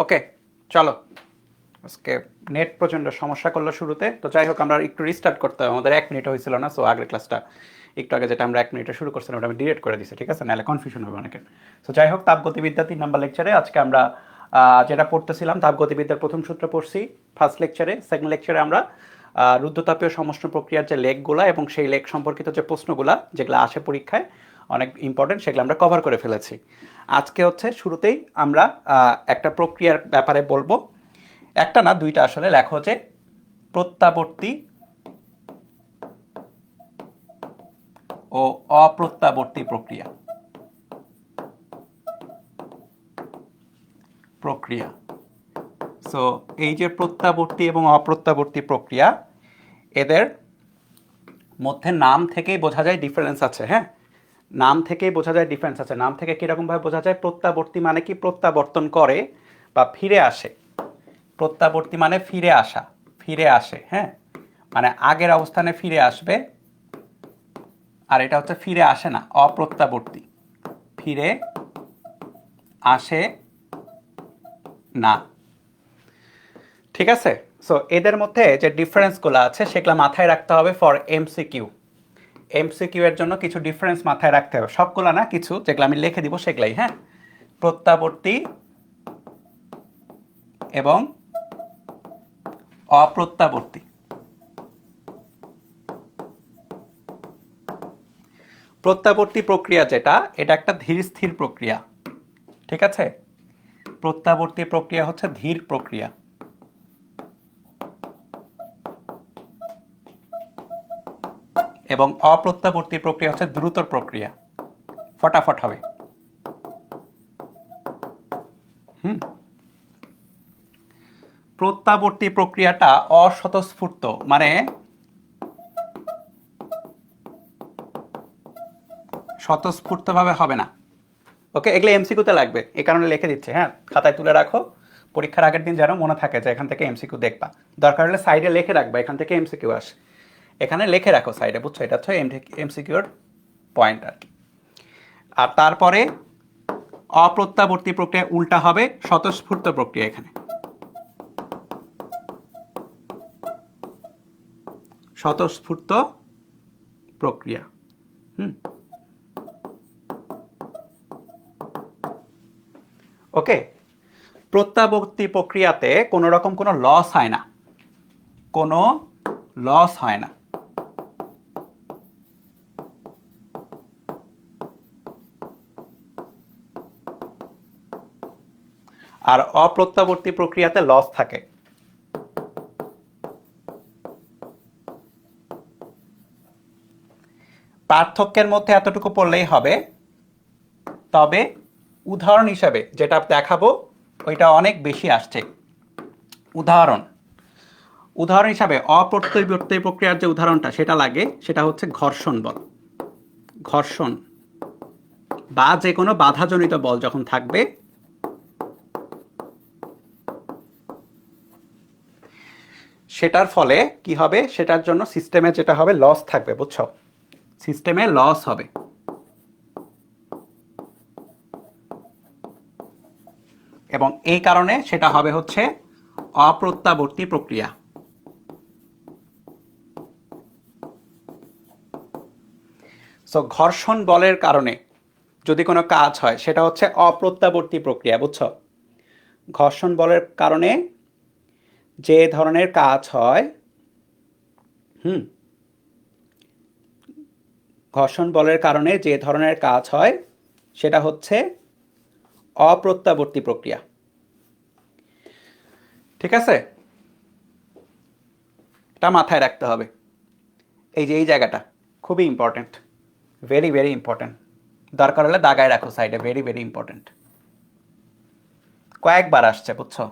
ওকে, চলো। আজকে নেট প্রচণ্ড সমস্যা করলো শুরুতে, তো যাই হোক আমরা একটু রিস্টার্ট করতে হবে। আমাদের 1 মিনিট হয়েছিল না, সো আগের ক্লাসটা একটু আগে যেটা আমরা 1 মিনিটে শুরু করছিলাম ওটা আমি ডিলিট করে দিচ্ছি, ঠিক আছে? নাহলে কনফিউশন হবে অনেকের। সো যাই হোক, তাপগতিবিদ্যা 3 নম্বর লেকচারে আজকে আমরা যেটা পড়তেছিলাম, তাপগতিবিদ্যার প্রথম সূত্র পড়ছি ফার্স্ট লেকচারে। সেকেন্ড লেকচারে আমরা রুদ্ধতাপীয় সমষ্ণ প্রক্রিয়ার যে লেকগুলা এবং সেই লেক সম্পর্কিত যে প্রশ্নগুলা যেগুলো আসে পরীক্ষায় অনেক ইম্পর্টেন্ট, সেগুলো আমরা কভার করে ফেলেছি। আজকে হচ্ছে শুরুতেই আমরা একটা প্রক্রিয়ার ব্যাপারে বলবো। একটা না, দুইটা আসলে। লেখো যে প্রত্যাবর্তী ও অপ্রত্যাবর্তী প্রক্রিয়া। প্রক্রিয়া সো এই যে প্রত্যাবর্তী এবং অপ্রত্যাবর্তী প্রক্রিয়া, এদের মধ্যে নাম থেকেই বোঝা যায় ডিফারেন্স আছে। হ্যাঁ, নাম থেকেই বোঝা যায় ডিফারেন্স আছে। নাম থেকে কীরকমভাবে বোঝা যায়? প্রত্যাবর্তী মানে কি? প্রত্যাবর্তন করে বা ফিরে আসে। প্রত্যাবর্তী মানে ফিরে আসা, ফিরে আসে। হ্যাঁ, মানে আগের অবস্থানে ফিরে আসবে। আর এটা হচ্ছে ফিরে আসে না, অপ্রত্যাবর্তী, ফিরে আসে না। ঠিক আছে? সো এদের মধ্যে যে ডিফারেন্সগুলো আছে সেগুলো মাথায় রাখতে হবে ফর এমসিকিউ। এমসিকিউ এর জন্য কিছু ডিফারেন্স মাথায় রাখতে হবে, সবগুলো না, কিছু যেগুলো আমি লিখে দিব সেগুলাই। হ্যাঁ, প্রত্যাবর্তী এবং অপ্রত্যাবর্তী। প্রত্যাবর্তী প্রক্রিয়া যেটা, এটা একটা ধীর স্থির প্রক্রিয়া। ঠিক আছে? প্রত্যাবর্তী প্রক্রিয়া হচ্ছে ধীর প্রক্রিয়া এবং অপ্রত্যাবর্তী প্রক্রিয়া হচ্ছে দ্রুত প্রক্রিয়া, ফটাফট হবে। প্রত্যাবর্তী প্রক্রিয়াটা অস্বতঃস্ফূর্ত, মানে স্বতঃস্ফূর্তভাবে হবে না। ওকে, এগুলো এমসিকিউতে লাগবে, এই কারণে লিখে দিচ্ছে। হ্যাঁ, খাতায় তুলে রাখো, পরীক্ষার আগের দিন যেন মনে থাকে যে এখান থেকে এমসিকিউ দেখবা। দরকার হলে সাইডে লিখে রাখবা এখান থেকে এমসিকিউ আসে, এখানে লিখে রাখো সাইডে, বুঝছো? এটা হচ্ছে এমসিকিউর পয়েন্ট আর কি। আর তারপরে অপ্রত্যাবর্তী প্রক্রিয়া উল্টা হবে স্বতঃস্ফূর্ত প্রক্রিয়া। এখানে স্বতঃস্ফূর্ত প্রক্রিয়া। ওকে, প্রত্যাবর্তী প্রক্রিয়াতে কোনো রকম কোনো লস হয় না, কোনো লস হয় না। আর অপ্রত্যাবর্তী প্রক্রিয়াতে লস থাকে। পার্থক্যের মধ্যে এতটুকু পড়লেই হবে, তবে উদাহরণ হিসাবে যেটা দেখাবো ওইটা অনেক বেশি আসছে। উদাহরণ হিসাবে অপ্রত্যাবর্তী প্রক্রিয়ার যে উদাহরণটা সেটা লাগে, সেটা হচ্ছে ঘর্ষণ বল। ঘর্ষণ বা যে কোনো বাধাজনিত বল যখন থাকবে, সেটার ফলে কি হবে? সেটার জন্য সিস্টেমে যেটা হবে, লস থাকবে, বুঝছো? সিস্টেমে লস হবে। এবং এই কারণে সেটা হবে হচ্ছে অপ্রত্যাবর্তী প্রক্রিয়া। সো ঘর্ষণ বলের কারণে যদি কোনো কাজ হয় সেটা হচ্ছে অপ্রত্যাবর্তী প্রক্রিয়া, বুঝছো? ঘর্ষণ বলের কারণে যে ধরনের কাজ হয়, ঘর্ষণ বলের কারণে যে ধরনের কাজ হয় সেটা হচ্ছে অপ্রত্যাবর্তী প্রক্রিয়া। ঠিক আছে? এটা মাথায় রাখতে হবে। এই যে এই জায়গাটা খুবই ইম্পর্টেন্ট, ভেরি ভেরি ইম্পর্টেন্ট। দরকার হলে দাগায় রাখো সাইডে, ভেরি ভেরি ইম্পর্টেন্ট। কয়েকবার আসছে, বুঝছো?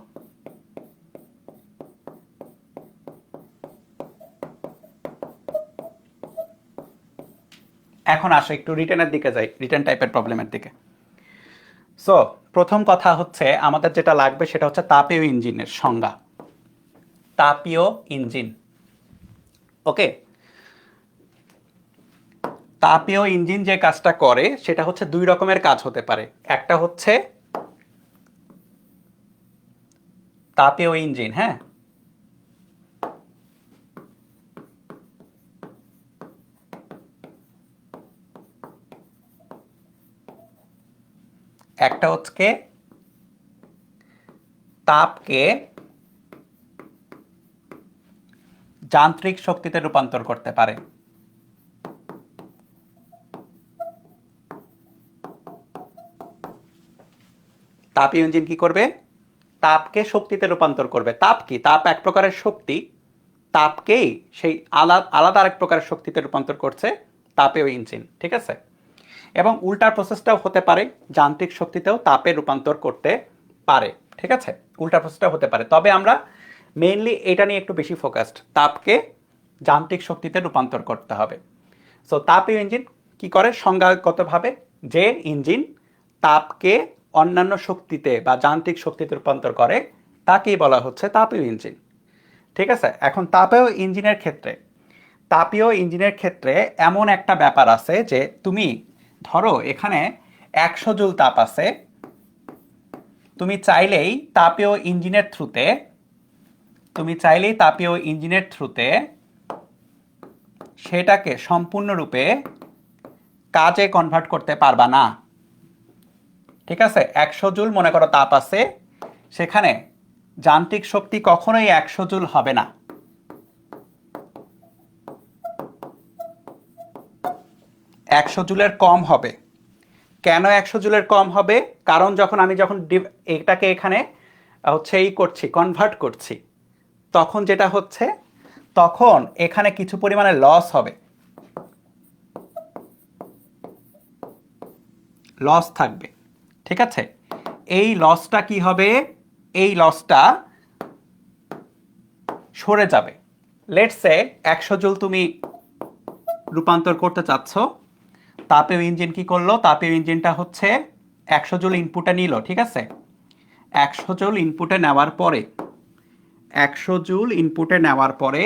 এখন আসো একটু রিটেনের দিকে যাই, রিটেন টাইপের প্রবলেমের দিকে। সো প্রথম কথা হচ্ছে আমাদের যেটা লাগবে সেটা হচ্ছে তাপীয় ইঞ্জিনের সংজ্ঞা। তাপীয় ইঞ্জিন। ওকে, তাপীয় ইঞ্জিন যে কাজটা করে সেটা হচ্ছে দুই রকমের কাজ হতে পারে। একটা হচ্ছে তাপীয় ইঞ্জিন, হ্যাঁ, একটা হচ্ছে তাপকে যান্ত্রিক শক্তিতে রূপান্তর করতে পারে। তাপীয় ইঞ্জিন কি করবে? তাপকে শক্তিতে রূপান্তর করবে। তাপ কি? তাপ এক প্রকারের শক্তি, তাপকেই সেই আলাদা আলাদা আরেক প্রকারের শক্তিতে রূপান্তর করছে তাপীয় ইঞ্জিন, ঠিক আছে? এবং উল্টা প্রসেসটাও হতে পারে, যান্ত্রিক শক্তিতেও তাপে রূপান্তর করতে পারে, ঠিক আছে? উল্টা প্রসেসটাও হতে পারে, তবে আমরা মেইনলি এটা নিয়ে একটু বেশি ফোকাসড, তাপকে যান্ত্রিক শক্তিতে রূপান্তর করতে হবে। সো তাপীয় ইঞ্জিন কি করে সংজ্ঞাগতভাবে? যে ইঞ্জিন তাপকে অন্যান্য শক্তিতে বা যান্ত্রিক শক্তিতে রূপান্তর করে তাকেই বলা হচ্ছে তাপীয় ইঞ্জিন, ঠিক আছে? এখন তাপীয় ইঞ্জিনের ক্ষেত্রে এমন একটা ব্যাপার আছে যে তুমি ধরো এখানে 100 জুল তাপ আছে, তুমি চাইলেই তাপীয় ইঞ্জিনের থ্রুতে সেটাকে সম্পূর্ণরূপে কাজে কনভার্ট করতে পারবা না, ঠিক আছে? 100 জুল মনে করো তাপ আছে, সেখানে যান্ত্রিক শক্তি কখনোই 100 জুল হবে না, 100 জুলের কম হবে। কেন 100 জুলের কম হবে? কারণ আমি যখন এটাকে এখানে কনভার্ট করছি, তখন যেটা হচ্ছে, তখন এখানে কিছু পরিমাণে লস হবে, লস থাকবে, ঠিক আছে? এই লসটা কি হবে? এই লসটা সরে যাবে। লেটস সে 100 জুল তুমি রূপান্তর করতে চাচ্ছ, তাপীয় ইঞ্জিন কি করলো? তাপীয় ইঞ্জিনটা 100 জুল ইনপুটে নিল, ঠিক আছে? 100 জুল ইনপুটে নেওয়ার পরে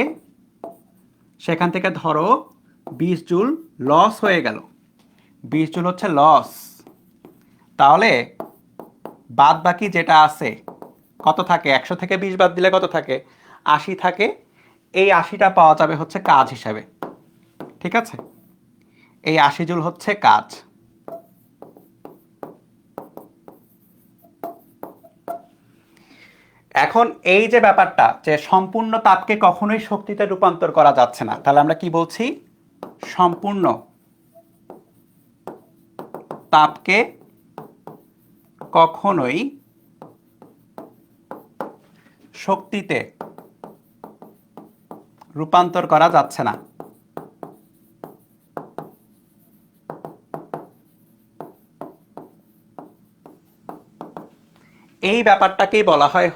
সেখান থেকে ধরো 20 জুল লস হয়ে গেল, 20 জুল হচ্ছে লস। তাহলে বাদ বাকি যেটা আছে কত থাকে? 100 থেকে 20 বাদ দিলে কত থাকে? 80 থাকে। এই 80টা পাওয়া যাবে কাজ হিসাবে, ঠিক আছে? এই 80 জুল হচ্ছে কাজ। এখন এই যে ব্যাপারটা, যে সম্পূর্ণ তাপকে কখনোই শক্তিতে রূপান্তর করা যাচ্ছে না, তাহলে আমরা কি বলছি? সম্পূর্ণ তাপকে কখনোই শক্তিতে রূপান্তর করা যাচ্ছে না। এই ব্যাপারটাকেই বলা হয়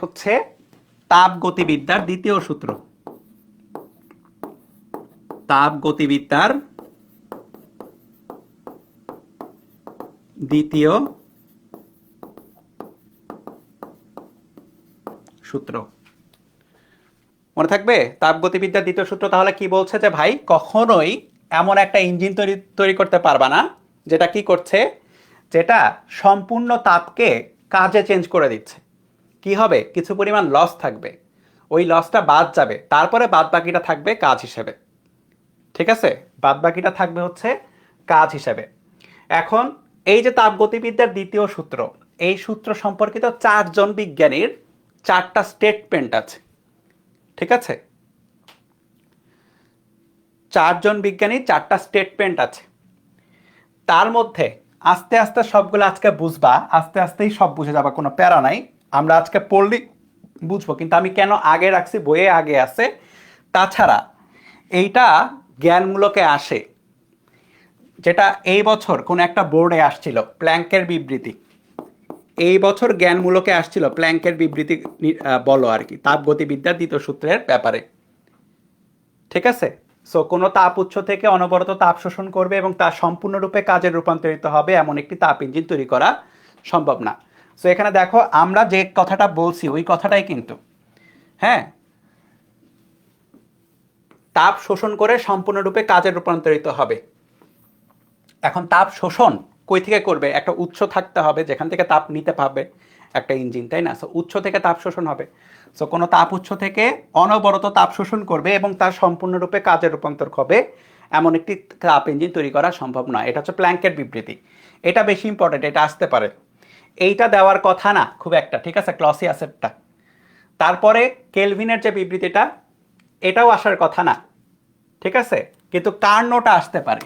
তাপগতিবিদ্যার দ্বিতীয় সূত্র। তাপগতিবিদ্যার দ্বিতীয় সূত্র মনে থাকবে? তাপগতিবিদ্যার দ্বিতীয় সূত্র তাহলে কি বলছে? যে ভাই, কখনোই এমন একটা ইঞ্জিন তৈরি করতে পারবা না যেটা কি করছে, যেটা সম্পূর্ণ তাপকে কাজে চেঞ্জ করে দিচ্ছে। কি হবে? কিছু পরিমাণ লস থাকবে, ওই লসটা বাদ যাবে, তারপরে বাদ বাকিটা থাকবে কাজ হিসেবে, ঠিক আছে? বাদ বাকিটা থাকবে কাজ হিসেবে। এখন এই যে তাপগতিবিদ্যার দ্বিতীয় সূত্র, এই সূত্র সম্পর্কিত 4 জন বিজ্ঞানীর 4টা স্টেটমেন্ট আছে, ঠিক আছে? 4 জন বিজ্ঞানীর 4টা স্টেটমেন্ট আছে। তার মধ্যে আস্তে আস্তে সবগুলো আজকে বুঝবা, আস্তে আস্তেই সব বুঝে যাবা, কোনো প্যারা নাই। আমরা আজকে পড়লি বুঝবো, কিন্তু আমি কেন আগে রাখছি, বইয়ে আগে আছে। তাছাড়া এইটা জ্ঞানমূলকে আসে, যেটা এই বছর কোন একটা বোর্ডে আসছিল, প্ল্যাঙ্কের বিবৃতি। এই বছর জ্ঞানমূলকে আসছিল প্ল্যাঙ্কের বিবৃতি বলো আর কি, তাপগতিবিদ্যার দ্বিতীয় সূত্রের ব্যাপারে, ঠিক আছে? সো কোনো তাপ উৎস থেকে অনবরত তাপ শোষণ করবে এবং তা সম্পূর্ণরূপে কাজে রূপান্তরিত হবে এমন একটি তাপ ইঞ্জিন তৈরি করা সম্ভব না। সো এখানে দেখো, আমরা যে কথাটা বলছি ওই কথাটাই কিন্তু, হ্যাঁ, তাপ শোষণ করে সম্পূর্ণরূপে কাজে রূপান্তরিত হবে। এখন তাপ শোষণ কই থেকে করবে? একটা উৎস থাকতে হবে যেখান থেকে তাপ নিতে পারবে একটা ইঞ্জিন, তাই না? সো উৎস থেকে তাপ শোষণ হবে। সো কোনো তাপ উৎস থেকে অনবরত তাপ শোষণ করবে এবং তার সম্পূর্ণরূপে কাজে রূপান্তর হবে এমন একটি তাপ ইঞ্জিন তৈরি করা সম্ভব নয়। এটা হচ্ছে প্ল্যাঙ্কের বিবৃতি। এটা বেশি ইম্পর্টেন্ট, এটা আসতে পারে। এইটা দেওয়ার কথা না খুব একটা, ঠিক আছে, ক্লসিয়াসেরটা। তারপরে কেলভিনের যে বিবৃতিটা, এটাও আসার কথা না, ঠিক আছে, কিন্তু কার্নোটা আসতে পারে।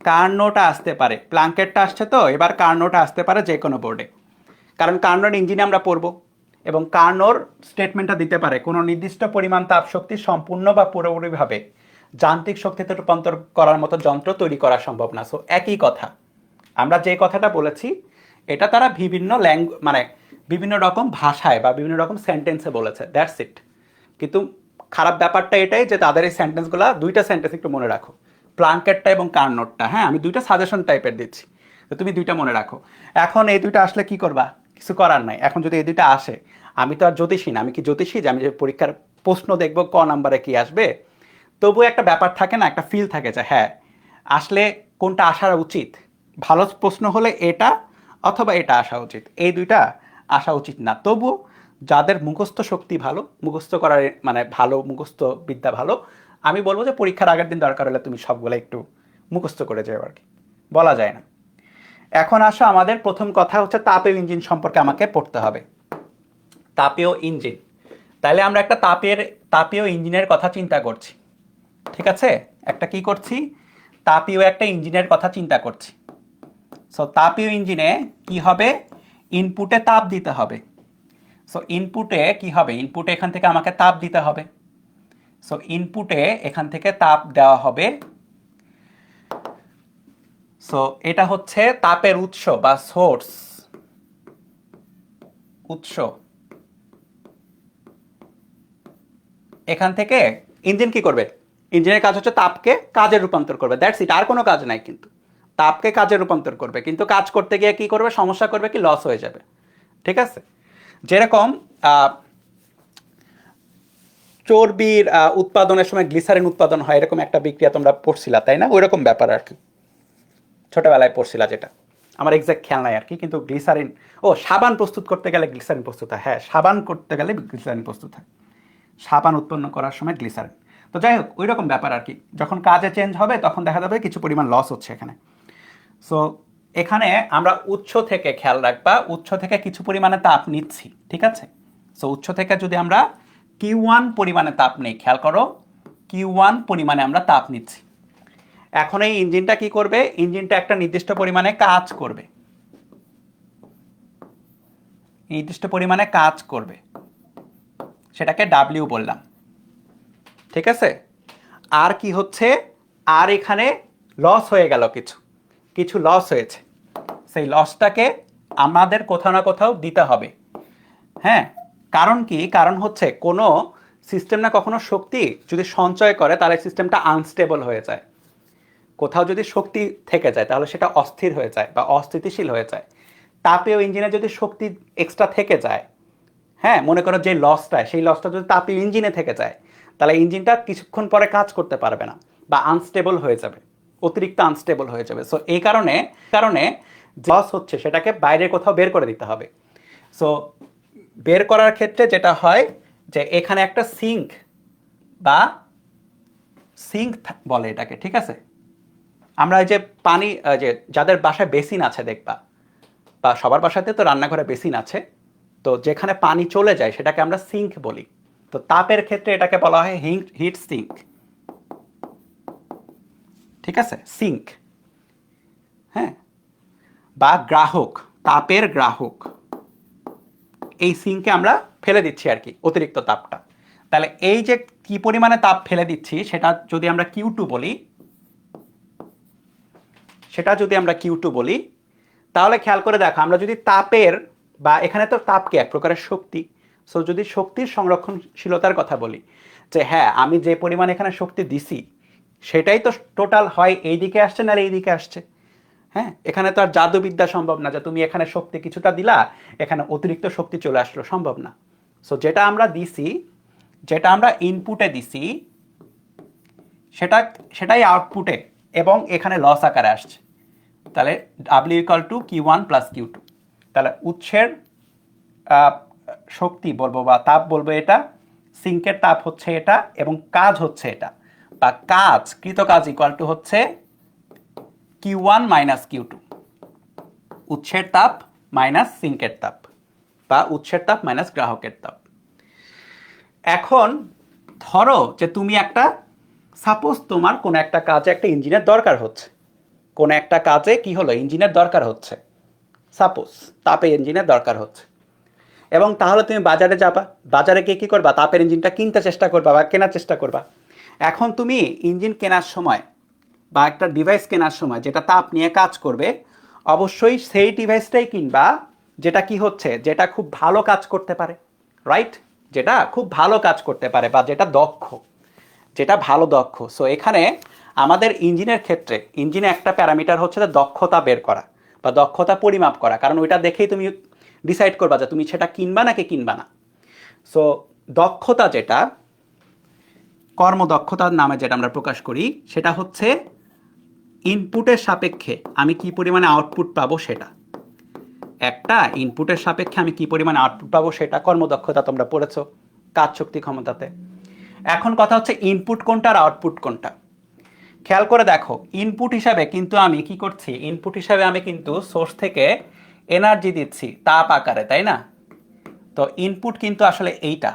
কার্নোটা আসতে পারে, প্ল্যাঙ্কেরটা আসছে তো, এবার কার্নোটা আসতে পারে যে কোনো বোর্ডে, কারণ কার্নোর ইঞ্জিনে আমরা পড়বো এবং কার্নোর স্টেটমেন্টটা দিতে পারে কোনো নির্দিষ্ট পরিমাণ তাপ শক্তি সম্পূর্ণ বা পুরোপুরিভাবে যান্ত্রিক শক্তিতে রূপান্তর করার মতো যন্ত্র তৈরি করা সম্ভব না। সো একই কথা, আমরা যে কথাটা বলেছি এটা তারা বিভিন্ন মানে বিভিন্ন রকম ভাষায় বা বিভিন্ন রকম সেন্টেন্সে বলেছে, দ্যাটস ইট। কিন্তু খারাপ ব্যাপারটা এটাই যে তাদের এই সেন্টেন্সগুলো, দুইটা সেন্টেন্স একটু মনে রাখো, প্লাঙ্কেটটা এবং কার্নোটটা। হ্যাঁ, আমি দুইটা সাজেশন টাইপের দিচ্ছি, তো তুমি দুইটা মনে রাখো। এখন এই দুইটা আসলে কি করবা, কিছু করার নাই। এখন যদি এই দুইটা আসে, আমি তো আর জ্যোতিষী না, আমি কি জ্যোতিষী যে আমি যে পরীক্ষার প্রশ্ন দেখবো ক নাম্বারে কি আসবে? তবুও একটা ব্যাপার থাকে না, একটা ফিল থাকে যে হ্যাঁ আসলে কোনটা আসা উচিত, ভালো প্রশ্ন হলে এটা অথবা এটা আসা উচিত, এই দুইটা আসা উচিত না। তবুও যাদের মুখস্থ শক্তি ভালো, মুখস্থ করার মানে ভালো, মুখস্থ বিদ্যা ভালো, আমি বলবো যে পরীক্ষার আগের দিন দরকার হলে তুমি সবগুলো একটু মুখস্থ করে যাও আর কি, বলা যায় না। এখন আসো, আমাদের প্রথম কথা হচ্ছে তাপীয় ইঞ্জিন সম্পর্কে আমাকে পড়তে হবে। তাপীয় ইঞ্জিন, তাহলে আমরা একটা তাপীয় ইঞ্জিনের কথা চিন্তা করছি, ঠিক আছে, একটা কি করছি, তাপীয় একটা ইঞ্জিনের কথা চিন্তা করছি। সো তাপীয় ইঞ্জিনে কি হবে, ইনপুটে তাপ দিতে হবে। সো ইনপুটে কি হবে, ইনপুটে এখান থেকে আমাকে তাপ দিতে হবে। সো ইনপুটে এখান থেকে তাপ দেওয়া হবে। সো এটা হচ্ছে তাপের উৎস বা সোর্স, উৎস। এখান থেকে ইঞ্জিন কি করবে, ইঞ্জিনের কাজ হচ্ছে তাপকে কাজে রূপান্তর করবে, দ্যাটস ইট, আর কোনো কাজ নাই। কিন্তু তাপকে কাজে রূপান্তর করবে, কিন্তু কাজ করতে গিয়ে কি করবে, সমস্যা করবে, কি লস হয়ে যাবে, ঠিক আছে। যেরকম চর্বির উৎপাদনের সময় গ্লিসারিন উৎপাদন হয়, এরকম একটা বিক্রিয়া তোমরা পড়ছিলা তাই না, ওইরকম ব্যাপার আর কি, ছোটবেলায় পড়ছিলা, যেটা আমার এক্সাক্ট খেয়াল নাই আর কি। কিন্তু গ্লিসারিন, ও সাবান প্রস্তুত করতে গেলে গ্লিসারিন প্রস্তুত হয়, হ্যাঁ সাবান করতে গেলে গ্লিসারিন প্রস্তুত হয়, সাবান উৎপন্ন করার সময় গ্লিসারিন। তো যাই হোক, ওই রকম ব্যাপার আর কি, যখন কাজে চেঞ্জ হবে তখন দেখা যাবে কিছু পরিমাণ লস হচ্ছে এখানে। সো এখানে আমরা উৎস থেকে, খেয়াল রাখবা, উৎস থেকে কিছু পরিমাণে তাপ নিচ্ছি, ঠিক আছে। সো উৎস থেকে যদি আমরা Q1 পরিমাণে তাপ নেই, খেয়াল করো, Q1 পরিমাণে আমরা তাপ নিচ্ছি। এখন এই ইঞ্জিনটা কি করবে, ইঞ্জিনটা একটা নির্দিষ্ট পরিমাণে কাজ করবে, নির্দিষ্ট পরিমাণে কাজ করবে, সেটাকে ডাব্লিউ বললাম, ঠিক আছে। আর কি হচ্ছে, আর এখানে লস হয়ে গেল, কিছু কিছু লস হয়েছে, সেই লসটাকে আমাদের কোথাও না কোথাও দিতে হবে। হ্যাঁ, কারণ কি, কারণ হচ্ছে কোনো সিস্টেম না কখনো শক্তি যদি সঞ্চয় করে তাহলে সিস্টেমটা আনস্টেবল হয়ে যায়। কোথাও যদি শক্তি থেকে যায় তাহলে সেটা অস্থির হয়ে যায় বা অস্থিতিশীল হয়ে যায়। তাপীয় ইঞ্জিনে যদি শক্তি এক্সট্রা থেকে যায়, হ্যাঁ মনে করো যে লসটা, সেই লসটা যদি তাপীয় ইঞ্জিনে থেকে যায় তাহলে ইঞ্জিনটা কিছুক্ষণ পরে কাজ করতে পারবে না বা আনস্টেবল হয়ে যাবে, অতিরিক্ত আনস্টেবল হয়ে যাবে। সো এই কারণে কারণে লস হচ্ছে সেটাকে বাইরে কোথাও বের করে দিতে হবে। সো বের করার ক্ষেত্রে যেটা হয় যে এখানে একটা সিঙ্ক বা সিঙ্ক বলে এটাকে, ঠিক আছে। আমরা এই যে পানি, যে যাদের বাসায় বেসিন আছে দেখবা, বা সবার বাসাতে তো রান্নাঘরে বেসিন আছে, তো যেখানে পানি চলে যায় সেটাকে আমরা সিঙ্ক বলি। তো তাপের ক্ষেত্রে এটাকে বলা হয় হিট সিঙ্ক, ঠিক আছে, সিঙ্ক। হ্যাঁ, বা গ্রাহক, তাপের গ্রাহক, এই সিঙ্কে আমরা ফেলে দিচ্ছি আর কি অতিরিক্ত তাপটা। তাহলে এই যে কি পরিমাণে তাপ ফেলে দিচ্ছি সেটা যদি আমরা Q2 বলি, তাহলে খেয়াল করে দেখো, আমরা যদি তাপের, বা এখানে তো তাপকে এক প্রকারের শক্তি, সো যদি শক্তির সংরক্ষণশীলতার কথা বলি, যে হ্যাঁ আমি যে পরিমাণ এখানে শক্তি দিছি সেটাই তো টোটাল হয় এই দিকে আসছে না এই দিকে আসছে। হ্যাঁ, এখানে তো আর জাদুবিদ্যা সম্ভব না যে তুমি এখানে শক্তি কিছুটা দিলা এখানে অতিরিক্ত শক্তি চলে আসলো, সম্ভব না। সো যেটা আমরা দিছি, যেটা আমরা ইনপুটে দিছি সেটাই আউটপুটে এবং এখানে লস আকারে আসছে। তাহলে W = Q1 + Q2। তাহলে উৎসের শক্তি বলবো বা তাপ বলবো এটা, সিঙ্কের তাপ হচ্ছে এটা, এবং কাজ হচ্ছে এটা, বা কাজ কৃত কাজ ইকুয়াল টু হচ্ছে Q1 মাইনাস Q2, উৎসের তাপ মাইনাস সিঙ্কের তাপ, বা উৎসের তাপ মাইনাস গ্রাহকের তাপ। এখন ধরো যে তুমি একটা, সাপোজ তোমার কোনো একটা কাজে একটা ইঞ্জিনের দরকার হচ্ছে, কোনো একটা কাজে কি হলো, ইঞ্জিনের দরকার হচ্ছে, সাপোজ তাপে ইঞ্জিনের দরকার হচ্ছে, এবং তাহলে তুমি বাজারে যাবা, বাজারে গিয়ে কী করবা, তাপের ইঞ্জিনটা কিনতে চেষ্টা করবা বা কেনার চেষ্টা করবা। এখন তুমি ইঞ্জিন কেনার সময় বা একটা ডিভাইস কেনার সময় যেটা তাপ নিয়ে কাজ করবে, অবশ্যই সেই ডিভাইসটাই কিনবা যেটা কি হচ্ছে, যেটা খুব ভালো কাজ করতে পারে, রাইট, যেটা খুব ভালো কাজ করতে পারে বা যেটা দক্ষ, যেটা ভালো দক্ষ। সো এখানে আমাদের ইঞ্জিনের ক্ষেত্রে ইঞ্জিনে একটা প্যারামিটার হচ্ছে দক্ষতা বের করা বা দক্ষতা পরিমাপ করা, কারণ ওইটা দেখেই তুমি ডিসাইড করবা যে তুমি সেটা কিনবা নাকি কিনবা না। সো দক্ষতা, যেটা কর্মদক্ষতার নামে যেটা আমরা প্রকাশ করি, সেটা হচ্ছে ইনপুটের সাপেক্ষে আমি কি পরিমাণে আউটপুট পাবো সেটা, একটা ইনপুটের সাপেক্ষে আমি কি পরিমাণে আউটপুট পাবো সেটা কর্মদক্ষতা, তোমরা পড়েছো কাজ শক্তি ক্ষমতাতে। এখন কথা হচ্ছে ইনপুট কোনটা আর আউটপুট কোনটা। খেয়াল করে দেখো, ইনপুট হিসাবে কিন্তু আমি কি করছি, ইনপুট হিসাবে আমি কিন্তু সোর্স থেকে এনার্জি দিচ্ছি তাপ আকারে, তাই না? তো ইনপুট কিন্তু আসলে এইটা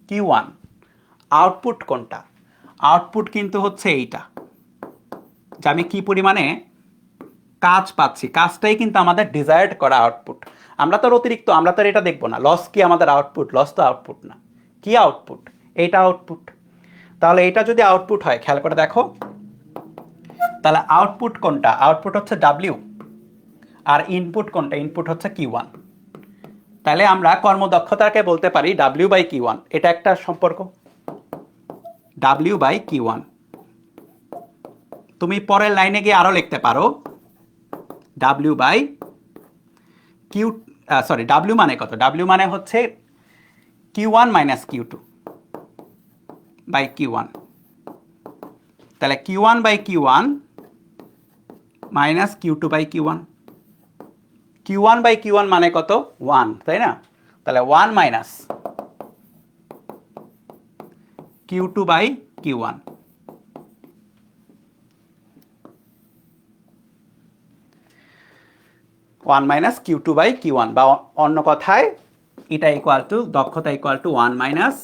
Q1, আউটপুট কোনটা, আউটপুট কিন্তু হচ্ছে এইটা, যে আমি কি পরিমাণে কাজ পাচ্ছি, কাজটাই কিন্তু আমাদের ডিজায়ার্ড করা আউটপুট। আমরা তো অতিরিক্ত, আমরা তো এটা দেখবো না লস কি আমাদের আউটপুট, লস তো আউটপুট না, কি আউটপুট, এইটা আউটপুট। তাহলে এটা যদি আউটপুট হয়, খেয়াল করে দেখো, তাহলে আউটপুট কোনটা, আউটপুট হচ্ছে W, আর ইনপুট কোনটা, ইনপুট হচ্ছে Q1। তাহলে আমরা কর্মদক্ষতাকে বলতে পারি W/Q1, এটা একটা সম্পর্ক, W/Q1। তুমি পরের লাইনে গিয়ে আরো লিখতে পারো W/Q, সরি, W মানে কত, W মানে হচ্ছে Q1 minus Q2 by Q1। তাহলে Q1/Q1 মাইনাস Q2/Q1, Q1/Q1 মানে কত, 1, তাই না? তাহলে 1 মাইনাস Q2/Q1, 1 মাইনাস Q2/Q1, বা অন্য কথায় এটা ইকুয়াল টু, দক্ষতা ইকুয়াল টু 1 মাইনাস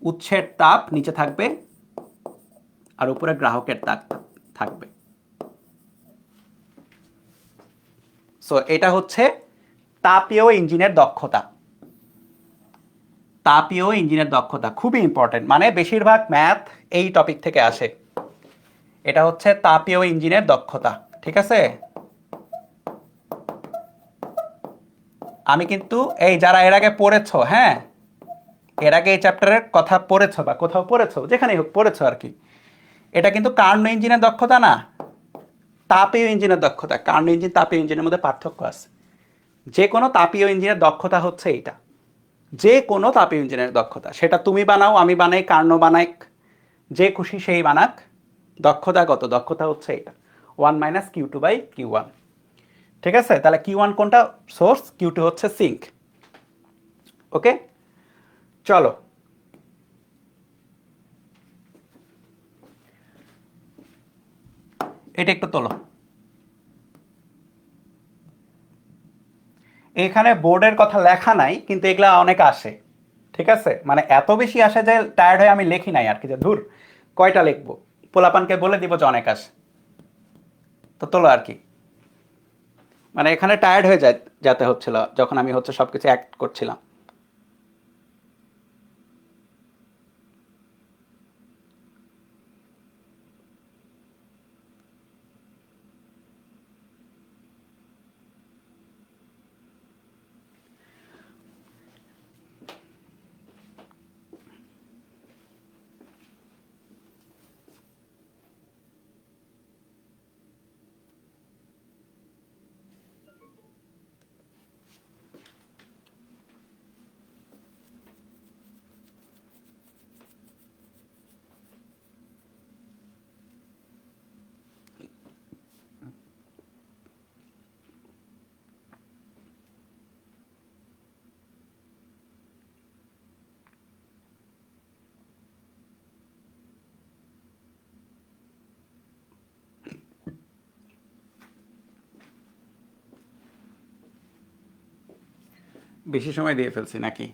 উৎসের তাপ নিচে থাকবে আর উপরে গ্রাহকের তাপ থাকবে। সো এটা হচ্ছে তাপীয় ইঞ্জিনের দক্ষতা। তাপীয় ইঞ্জিনের দক্ষতা খুবই ইম্পর্টেন্ট, মানে বেশিরভাগ ম্যাথ এই টপিক থেকে আসে। এটা হচ্ছে তাপীয় ইঞ্জিনের দক্ষতা, ঠিক আছে? আমি কিন্তু এই যারা এর আগে পড়েছো, হ্যাঁ, এর আগে এই চ্যাপ্টারের কথা পড়েছো বা কোথাও পড়েছো, যেখানেই হোক পড়েছো আর কি, এটা কিন্তু কার্নো ইঞ্জিনের দক্ষতা না, তাপীয় ইঞ্জিনের দক্ষতা। কার্নো ইঞ্জিন তাপীয় ইঞ্জিনের মধ্যে পার্থক্য আছে। যে কোনো তাপীয় ইঞ্জিনের দক্ষতা হচ্ছে এইটা, যে কোনো তাপীয় ইঞ্জিনের দক্ষতা, সেটা তুমি বানাও, আমি বানাই, কার্নো বানাই, যে খুশি সেই বানাক, দক্ষতাগত দক্ষতা হচ্ছে এটা 1 মাইনাস Q2/Q1। ঠিক আছে? তাহলে Q1 কোনটা, সোর্স, Q2 হচ্ছে সিঙ্ক। ওকে, চলো এটা একটু তোলো। এখানে বোর্ডের কথা লেখা নাই, কিন্তু এগুলা অনেক আসে, ঠিক আছে? মানে এত বেশি আসে যে টায়ার্ড হয়ে আমি লেখি নাই আর কি, যে ধুর কয়টা লিখবো, পোলাপানকে বলে দিব যে অনেক আসে, তো তোলো আর কি। মানে এখানে টায়ার্ড হয়ে যেতে হচ্ছিল যখন আমি হচ্ছে সবকিছু অ্যাক্ট করছিলাম। বেশি সময় দিয়ে ফেলছি নাকি?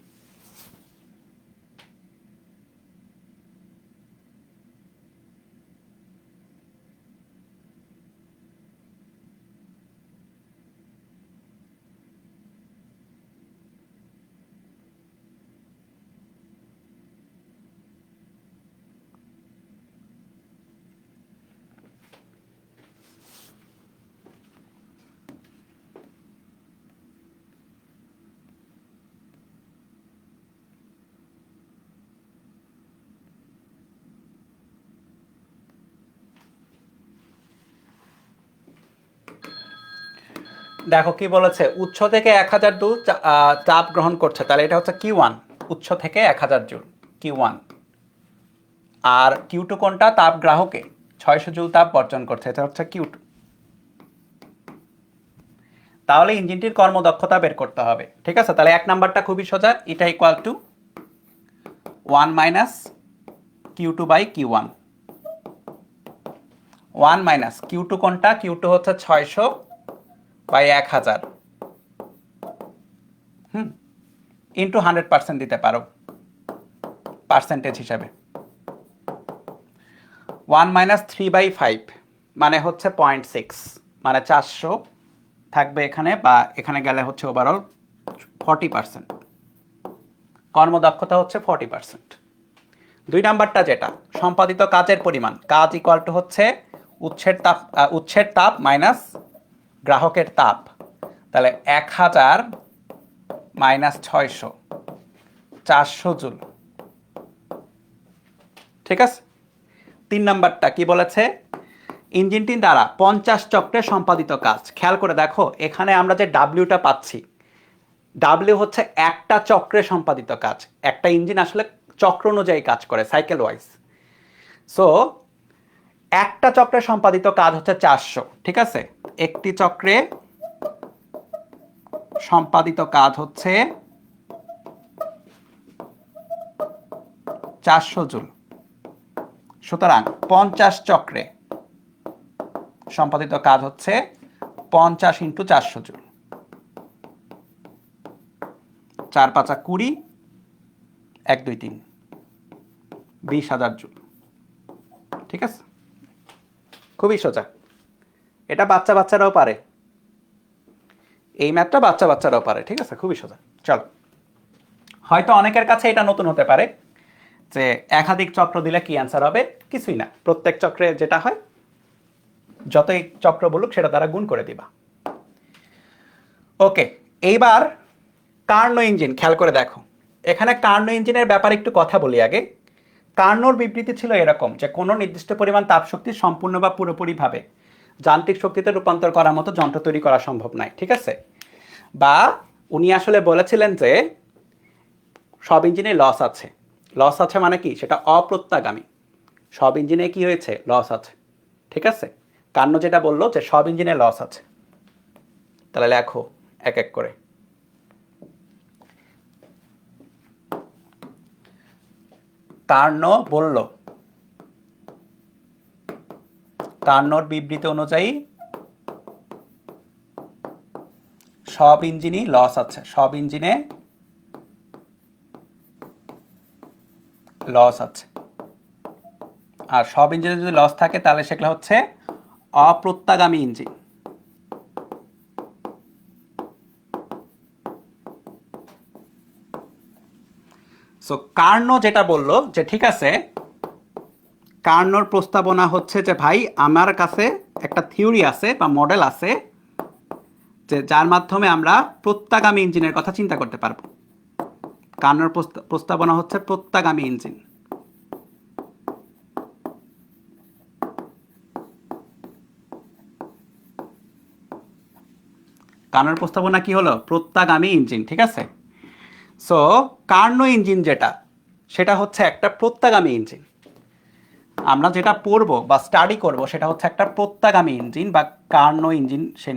দেখো কি বলেছে, উৎস থেকে 1000 জুল চাপ গ্রহণ করছে, তাহলে এটা হচ্ছে Q1, উৎস থেকে 1000 জুল Q1। আর Q2 কোনটা? তাপ গ্রাহকে 600 জুল তাপ বর্জন করছে, এটা হচ্ছে Q2। তাহলে ইঞ্জিনটির কর্মদক্ষতা বের করতে হবে, ঠিক আছে? তাহলে 1 নাম্বারটা খুবই সোজা, এটা equal to 1 minus Q2 by Q1। 1 minus Q2 কোনটা? Q2 হচ্ছে 600 বাই 1000 ইন্টু 100% দিতে পারো পার্সেন্টেজ হিসাবে। 1 মাইনাস 3/5 মানে হচ্ছে 0.6, মানে 400 থাকবে এখানে, বা এখানে গেলে হচ্ছে ওভারঅল 40%। কর্মদক্ষতা হচ্ছে 40%। 2 নাম্বারটা যেটা সম্পাদিত কাজের পরিমাণ, কাজ ইকুয়াল টু হচ্ছে উৎসের তাপ মাইনাস গ্রাহকের তাপ। তাহলে 1000 মাইনাস 600, 400 জুল, ঠিক আছে? 3 নাম্বারটা কি বলেছে? ইঞ্জিনটির দ্বারা 50 চক্রে সম্পাদিত কাজ। খেয়াল করে দেখো, এখানে আমরা যে ডাব্লিউটা পাচ্ছি, ডাব্লিউ হচ্ছে একটা চক্রে সম্পাদিত কাজ। একটা ইঞ্জিন আসলে চক্র অনুযায়ী কাজ করে, সাইকেল ওয়াইজ। সো একটা চক্রে সম্পাদিত কাজ হচ্ছে 400, ঠিক আছে? একটি চক্রে সম্পাদিত কাজ হচ্ছে 400 জুল। সুতরাং 50 চক্রে সম্পাদিত কাজ হচ্ছে 50 ইন্টু 400 জুল। 4 5 20, 1 2 3, 20,000 জুল, ঠিক আছে? খুবই সোজা, এটা বাচ্চারাও পারে, এই ম্যাথটা বাচ্চারাও পারে, ঠিক আছে? খুবই সোজা। চলো, হয়তো অনেকের কাছে এটা নতুন হতে পারে যে একাধিক চক্র দিলে কি অ্যান্সার হবে। কিছুই না, প্রত্যেক চক্রে যেটা হয়, যতই চক্র বলুক সেটা দ্বারা গুণ করে দিবা। ওকে, এইবার কার্নো ইঞ্জিন খেয়াল করে দেখো। এখানে কার্নো ইঞ্জিনের ব্যাপারে একটু কথা বলি আগে। কার্নোর বিবৃতি ছিল এরকম যে কোনো নির্দিষ্ট পরিমাণ তাপশক্তি সম্পূর্ণ বা পুরোপুরিভাবে যান্ত্রিক শক্তিতে রূপান্তর করার মতো যন্ত্র তৈরি করা সম্ভব নয়, ঠিক আছে? বা উনি আসলে বলেছিলেন যে সব ইঞ্জিনে লস আছে। লস আছে মানে কি? সেটা অপ্রত্যাগামী। সব ইঞ্জিনে কি হয়েছে? লস আছে, ঠিক আছে? কার্নো যেটা বললো যে সব ইঞ্জিনে লস আছে। তাহলে লেখো এক এক করে। কার্নো বলল, কার্নোর বিবৃতি অনুযায়ী সব ইঞ্জিনই লস আছে, সব ইঞ্জিনে লস আছে। আর সব ইঞ্জিনে যদি লস থাকে তাহলে সেগুলো হচ্ছে অপ্রত্যাগামী ইঞ্জিন। সো কার্নো যেটা বললো যে ঠিক আছে, কার্নোর প্রস্তাবনা হচ্ছে যে ভাই আমার কাছে একটা থিওরি আছে বা মডেল আছে যে যার মাধ্যমে আমরা প্রত্যাগামী ইঞ্জিনের কথা চিন্তা করতে পারবো। কার্নোর প্রস্তাবনা হচ্ছে প্রত্যাগামী ইঞ্জিন। কার্নোর প্রস্তাবনা কি হলো? প্রত্যাগামী ইঞ্জিন, ঠিক আছে? সো কার্নো ইঞ্জিন যেটা, সেটা হচ্ছে একটা প্রত্যাগামী ইঞ্জিন। আমরা যেটা পড়বো বা স্টাডি করব সেটা হচ্ছে একটা প্রত্যাগামী ইঞ্জিন বা কার্নো ইঞ্জিন, সে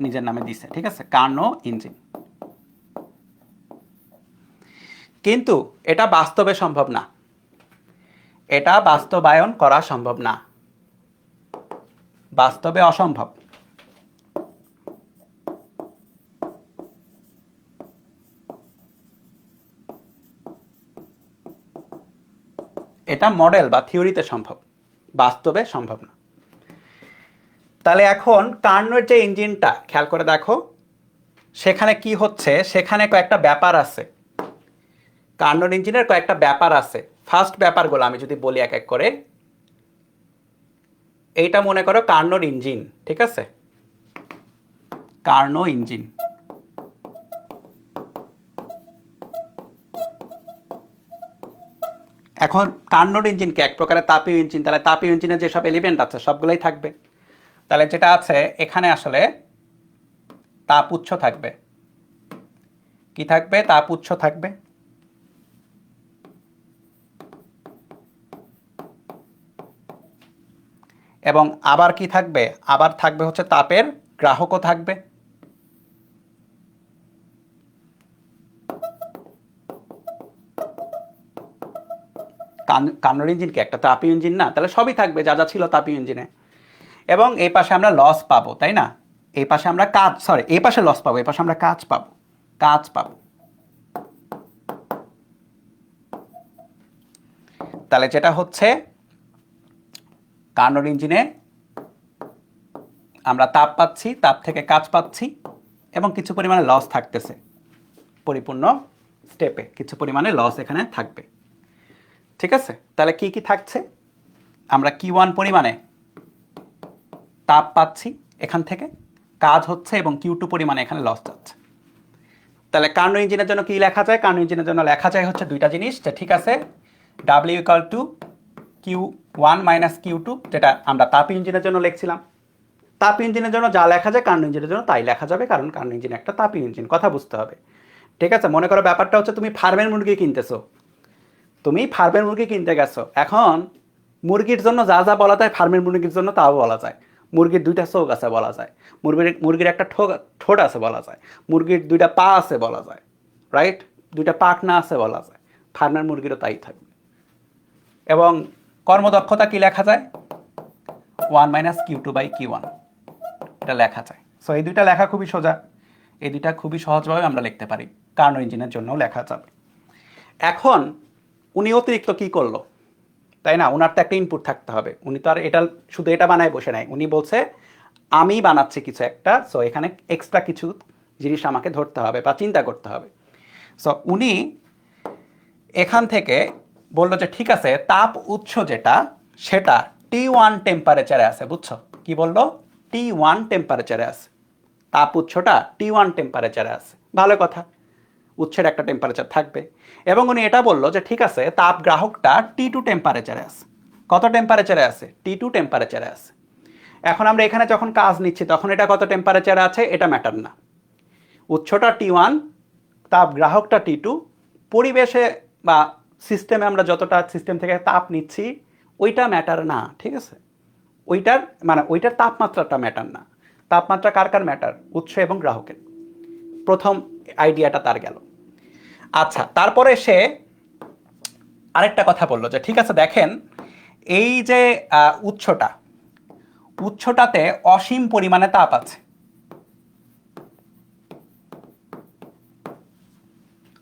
নিজের নামে দিছে, ঠিক আছে? Karnaugh engine. কিন্তু এটা বাস্তবে সম্ভব না, এটা বাস্তবায়ন করা সম্ভব না, বাস্তবে অসম্ভব। এটা মডেল বা থিওরিতে সম্ভব, বাস্তবে সম্ভব না। তাহলে এখন কার্নোর যে ইঞ্জিনটা খেয়াল করে দেখো, সেখানে কি হচ্ছে, সেখানে কয়েকটা ব্যাপার আছে। কার্নোর ইঞ্জিনের কয়েকটা ব্যাপার আছে। ফার্স্ট ব্যাপারগুলো আমি যদি বলি এক এক করে, এইটা মনে করো কার্নোর ইঞ্জিন, ঠিক আছে? Karnaugh engine. এখন কার্নোর ইঞ্জিনকে এক প্রকারের তাপীয় ইঞ্জিন, তাহলে তাপীয় ইঞ্জিনের যেসব এলিমেন্ট আছে সবগুলোই থাকবে। তাহলে যেটা আছে এখানে আসলে তাপ উৎস থাকবে। কি থাকবে? তাপ উৎস থাকবে। এবং আবার কি থাকবে? আবার থাকবে হচ্ছে তাপের গ্রাহকও থাকবে। কার্নোর ইঞ্জিন কি একটা তাপীয় ইঞ্জিন না? তাহলে সবই থাকবে যা যা ছিল তাপীয় ইঞ্জিনে। এবং এই পাশে আমরা লস পাবো, তাই না? এই পাশে আমরা কাজ, সরি, এই পাশে লস পাবো, এই পাশে আমরা কাজ পাবো, কাজ পাবো। তাহলে যেটা হচ্ছে কার্নোর ইঞ্জিনে আমরা তাপ পাচ্ছি, তাপ থেকে কাজ পাচ্ছি, এবং কিছু পরিমাণে লস থাকতেছে। পরিপূর্ণ স্টেপে কিছু পরিমাণে লস এখানে থাকবে, ঠিক আছে? তাহলে কি কি থাকছে? আমরা Q1 পরিমাণে তাপ পাচ্ছি এখান থেকে, কাজ হচ্ছে, এবং Q2 পরিমাণে এখানে লস যাচ্ছে। তাহলে কার্নো ইঞ্জিনের জন্য কি লেখা যায়? কার্নো ইঞ্জিনের জন্য লেখা যায় হচ্ছে দুইটা জিনিস, যে ঠিক আছে W = Q1 - Q2, যেটা আমরা তাপ ইঞ্জিনের জন্য লিখছিলাম। তাপ ইঞ্জিনের জন্য যা লেখা যায় কার্নো ইঞ্জিনের জন্য তাই লেখা যাবে, কারণ কার্নো ইঞ্জিন একটা তাপীয় ইঞ্জিন। কথা বুঝতে হবে, ঠিক আছে? মনে করো ব্যাপারটা হচ্ছে তুমি ফার্মের মুরগি কিনতেছো, তুমি ফার্মের মুরগি কিনতে গেছো। এখন মুরগির জন্য যা যা বলা যায় ফার্মের মুরগির জন্য তাও বলা যায়। মুরগির দুইটা চোখ আছে বলা যায়, মুরগির একটা ঠোঁট আছে বলা যায়, মুরগির দুইটা পা আছে বলা যায়, রাইট? দুইটা পাখনা আছে বলা যায়। ফার্মের মুরগিরও তাই থাকবে। এবং কর্মদক্ষতা কি লেখা যায়? 1 - Q2/Q1, এটা লেখা যায়। সো এই দুইটা লেখা খুবই সোজা, এই দুইটা খুবই সহজভাবে আমরা লিখতে পারি। কার্নো ইঞ্জিনের জন্যও লেখা যাবে। এখন উনি অতিরিক্ত কি করলো, তাই না? ওনার তো একটা ইনপুট থাকতে হবে। উনি তো আর এটা শুধু এটা বানায় বসে নাই। উনি বলছে আমি বানাচ্ছি কিছু একটা, সো এখানে এক্সট্রা কিছু জিনিস আমাকে ধরতে হবে বা চিন্তা করতে হবে। সো উনি এখান থেকে বললো যে ঠিক আছে, তাপ উৎস যেটা সেটা T1 টেম্পারেচারে আছে। বুঝছো কি বললো? T1 টেম্পারেচারে আছে। তাপ উৎসটা T1 টেম্পারেচারে আছে, ভালো কথা, উৎসের একটা টেম্পারেচার থাকবে। এবং উনি এটা বললো যে ঠিক আছে, তাপ গ্রাহকটা T2 টেম্পারেচারে আছে। কত টেম্পারেচারে আছে? T2 টেম্পারেচারে আছে। এখন আমরা এখানে যখন কাজ নিচ্ছি তখন এটা কত টেম্পারেচারে আছে এটা ম্যাটার না। উৎসটা T1, তাপ গ্রাহকটা T2, পরিবেশে বা সিস্টেমে আমরা যতটা সিস্টেম থেকে তাপ নিচ্ছি ওইটা ম্যাটার না, ঠিক আছে? ওইটার তাপমাত্রাটা ম্যাটার না। তাপমাত্রা কার কার ম্যাটার? উৎস এবং গ্রাহকের। প্রথম আইডিয়াটা তার গেল। আচ্ছা, তারপরে সে আরেকটা কথা বললো যে ঠিক আছে দেখেন, এই যে উৎসটাতে অসীম পরিমাণে তাপ আছে।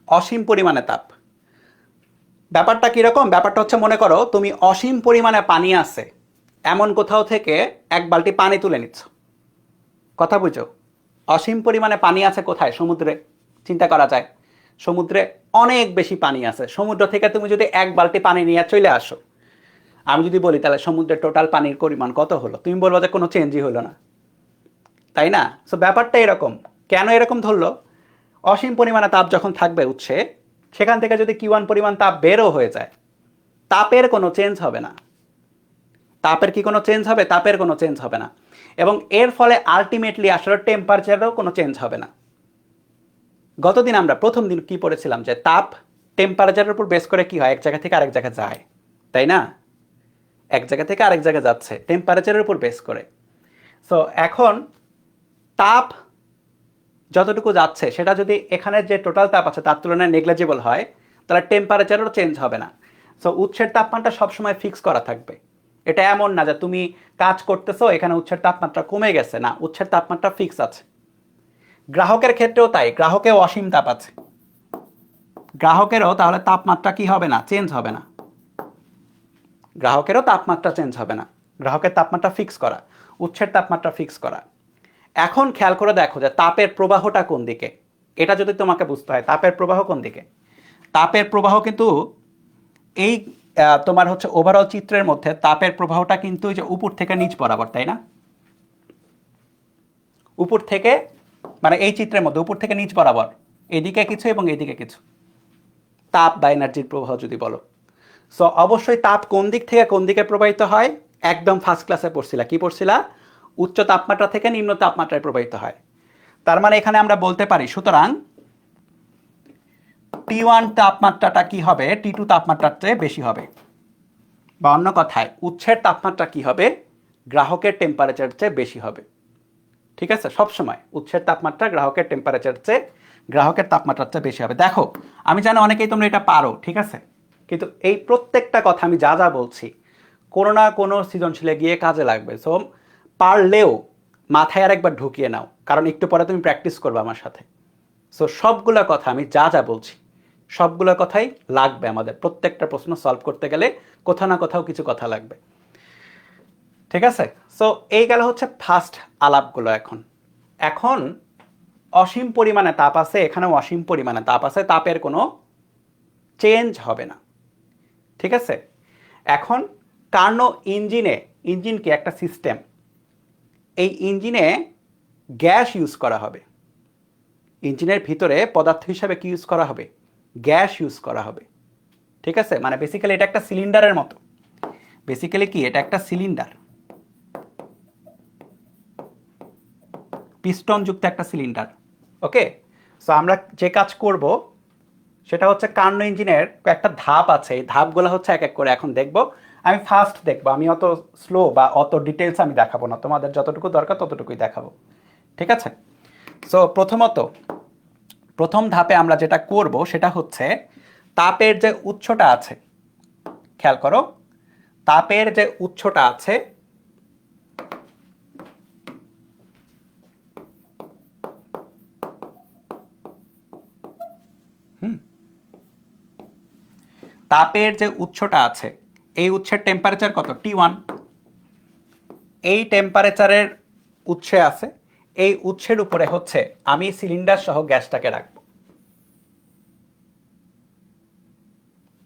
অসীম পরিমাণে তাপ, ব্যাপারটা কিরকম? ব্যাপারটা হচ্ছে মনে করো তুমি অসীম পরিমাণে পানি আছে এমন কোথাও থেকে এক বালতি পানি তুলে নিচ্ছ। কথা বুঝো? অসীম পরিমাণে পানি আছে কোথায়? সমুদ্রে। চিন্তা করা যায়, সমুদ্রে অনেক বেশি পানি আছে। সমুদ্র থেকে তুমি যদি এক বালতি পানি নিয়ে চলে আসো, আমি যদি বলি তাহলে সমুদ্রের টোটাল পানির পরিমাণ কত হলো, তুমি বলবো যে কোনো চেঞ্জই হলো না, তাই না? সো ব্যাপারটা এরকম। কেন এরকম ধরলো? অসীম পরিমাণে তাপ যখন থাকবে উৎসে, সেখান থেকে যদি Q1 পরিমাণ তাপ বেরও হয়ে যায়, তাপের কোনো চেঞ্জ হবে না। তাপের কি কোনো চেঞ্জ হবে? তাপের কোনো চেঞ্জ হবে না। এবং এর ফলে আলটিমেটলি আসলে টেম্পারেচারেও কোনো চেঞ্জ হবে না। গতদিন আমরা প্রথম দিন কি পড়েছিলাম যে তাপ টেম্পারেচারের উপর বেস করে কি হয়? এক জায়গা থেকে আরেক জায়গায় যায়, তাই না? এক জায়গা থেকে আরেক জায়গায় যাচ্ছে টেম্পারেচারের উপর বেস করে। সো এখন তাপ যতটুকু যাচ্ছে সেটা যদি এখানে যে টোটাল তাপ আছে তার তুলনায় নেগলিজেবল হয়, তাহলে টেম্পারেচারও চেঞ্জ হবে না। সো উৎসের তাপমাত্রা সবসময় ফিক্স করা থাকবে। এটা এমন না যে তুমি কাজ করতেছো এখানে উৎসের তাপমাত্রা কমে গেছে, না, উৎসের তাপমাত্রা ফিক্স আছে। গ্রাহকের ক্ষেত্রেও তাই, গ্রাহকেও অসীম তাপ আছে। গ্রাহকেরও তাহলে তাপমাত্রা কি হবে না? চেঞ্জ হবে না। গ্রাহকেরও তাপমাত্রা চেঞ্জ হবে না, গ্রাহকের তাপমাত্রা ফিক্স করা, উৎসের তাপমাত্রা ফিক্স করা। এখন খেয়াল করে দেখো যে তাপের প্রবাহটা কোন দিকে, এটা যদি তোমাকে বুঝতে হয় তাপের প্রবাহ কোন দিকে। তাপের প্রবাহ কিন্তু এই তোমার হচ্ছে ওভারঅল চিত্রের মধ্যে তাপের প্রবাহটা কিন্তু যে উপর থেকে নিচ বরাবর, তাই না? উপর থেকে মানে এই চিত্রের মধ্যে উপর থেকে নিচ বরাবর, এদিকে কিছু এবং এদিকে কিছু তাপ বা এনার্জির প্রবাহ যদি বলো। সো অবশ্যই তাপ কোন দিক থেকে কোন দিকে প্রবাহিত হয়, একদম ফার্স্ট ক্লাসে পড়ছিলা, কি পড়ছিলা? উচ্চ তাপমাত্রা থেকে নিম্ন তাপমাত্রায় প্রবাহিত হয়। তার মানে এখানে আমরা বলতে পারি সুতরাং T1 তাপমাত্রাটা কি হবে, T2 তাপমাত্রার চেয়ে বেশি হবে, বা অন্য কথায় উৎসের তাপমাত্রা কি হবে, গ্রাহকের টেম্পারেচার চেয়ে বেশি হবে। ঠিক আছে, সবসময় উৎসের তাপমাত্রা গ্রাহকের টেম্পারেচার চেয়ে গ্রাহকের তাপমাত্রার চেয়ে বেশি হবে। দেখো আমি জানি অনেকেই তোমরা এটা পারো, ঠিক আছে, কিন্তু এই প্রত্যেকটা কথা আমি যা যা বলছি কোনো না কোনো সৃজনশীলে গিয়ে কাজে লাগবে। সো পারলেও মাথায় আর একবার ঢুকিয়ে নাও, কারণ একটু পরে তুমি প্র্যাকটিস করবে আমার সাথে। সো সবগুলা কথা আমি যা যা বলছি সবগুলা কথাই লাগবে আমাদের, প্রত্যেকটা প্রশ্ন সলভ করতে গেলে কোথাও না কোথাও কিছু কথা লাগবে। ঠিক আছে, সো এই গেল হচ্ছে ফার্স্ট আলাপগুলো। এখন এখন অসীম পরিমাণে তাপ আছে, এখানেও অসীম পরিমাণে তাপ আছে, তাপের কোনো চেঞ্জ হবে না। ঠিক আছে, এখন কার্নো ইঞ্জিনে, ইঞ্জিন কি একটা সিস্টেম, এই ইঞ্জিনে গ্যাস ইউজ করা হবে, ইঞ্জিনের ভিতরে পদার্থ হিসাবে কি ইউজ করা হবে, গ্যাস ইউজ করা হবে। ঠিক আছে, মানে বেসিক্যালি এটা একটা সিলিন্ডারের মতো, বেসিক্যালি কি এটা একটা সিলিন্ডার, পিস্টন যুক্ত একটা সিলিন্ডার। ওকে, সো আমরা যে কাজ করব সেটা হচ্ছে কার্নো ইঞ্জিনের কয়েকটা ধাপ আছে, এই ধাপগুলো হচ্ছে এক এক করে এখন দেখব। আমি ফার্স্ট দেখবো, আমি অত স্লো বা অত ডিটেলস আমি দেখাবো না, তোমাদের যতটুকু দরকার ততটুকুই দেখাবো। ঠিক আছে, সো প্রথমত প্রথম ধাপে আমরা যেটা করব সেটা হচ্ছে তাপের যে উৎসটা আছে, খেয়াল করো তাপের যে উৎসটা আছে তাপের যে উৎসটা আছে এই উৎসের টেম্পারেচার কত, T1। এই টেম্পারেচারের উৎসে আছে, এই উৎসের উপরে হচ্ছে আমি সিলিন্ডার সহ গ্যাসটাকে রাখবো।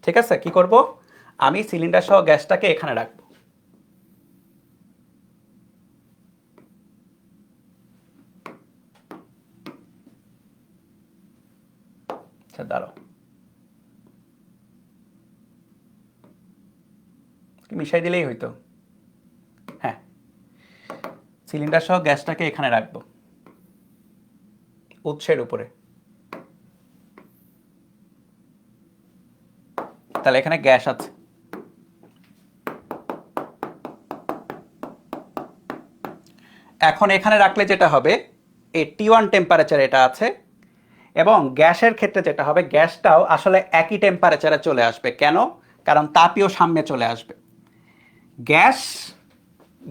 ঠিক আছে, কি করব, আমি সিলিন্ডার সহ গ্যাসটাকে এখানে রাখবো। আচ্ছা দাঁড়াও, মিশাই দিলেই হইতো। হ্যাঁ, সিলিন্ডার সহ গ্যাসটাকে এখানে রাখবো উৎসের উপরে। তাহলে এখানে গ্যাস আছে। এখন এখানে রাখলে যেটা হবে, এই T1 টেম্পারেচার এটা আছে, এবং গ্যাসের ক্ষেত্রে যেটা হবে গ্যাসটাও আসলে একই টেম্পারেচারে চলে আসবে। কেন? কারণ তাপীয় সাম্যে চলে আসবে।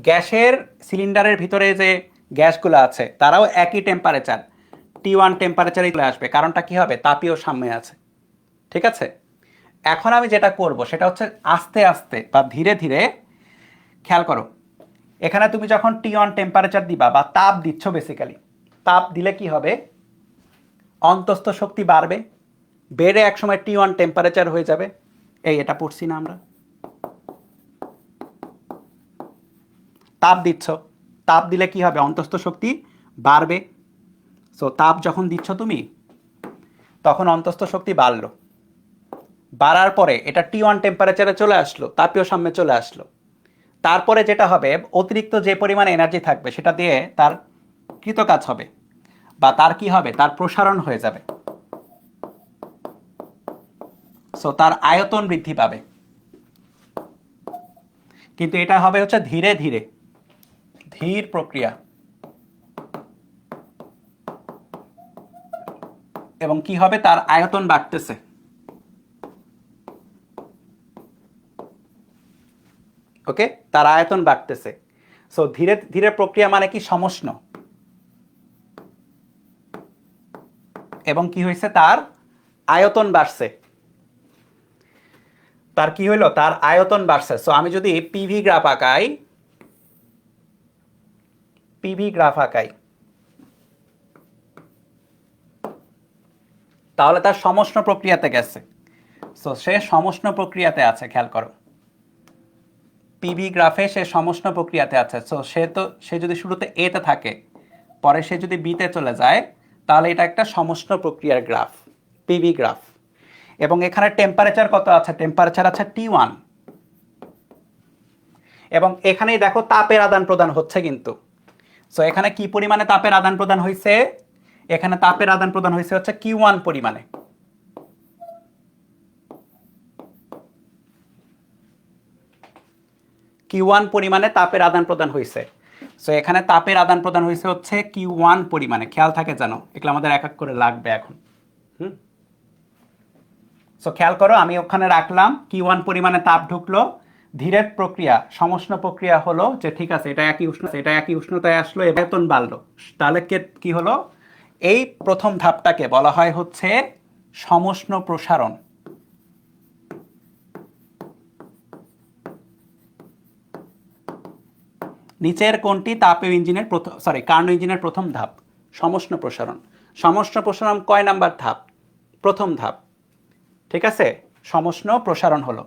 গ্যাসের সিলিন্ডারের ভিতরে যে গ্যাসগুলো আছে তারাও একই টেম্পারেচার T1 টেম্পারেচারে চলে আসবে। কারণটা কি হবে, তাপীয় সাম্যে আছে। ঠিক আছে, এখন আমি যেটা করব সেটা হচ্ছে আস্তে আস্তে বা ধীরে ধীরে, খেয়াল করো এখানে তুমি যখন T1 টেম্পারেচার দিবা বা তাপ দিচ্ছ, বেসিক্যালি তাপ দিলে কি হবে, অন্তস্থ শক্তি বাড়বে, বেড়ে একসময় T1 টেম্পারেচার হয়ে যাবে। এই এটা পড়ছি না আমরা, তাপ দিচ্ছ, তাপ দিলে কি হবে, অন্তস্থ শক্তি বাড়বে। সো তাপ যখন দিচ্ছ তুমি তখন অন্তস্থ শক্তি বাড়লো, বাড়ার পরে এটা T1 টেম্পারেচারে চলে আসলো, তাপীয় সাম্যে চলে আসলো। তারপরে যেটা হবে, অতিরিক্ত যে পরিমাণ এনার্জি থাকবে সেটা দিয়ে তার কৃতকাজ হবে, বা তার কি হবে, তার প্রসারণ হয়ে যাবে। সো তার আয়তন বৃদ্ধি পাবে। কিন্তু এটা হবে হচ্ছে ধীরে ধীরে, ধীর প্রক্রিয়া। এবং কি হবে, তার আয়তন বাড়তেছে। ওকে, তার আয়তন বাড়তেছে। সো ধীরে ধীরে প্রক্রিয়া মানে কি, সমষ্ণ। এবং কি হয়েছে, তার আয়তন বাড়ছে। তার কি হইলো, তার আয়তন বাড়ছে। সো আমি যদি পিভি গ্রাফ আঁকাই, তাহলে তার সমষ্ণ প্রক্রিয়াতে গেছে। সো সে সমষ্ণ প্রক্রিয়াতে আছে, খেয়াল করো পিভি গ্রাফে সে সমষ্ণ প্রক্রিয়াতে আছে। সো সে যদি শুরুতে এ তে থাকে, পরে সে যদি বি তে চলে যায়, তাহলে এটা একটা সমষ্ণ প্রক্রিয়ার গ্রাফ, পিভি গ্রাফ। এবং এখানে টেম্পারেচার কত আছে, টেম্পারেচার আছে T1। এবং এখানেই দেখো তাপের আদান প্রদান হচ্ছে কিন্তু। সো এখানে কি পরিমাণে তাপের আদান প্রদান হয়েছে, এখানে তাপের আদান প্রদান হয়েছে হচ্ছে Q1 পরিমাণে। Q1 পরিমাণে তাপের আদান প্রদান হয়েছে। সো এখানে তাপের আদান প্রদান হয়েছে হচ্ছে Q1 পরিমাণে, খেয়াল থাকে জানো, এগুলো আমাদের এক এক করে লাগবে এখন। সো খেয়াল করো, আমি ওখানে রাখলাম Q1 পরিমাণে তাপ ঢুকলো, ধীরের প্রক্রিয়া সমষ্ণ প্রক্রিয়া হলো যে ঠিক আছে এটা একই উষ্ণতায় আসলো, আয়তন বাড়লো। তাহলে কি হলো, এই প্রথম ধাপটাকে বলা হয় হচ্ছে সমষ্ণ প্রসারণ। নিচের কোনটি তাপীয় ইঞ্জিনের কার্নো ইঞ্জিনের প্রথম ধাপ, সমষ্ণ প্রসারণ। সমষ্ণ প্রসারণ কয় নাম্বার ধাপ, প্রথম ধাপ, ঠিক আছে, সমষ্ণ প্রসারণ হলো।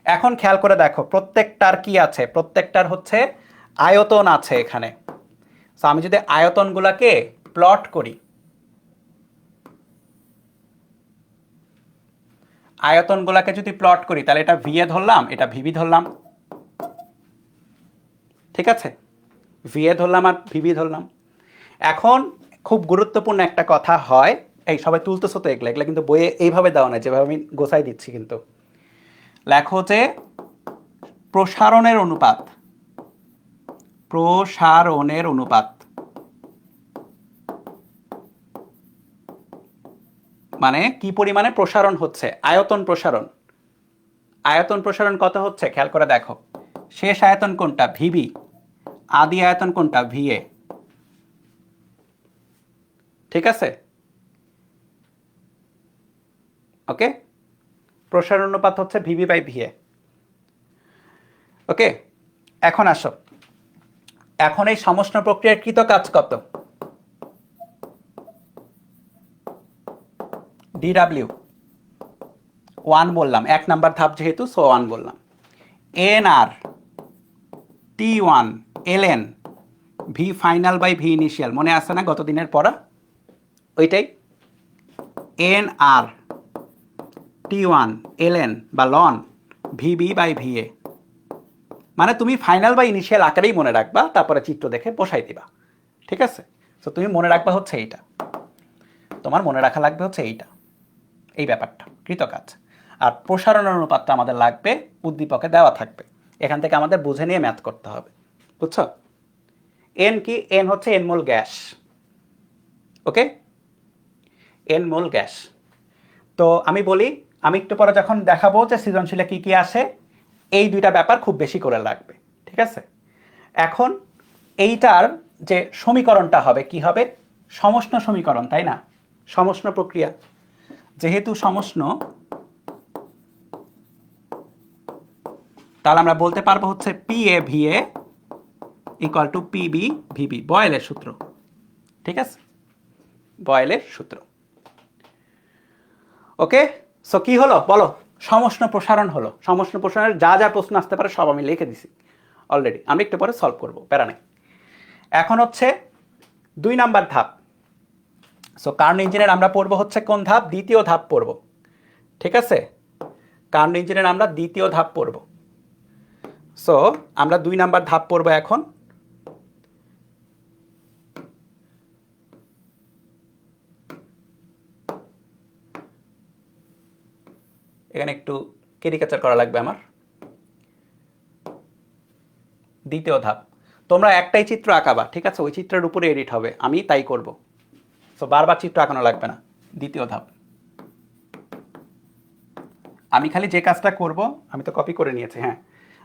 এখন খেয়াল করে দেখো প্রত্যেকটার কি আছে, প্রত্যেকটার হচ্ছে আয়তন আছে এখানে। সো আমি যদি আয়তনগুলোকে প্লট করি, আয়তনগুলোকে যদি প্লট করি, তাহলে এটা ভি এ ধরলাম, এটা ভিভি ধরলাম, ঠিক আছে, ভি এ ধরলাম আর ভিভি ধরলাম। এখন খুব গুরুত্বপূর্ণ একটা কথা হয়, এই সবাই তুলতেছো তো, এগুলা কিন্তু বইয়ে এইভাবে দেওয়া না, যেভাবে আমি গোছাই দিচ্ছি। কিন্তু লেখো যে প্রসারণের অনুপাত, প্রসারণের অনুপাত মানে কি পরিমাণে প্রসারণ হচ্ছে, আয়তন প্রসারণ। আয়তন প্রসারণ কত হচ্ছে খেয়াল করে দেখো, শেষ আয়তন কোনটা, ভিবি, আদি আয়তন কোনটা, ভিএ, ঠিক আছে, ওকে। প্রসারণ অনুপাত হচ্ছে ভিবি বাই ভিএ, ওকে। এখন আসো, এখন এই সমষ্ণ প্রক্রিয়ার কৃত কাজ কত, ডিডাব্লিউ 1 বললাম, এক নাম্বার ধাপ যেহেতু, সো 1 বললাম। N R T1 ln V final by V initial, মনে আছে না গত দিনের পড়া, ওইটাই। এন আর T1 ln বা লন ভিবি বাই ভিএ, মানে তুমি ফাইনাল বা ইনিশিয়াল আকারেই মনে রাখবা, তারপরে চিত্র দেখে বসাই দিবা, ঠিক আছে। তো তুমি মনে রাখবা হচ্ছে এইটা, তোমার মনে রাখা লাগবে হচ্ছে এইটা, এই ব্যাপারটা কৃতকাজ। আর প্রসারণ অনুপাতটা আমাদের লাগবে, উদ্দীপকে দেওয়া থাকবে, এখান থেকে আমাদের বুঝে নিয়ে ম্যাথ করতে হবে, বুঝছো। এন কি, এন হচ্ছে এন মোল গ্যাস, ওকে, এন মোল গ্যাস। তো আমি বলি, আমি একটু পরে যখন দেখাবো যে সৃজনশীলে কি কি আসে, এই দুইটা ব্যাপার খুব বেশি করে লাগবে, ঠিক আছে। এখন এইটার যে সমীকরণটা হবে কি হবে, সমষ্ণ সমীকরণ, তাই না, সমষ্ণ প্রক্রিয়া, যেহেতু সমষ্ণ, তাহলে আমরা বলতে পারবো হচ্ছে P A V A equal to PB VB, বয়েলের সূত্র, ঠিক আছে, বয়েলের সূত্র, ওকে। সো কি হলো বলো, সমষ্ণ প্রসারণ হলো। সমষ্ণ প্রসারণের যা যা প্রশ্ন আসতে পারে সব আমি লিখে দিছি অলরেডি, আমি একটু পরে সলভ করবো, প্যারা নেই। এখন হচ্ছে 2 নাম্বার ধাপ। সো কার্নো ইঞ্জিনের আমরা পড়বো হচ্ছে কোন ধাপ, দ্বিতীয় ধাপ পড়বো, ঠিক আছে। কার্নো ইঞ্জিনের আমরা দ্বিতীয় ধাপ পড়বো। সো আমরা 2 নাম্বার ধাপ পড়বো এখন। এখানে একটু ক্যারিকেচার করা লাগবে আমার। দ্বিতীয় ধাপ, তোমরা একটাই চিত্র আঁকাবা, ঠিক আছে, ওই চিত্রের উপরে এডিট হবে, আমি তাই করব। সো বারবার চিত্র আঁকানো লাগবে না। দ্বিতীয় ধাপ, আমি খালি যে কাজটা করব, আমি তো কপি করে নিয়েছি, হ্যাঁ,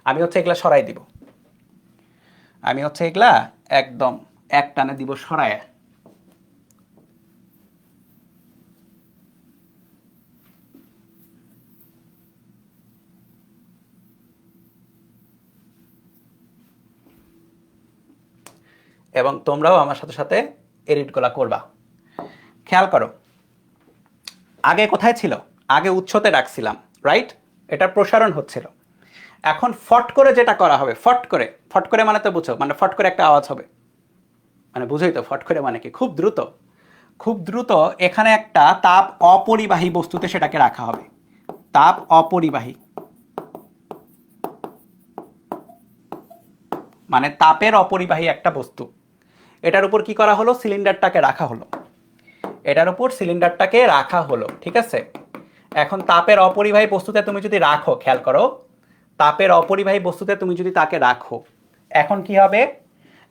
আমি হচ্ছে এগুলা সরাই দিব, আমি হচ্ছে এগুলা একদম এক টানে দিব সরায়। এবং তোমরাও আমার সাথে সাথে এডিটগুলো করবা। খেয়াল করো, আগে কোথায় ছিল? আগে উচ্চতে রাখছিলাম, রাইট? এটা প্রসারণ হচ্ছিল। এখন ফট করে যেটা করা হবে, ফট করে মানে তো বুঝো, মানে ফট করে একটা আওয়াজ হবে, মানে বুঝোই তো ফট করে মানে কি, খুব দ্রুত। খুব দ্রুত এখানে একটা তাপ অপরিবাহী বস্তুতে সেটাকে রাখা হবে। তাপ অপরিবাহী মানে তাপের অপরিবাহী একটা বস্তু। এটার উপর কি করা হলো? সিলিন্ডারটাকে রাখা হলো। এটার উপর সিলিন্ডারটাকে রাখা হলো, ঠিক আছে? এখন তাপের অপরিবাহী বস্তুতে তুমি যদি রাখো, খেয়াল করো, তাপের অপরিবাহী বস্তুতে তুমি যদি তাকে রাখো, এখন কি হবে?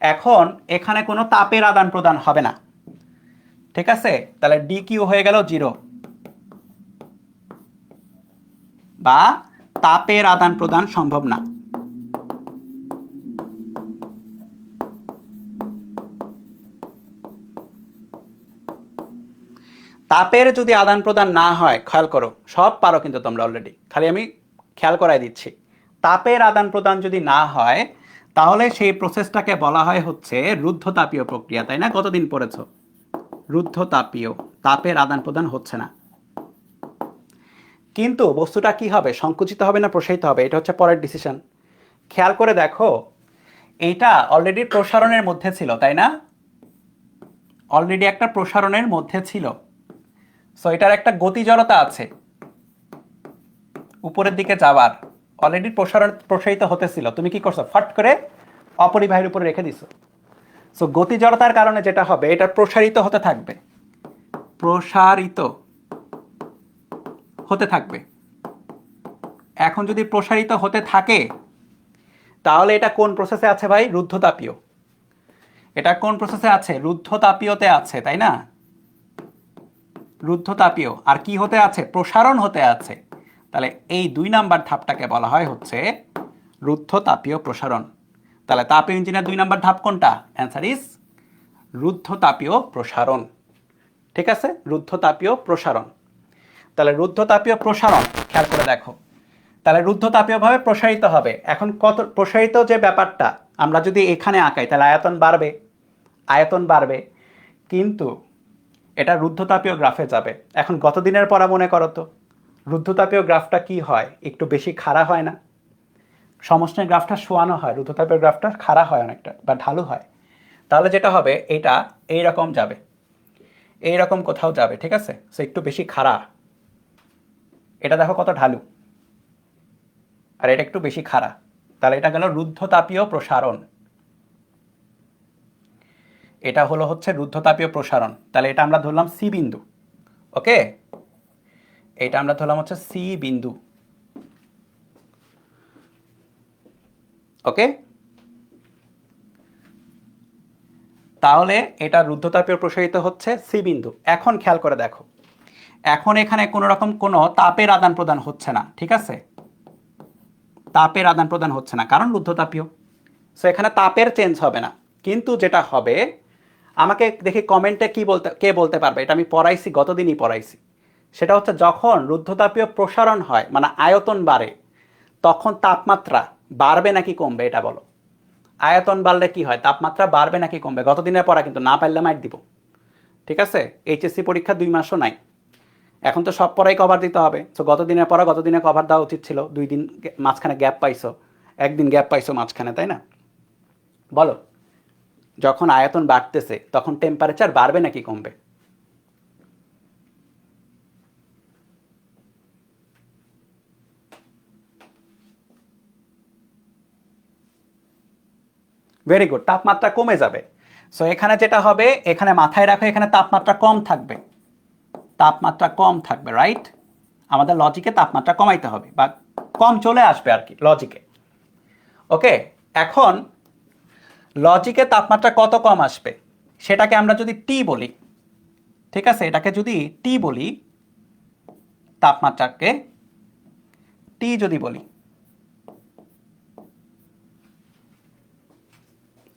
এখন এখানে কোনো তাপের আদান প্রদান হবে না, ঠিক আছে? তাহলে ডি কিউ হয়ে গেল 0, বা তাপের আদান প্রদান সম্ভব না। তাপের যদি আদান প্রদান না হয়, খেয়াল করো, সব পারো কিন্তু তোমরা অলরেডি, খালি আমি খেয়াল করাই দিচ্ছি। তাপের আদান প্রদান যদি না হয়, তাহলে সেই প্রসেসটাকে বলা হয় হচ্ছে রুদ্ধতাপীয় প্রক্রিয়া, তাই না? কতদিন পড়েছো? রুদ্ধতাপীয়, তাপের আদান প্রদান হচ্ছে না। কিন্তু বস্তুটা কি হবে? সংকুচিত হবে না প্রসারিত হবে? এটা হচ্ছে পরের ডিসিশন। খেয়াল করে দেখো, এইটা অলরেডি প্রসারণের মধ্যে ছিল, তাই না? অলরেডি একটা প্রসারণের মধ্যে ছিল। সো এটার একটা গতি জড়তা আছে উপরের দিকে যাওয়ার। অলরেডি প্রসারিত হতেছিল, তুমি কি করছো? ফট করে অপরিবাহীর উপরে রেখে দিছো। সো গতি জড়তার কারণে যেটা হবে, এটা প্রসারিত হতে থাকবে, প্রসারিত হতে থাকবে। এখন যদি প্রসারিত হতে থাকে, তাহলে এটা কোন প্রসেসে আছে ভাই? রুদ্ধতাপীয়। এটা কোন প্রসেসে আছে? রুদ্ধতাপীয়তে আছে, তাই না? রুদ্ধতাপীয়। আর কি হতে আছে? প্রসারণ হতে আছে। তাহলে এই 2 নাম্বার ধাপটাকে বলা হয় হচ্ছে রুদ্ধতাপীয় প্রসারণ। তাহলে তাপীয় ইঞ্জিনের 2 নাম্বার ধাপ কোনটা? অ্যান্সার ইজ রুদ্ধতাপীয় প্রসারণ। ঠিক আছে? রুদ্ধতাপীয় প্রসারণ। তাহলে রুদ্ধতাপীয় প্রসারণ, খেয়াল করে দেখো, তাহলে রুদ্ধতাপীয়ভাবে প্রসারিত হবে। এখন কত প্রসারিত যে ব্যাপারটা, আমরা যদি এখানে আঁকাই তাহলে আয়তন বাড়বে, আয়তন বাড়বে, কিন্তু এটা রুদ্ধতাপীয় গ্রাফে যাবে। এখন গত দিনের পড়া মনে করো তো, রুদ্ধতাপীয় গ্রাফটা কি হয়? একটু বেশি খাড়া হয় না? সমষ্টির গ্রাফটা শোয়ানো হয়, রুদ্ধতাপীয় গ্রাফটা খাড়া হয় অনেকটা, বা ঢালু হয়। তাহলে যেটা হবে, এটা এইরকম যাবে, এইরকম কোথাও যাবে, ঠিক আছে? সো একটু বেশি খাড়া। এটা দেখো কত ঢালু, আর এটা একটু বেশি খাড়া। তাহলে এটা গেল রুদ্ধতাপীয় প্রসারণ। এটা হলো হচ্ছে রুদ্ধতাপীয় প্রসারণ। তাহলে এটা আমরা ধরলাম সি বিন্দু। ওকে, এটা আমরা ধরলাম হচ্ছে সি বিন্দু। ওকে, তাহলে এটা রুদ্ধতাপীয় প্রসারিত হচ্ছে সি বিন্দু। এখন খেয়াল করে দেখো, এখন এখানে কোনো রকম কোনো তাপের আদান প্রদান হচ্ছে না, ঠিক আছে? তাপের আদান প্রদান হচ্ছে না, কারণ রুদ্ধতাপীয়। সো এখানে তাপের চেঞ্জ হবে না। কিন্তু যেটা হবে, আমাকে দেখি কমেন্টে কে বলতে পারবে, এটা আমি পড়াইছি, গতদিনই পড়াইছি। সেটা হচ্ছে যখন রুদ্ধতাপীয় প্রসারণ হয়, মানে আয়তন বাড়ে, তখন তাপমাত্রা বাড়বে নাকি কমবে? এটা বলো। আয়তন বাড়লে কি হয়? তাপমাত্রা বাড়বে নাকি কমবে? গতদিনের পড়া কিন্তু, না পারলে মাইট দিব, ঠিক আছে? এইচএসসি পরীক্ষা 2 মাসও নাই, এখন তো সব পড়াই কভার দিতে হবে। সো গতদিনের পড়া গতদিনে কভার দেওয়া উচিত ছিল। 2 দিন মাঝখানে গ্যাপ পাইছো, একদিন গ্যাপ পাইছো মাঝখানে, তাই না? বলো, যখন আয়তন বাড়তেছে তখন টেম্পারেচার বাড়বে নাকি কমবে? ভেরি গুড, তাপমাত্রা কমে যাবে। সো এখানে যেটা হবে, এখানে মাথায় রাখো, এখানে তাপমাত্রা কম থাকবে, তাপমাত্রা কম থাকবে, রাইট? আমাদের লজিকে তাপমাত্রা কমাইতে হবে, বা কম চলে আসবে আর কি লজিকে। ওকে, এখন লজিকে তাপমাত্রা কত কম আসবে সেটাকে আমরা যদি টি বলি, ঠিক আছে? এটাকে যদি টি বলি, তাপমাত্রাকে টি যদি বলি,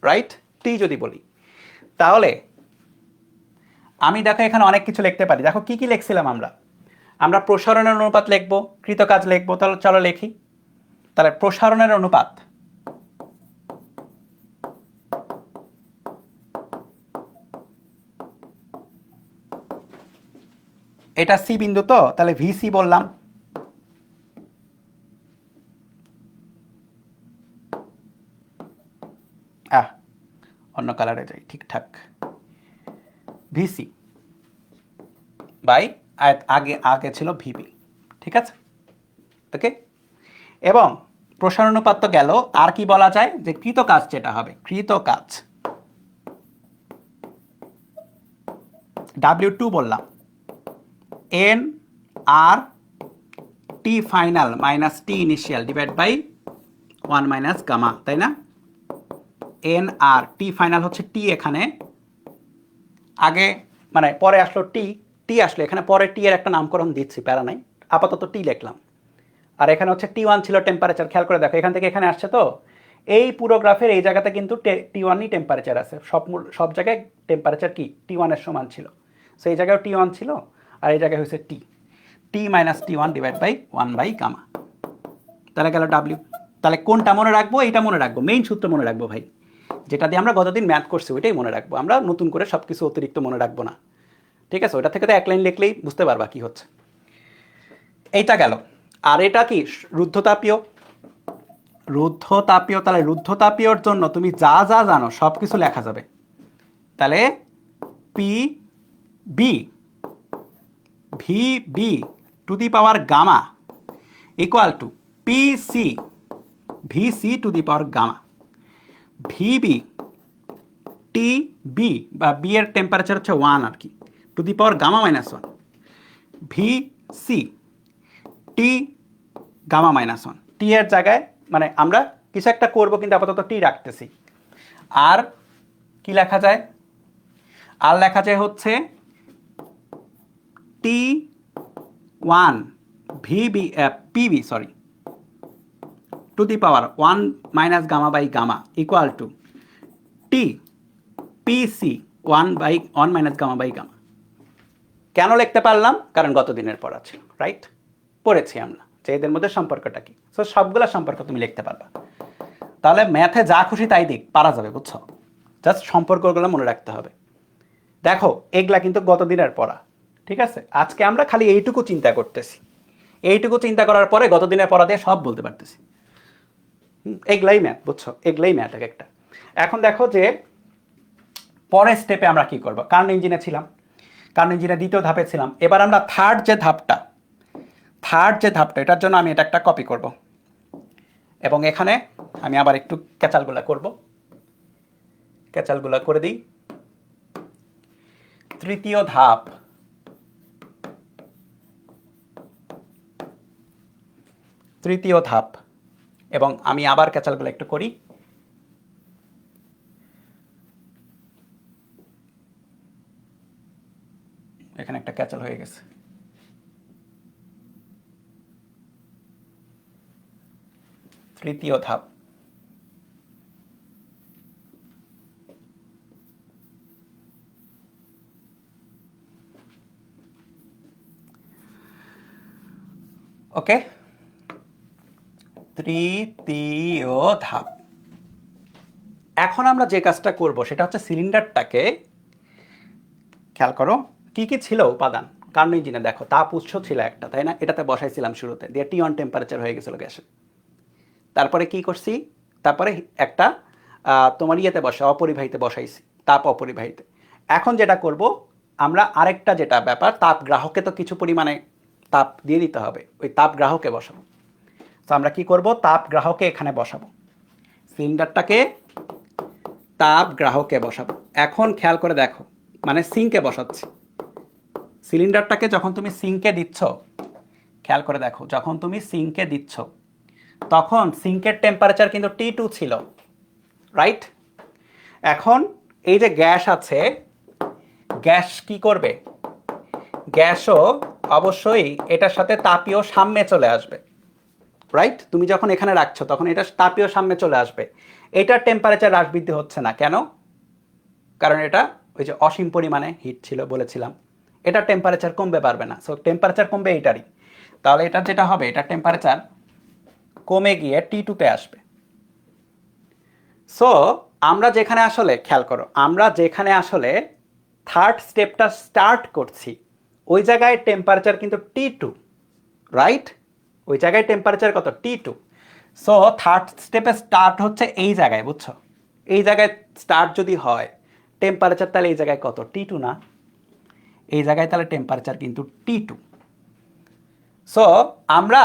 রাইট? টি যদি বলি, তাহলে আমি দেখো এখানে অনেক কিছু লিখতে পারি। দেখো কি কি লিখছিলাম আমরা? আমরা প্রসারণের অনুপাত লিখবো, কৃতকাজ লিখবো। তাহলে চলো লিখি। তাহলে প্রসারণের অনুপাত, এটা সি বিন্দু, তো তাহলে ভিসি বললাম। অন্য কালারে যাই, ঠিকঠাক। ভিসি বাই আগে আগে ছিল ভিবি, ঠিক আছে। ওকে, এবং প্রসারণুপাত তো গেল, আর কি বলা যায় যে কৃত কাজ যেটা হবে, কৃত কাজ W2 বললাম, n R T final minus T initial divide by 1 minus gamma, তাই না। এন আর টি ফাইনাল হচ্ছে টি, এখানে আগে মানে পরে আসলো টি, টি আসলো এখানে পরে, টি এর একটা নামকরণ দিচ্ছি, প্যারা নাই, আপাতত টি লিখলাম। আর এখানে হচ্ছে T1 ছিল টেম্পারেচার, খেয়াল করে দেখো এখান থেকে এখানে আসছে, তো এই পুরো গ্রাফের এই জায়গাতে কিন্তু T1ই টেম্পারেচার আছে, সব জায়গায় টেম্পারেচার কি T1 এর সমান ছিল। সো এই জায়গায় T1 ছিল, আর এই জায়গায় হয়েছে T minus T1 divide by 1 by gamma, তাহলে গেল ডাব্লিউ। তাহলে কোনটা মনে রাখবো, এইটা মনে রাখবো, মেইন সূত্র মনে রাখবো ভাই, যেটা দিয়ে আমরা গতদিন ম্যাথ করছি ওইটাই মনে রাখবো, আমরা নতুন করে সব কিছু অতিরিক্ত মনে রাখবো না, ঠিক আছে। ওটা থেকে তো এক লাইন লিখলেই বুঝতে পারবা কি হচ্ছে। এইটা গেল। আর এটা কি রুদ্ধতাপীয়, রুদ্ধতাপীয়, তাহলে রুদ্ধতাপীয়র জন্য তুমি যা যা জানো সব কিছু লেখা যাবে। তাহলে P B V B to the power gamma equal to P C V C to the power gamma, V B T B বা বি এর টেম্পারেচার হচ্ছে 1 আর কি, to the power gamma minus 1, V C T gamma minus 1, T এর জায়গায় মানে আমরা কিছু একটা করবো কিন্তু আপাতত টি রাখতেছি। আর কি লেখা যায়, আর লেখা যায় হচ্ছে T one VB PB sorry to the power 1 minus gamma by gamma equal to T PC 1 by 1 minus gamma by gamma. কেন লিখতে পারলাম, কারণ গত দিনের পড়া ছিল, রাইট, পড়েছি আমরা যে এদের মধ্যে সম্পর্কটা কি। সো সবগুলা সম্পর্ক তুমি লিখতে পারবা, তাহলে ম্যাথে যা খুশি তাই দিক পারা যাবে, বুঝছো। জাস্ট সম্পর্কগুলো মনে রাখতে হবে। দেখো এগুলা কিন্তু গত দিনের পড়া, ঠিক আছে। আজকে আমরা খালি এইটুকু চিন্তা করতেছি, এইটুকু চিন্তা করার পরে গত দিনের পড়া দিয়ে সব বলতে পারতেছি। এগুলাই ম্যাথ, বুঝছো, এগুলাই ম্যাথ এক একটা। এখন দেখো যে পরের স্টেপে আমরা কি করব। কার্ন ইঞ্জিনে ছিলাম, কার্ন ইঞ্জিনে দ্বিতীয় ধাপে ছিলাম, এবার আমরা থার্ড যে ধাপটা এটার জন্য আমি এটা একটা কপি করব, এবং এখানে আমি আবার একটু ক্যাচালগুলা করব, ক্যাচালগুলা করে দিই। তৃতীয় ধাপ, এবং আমি আবার ক্যাচালগুলো একটু করি। এখানে একটা ক্যাচাল হয়ে গেছে। তৃতীয় ধাপ, ওকে, তৃতীয় ধাপ। এখন আমরা যে কাজটা করব সেটা হচ্ছে সিলিন্ডারটাকে, খেয়াল করো কি কি ছিল উপাদান কার্ন ইঞ্জিনে, দেখো তাপ উৎস ছিল একটা, তাই না, এটাতে বসাইছিলাম শুরুতে, দিয়ে T1 টেম্পারেচার হয়ে গেছিল গ্যাসে। তারপরে কি করছি, তারপরে একটা তোমার ইয়েতে অপরিবাহিতে বসাইছি, তাপ অপরিবাহিতে। এখন যেটা করব আমরা আরেকটা যেটা ব্যাপার, তাপ গ্রাহকে তো কিছু পরিমাণে তাপ দিয়ে দিতে হবে, ওই তাপ গ্রাহকে বসাবো। তো আমরা কি করব, তাপ গ্রাহকে এখানে বসাবো, সিলিন্ডারটাকে তাপ গ্রাহকে বসাবো। এখন খেয়াল করে দেখো, মানে সিঙ্কে বসাচ্ছি সিলিন্ডারটাকে, যখন তুমি সিঙ্কে দিচ্ছ, খেয়াল করে দেখো যখন তুমি সিঙ্কে দিচ্ছ তখন সিঙ্কের টেম্পারেচার কিন্তু T2 ছিল, রাইট। এখন এই যে গ্যাস আছে, গ্যাস কি করবে, গ্যাসও অবশ্যই এটার সাথে তাপীয় সাম্যে চলে আসবে, রাইট। তুমি যখন এখানে রাখছো তখন এটা তাপীয় সাম্যে চলে আসবে। এটার টেম্পারেচার হ্রাস বৃদ্ধি হচ্ছে না, কেন, কারণ এটা ওই যে অসীম পরিমাণে হিট ছিল বলেছিলাম, এটার টেম্পারেচার কমবে পারবে না। সো টেম্পারেচার কমবে এইটারই, তাহলে এটা যেটা হবে, এটা টেম্পারেচার কমে গিয়ে T2-তে আসবে। সো আমরা যেখানে আসলে, খেয়াল করো, আমরা যেখানে আসলে থার্ড স্টেপটা স্টার্ট করছি ওই জায়গায় টেম্পারেচার কিন্তু T2, রাইট? ওই জায়গায় টেম্পারেচার কত? T2। সো থার্ড স্টেপে স্টার্ট হচ্ছে এই জায়গায়, বুঝছো? এই জায়গায় স্টার্ট যদি হয় টেম্পারেচার, তাহলে এই জায়গায় কত? T2 না? এই জায়গায় তাহলে টেম্পারেচার কিন্তু T2। সো আমরা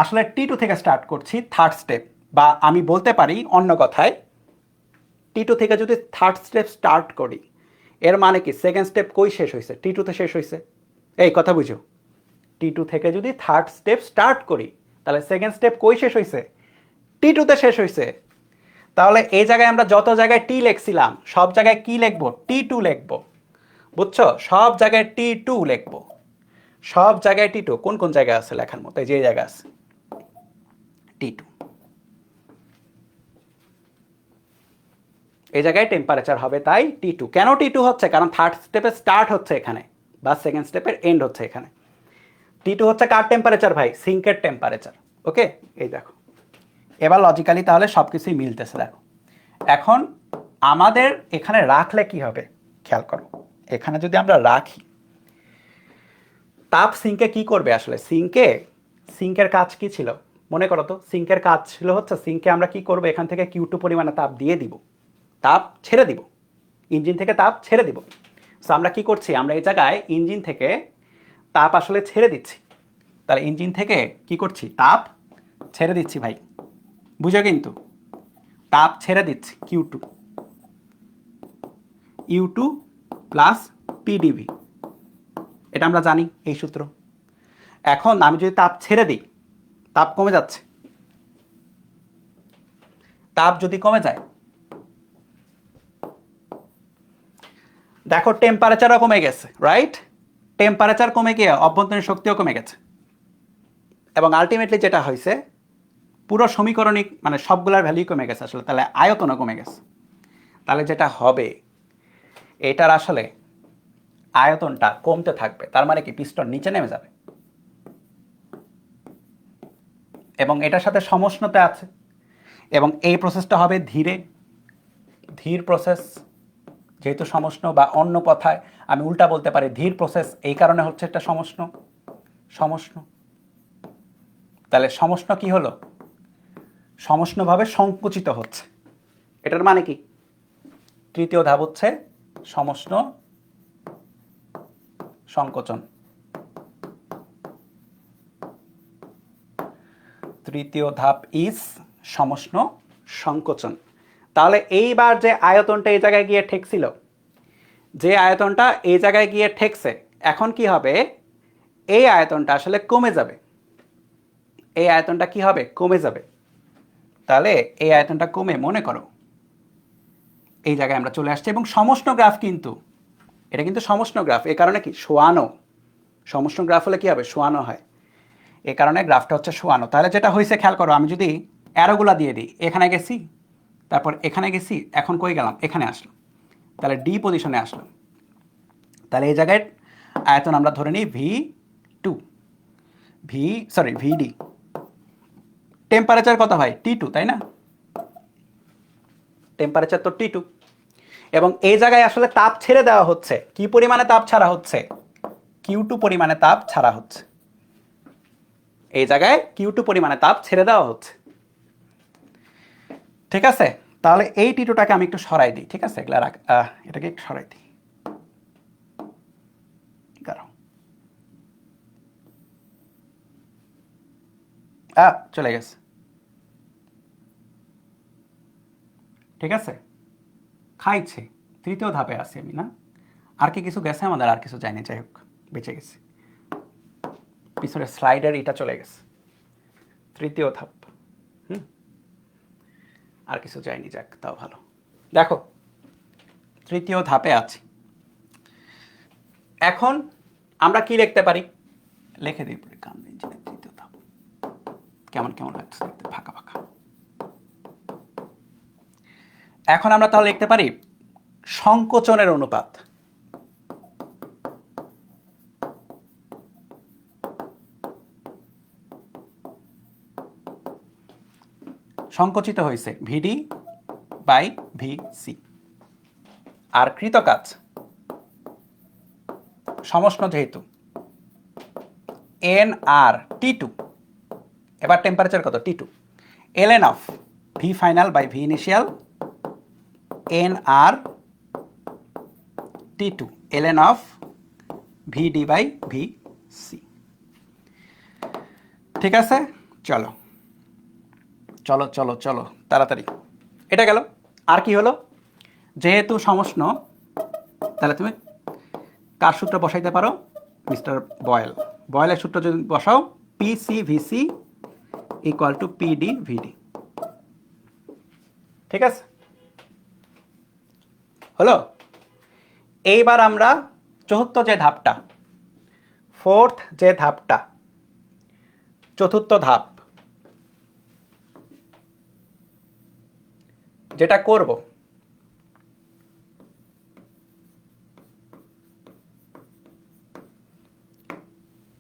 আসলে T2 থেকে স্টার্ট করছি থার্ড স্টেপ, বা আমি বলতে পারি অন্য কথায় T2 থেকে যদি থার্ড স্টেপ স্টার্ট করি, এর মানে কি সেকেন্ড স্টেপ কই শেষ হয়েছে? T2 তে শেষ হয়েছে। এই কথা বুঝো, T2 থেকে যদি থার্ড স্টেপ স্টার্ট করি তাহলে সেকেন্ড স্টেপ কই শেষ হয়েছে? T2 তে শেষ হয়েছে। তাহলে এই জায়গায় আমরা যত জায়গায় টি লিখছিলাম সব জায়গায় কি লিখবো? T2 লিখবো, বুঝছো? সব জায়গায় T2 লিখবো, সব জায়গায় T2। কোন কোন জায়গায় আছে লেখার মতো? এই যে জায়গা আছে T2। এই জায়গায় টেম্পারেচার হবে তাই T2। কেন T2 হচ্ছে? কারণ থার্ড স্টেপের স্টার্ট হচ্ছে এখানে, বা সেকেন্ড স্টেপের এন্ড হচ্ছে এখানে। T2 হচ্ছে কার টেম্পারেচার ভাই? সিঙ্কের টেম্পারেচার। ওকে, এই দেখো এবার লজিক্যালি তাহলে সব কিছুই মিলতেছে। দেখো এখন আমাদের এখানে রাখলে কি হবে খেয়াল করো। এখানে যদি আমরা রাখি, তাপ সিঙ্কে কি করবে আসলে? সিঙ্কের কাজ কি ছিল মনে করো তো? সিঙ্কের কাজ ছিল হচ্ছে, সিঙ্কে আমরা কি করব, এখান থেকে Q2 পরিমাণে তাপ দিয়ে দিব, তাপ ছেড়ে দিব, ইঞ্জিন থেকে তাপ ছেড়ে দিব। সো আমরা কি করছি? আমরা এই জায়গায় ইঞ্জিন থেকে তাপ আসলে ছেড়ে দিচ্ছি। তাহলে ইঞ্জিন থেকে কি করছি? তাপ ছেড়ে দিচ্ছি ভাই, বুঝো? কিন্তু তাপ ছেড়ে দিচ্ছি Q2, U2 প্লাস PdV, এটা আমরা জানি এই সূত্র। এখন আমি যদি তাপ ছেড়ে দিই, তাপ কমে যাচ্ছে। তাপ যদি কমে যায়, দেখো টেম্পারেচারও কমে গেছে, রাইট? টেম্পারেচার কমে গিয়ে অভ্যন্তরীণ শক্তিও কমে গেছে, এবং আলটিমেটলি যেটা হয়েছে পুরো সমীকরণিক মানে সবগুলার ভ্যালু কমে গেছে আসলে, তাহলে আয়তনও কমে গেছে। তাহলে যেটা হবে, এটার আসলে আয়তনটা কমতে থাকবে, তার মানে কি পিস্টন নিচে নেমে যাবে, এবং এটার সাথে সমষ্ণতা আছে, এবং এই প্রসেসটা হবে ধীর প্রসেস, যেহেতু সমষ্ণ, বা অন্য কথায় আমি উল্টা বলতে পারি ধীর প্রসেস, এই কারণে হচ্ছে একটা সমষ্ণ। তাহলে সমষ্ণ কি হলো? সমষ্ণভাবে সংকুচিত হচ্ছে। এটার মানে কি? তৃতীয় ধাপ হচ্ছে সমষ্ণ সংকোচন। তৃতীয় ধাপ ইজ সমষ্ণ সংকোচন। তাহলে এইবার যে আয়তনটা এই জায়গায় গিয়ে ঠেকছিল, যে আয়তনটা এই জায়গায় গিয়ে ঠেকছে, এখন কি হবে? এই আয়তনটা আসলে কমে যাবে। এই আয়তনটা কি হবে? কমে যাবে। তাহলে এই আয়তনটা কমে মনে করো এই জায়গায় আমরা চলে আসছি, এবং সমষ্ণ গ্রাফ কিন্তু, এটা কিন্তু সমষ্ণ গ্রাফ, এ কারণে কি শোয়ানো। সমষ্ণ গ্রাফ হলে কি হবে? শোয়ানো হয়, এ কারণে গ্রাফটা হচ্ছে শোয়ানো। তাহলে যেটা হয়েছে খেয়াল করো, আমি যদি অ্যারোগুলা দিয়ে দিই, এখানে গেছি, তারপর এখানে গেছি, এখন কই গেলাম? এখানে আসলাম, তাহলে ডি পজিশনে আসলাম। তাহলে এই জায়গায় আয়তন আমরা ধরে নিই ভিডি। টেম্পারেচার কত ভাই? T2, তাই না? টেম্পারেচার তো T2, এবং এই জায়গায় আসলে তাপ ছেড়ে দেওয়া হচ্ছে। কি পরিমাণে তাপ ছাড়া হচ্ছে? Q2 পরিমাণে তাপ ছাড়া হচ্ছে। এই জায়গায় Q2 পরিমাণে তাপ ছেড়ে দেওয়া হচ্ছে, ঠিক আছে? তাহলে এই T2টাকে আমি একটু সরাই দিই, ঠিক আছে? এটাকে একটু সরাই দিই, চলে গেছে, ঠিক আছে? খাইছে। তৃতীয় ধাপে আছি আমি, না? আর কি কিছু গেছে আমাদের? আর কিছু যায়নি, যাই হোক বেঁচে গেছি। পিছনে স্লাইডার এটা চলে গেছে, তৃতীয় ধাপ। আর কিছু যায়নি, যাক তাও ভালো। দেখো তৃতীয় ধাপে আছি। এখন আমরা কি লিখতে পারি? লিখে দিই তৃতীয় ধাপ। কেমন লাগছে দেখতে? ফাঁকা ফাঁকা। এখন আমরা তাহলে লিখতে পারি সংকোচনের অনুপাত। সংকোচিত হয়েছে ভিডি বাই ভিসি, আর কৃত কাজ সমষ্ণ যেহেতু এন আর T2, এবার টেম্পারেচার কত T2, ln of V final by V initial n R T2 ln of VD by V C. ঠিক আছে, চলো চলো চলো চলো তাড়াতাড়ি, এটা গেল। আর কি হলো, যেহেতু সমষ্ণ, তাহলে তুমি কার সূত্র বসাইতে পারো, মিস্টার বয়েল, বয়েলের সূত্র যদি বসাও পিসি ভিসি ইকুয়াল টু পিডি ভিডি। ঠিক আছে, হলো। এইবার আমরা চতুর্থ যে ধাপটা, ফোর্থ যে ধাপটা, চতুর্থ ধাপ যেটা করব,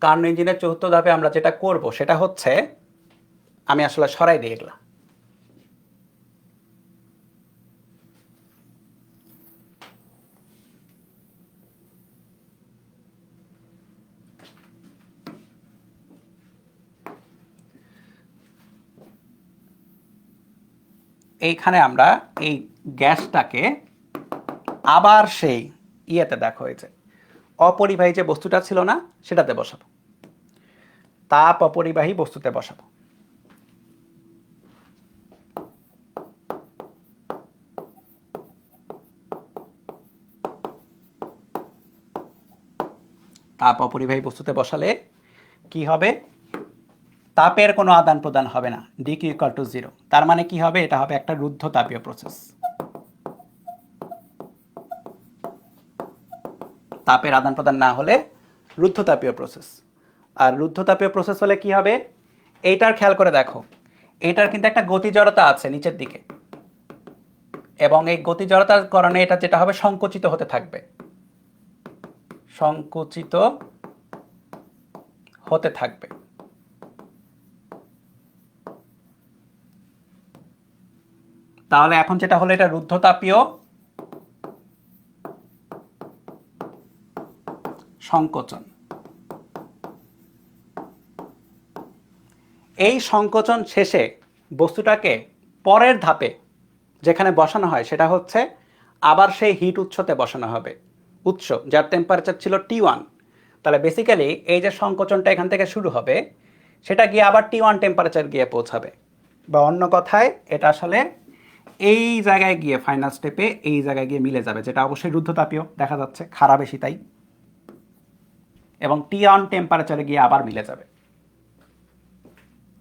কার্নো ইঞ্জিনের চতুর্থ ধাপে আমরা যেটা করব সেটা হচ্ছে, আমি আসলে সরাই দিই এগুলা, এইখানে আমরা এই গ্যাসটাকে আবার সেই ইয়েতে দেখো, হয়েছে অপরিবাহী যে বস্তুটা ছিল না সেটাতে বসাবো, তাপ অপরিবাহী বস্তুতে বসাবো। তাপ অপরিবাহী বস্তুতে বসালে কি হবে, তাপের কোনো আদান প্রদান হবে না, ডিকিউ ইকুয়াল টু 0। তার মানে কি হবে, এটা হবে একটা রুদ্ধ তাপীয় প্রসেস। তাপের আদান প্রদান না হলে রুদ্ধ তাপীয় প্রসেস। আর রুদ্ধ তাপীয় প্রসেস হলে কি হবে, এইটার খেয়াল করে দেখো, এইটার কিন্তু একটা গতি জড়তা আছে নিচের দিকে, এবং এই গতি জড়তার কারণে এটা যেটা হবে সংকুচিত হতে থাকবে, সংকুচিত হতে থাকবে। তাহলে এখন যেটা হলো, এটা রুদ্ধতাপীয় সংকোচন। এই সংকোচন শেষে বস্তুটাকে পরের ধাপে যেখানে বসানো হয় সেটা হচ্ছে আবার সেই হিট উৎসতে বসানো হবে, উৎস যার টেম্পারেচার ছিল T1। তাহলে বেসিক্যালি এই যে সংকোচনটা এখান থেকে শুরু হবে, সেটা গিয়ে আবার T1 টেম্পারেচার গিয়ে পৌঁছাবে, বা অন্য কথায় এটা আসলে এই জায়গায় গিয়ে ফাইনাল স্টেপে এই জায়গায় গিয়ে মিলে যাবে, যেটা অবশ্যই রুদ্ধতাপীয় দেখা যাচ্ছে, খারাপ বেশি তাই, এবং T1 টেম্পারেচারে গিয়ে আবার মিলে যাবে।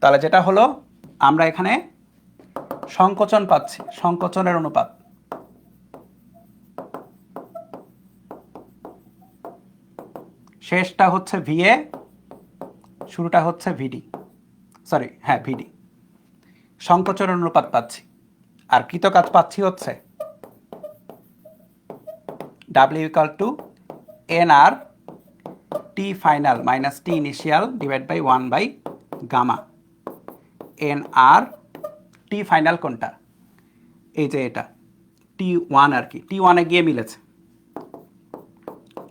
তাহলে যেটা হলো, আমরা এখানে সংকোচন পাচ্ছি, সংকোচনের অনুপাত, শেষটা হচ্ছে ভিএ, শুরুটা হচ্ছে ভিডি, সরি হ্যাঁ ভিডি, সংকোচনের অনুপাত পাচ্ছি। আর কৃত কাজ পাচ্ছি হচ্ছে W equal to n R T final minus T initial divide by 1 by gamma. N R T final কোনটা, এই যে এটা T1 আর কি, T1-এ গিয়ে মিলেছে,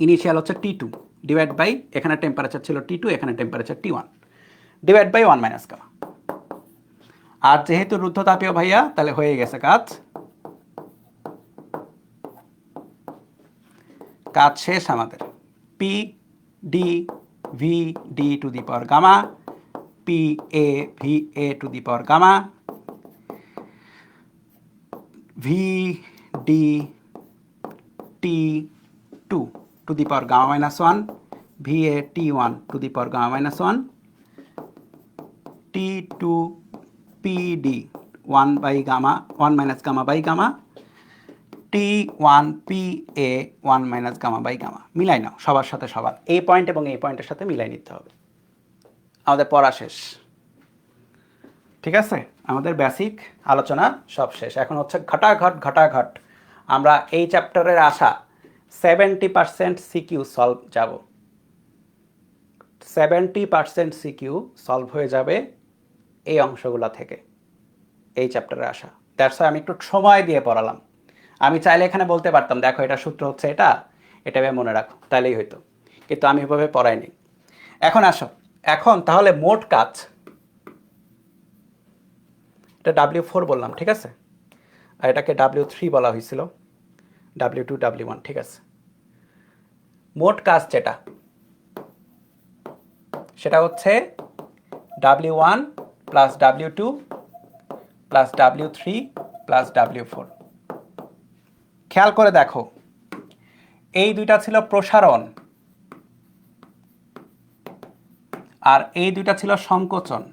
ইনিশিয়াল হচ্ছে T2 ডিভাইড বাই, এখানে টেম্পারেচার ছিল T2, এখানে temperature T1 divide by 1 minus gamma. আর যেহেতু রুদ্ধতাপীয় ভাইয়া, তাহলে হয়ে গেছে কাজ, কাজ শেষ আমাদের। P D V D to the power gamma, P A V A to the power gamma, V D T two to the power gamma minus 1, V A T1 to the power gamma minus 1, T2 PD 1 by gamma 1 minus gamma by gamma, T1 PA 1 minus gamma by gamma. মিলাই নাও সবার সাথে সবার, এই point এবং এই পয়েন্টের সাথে মিলাই নিতে হবে। আমাদের পড়া শেষ, ঠিক আছে, আমাদের বেসিক আলোচনা সব শেষ। এখন হচ্ছে ঘটাঘট ঘটাঘট, আমরা এই চ্যাপ্টারের আশা 70% সিকিউ সলভ যাব, 70% সিকিউ সলভ হয়ে যাবে এই অংশগুলো থেকে, এই চ্যাপ্টারের আশা। দ্যাটস আমি একটু সময় দিয়ে পড়ালাম। আমি চাইলে এখানে বলতে পারতাম দেখো এটা সূত্র হচ্ছে এটা, এটা মনে রাখো, তাহলেই হইতো, কিন্তু আমি এভাবে পড়াইনি। এখন আসো, এখন তাহলে মোট কাজ, এটা W4 বললাম, ঠিক আছে, আর এটাকে W3 বলা হয়েছিল, W2 W1, ঠিক আছে। মোট কাজ যেটা, সেটা হচ্ছে W1 plus W2 plus W3 plus W4। খেয়াল করে দেখো, এই দুইটা ছিল প্রসারণ আর এই দুইটা ছিল সংকোচন।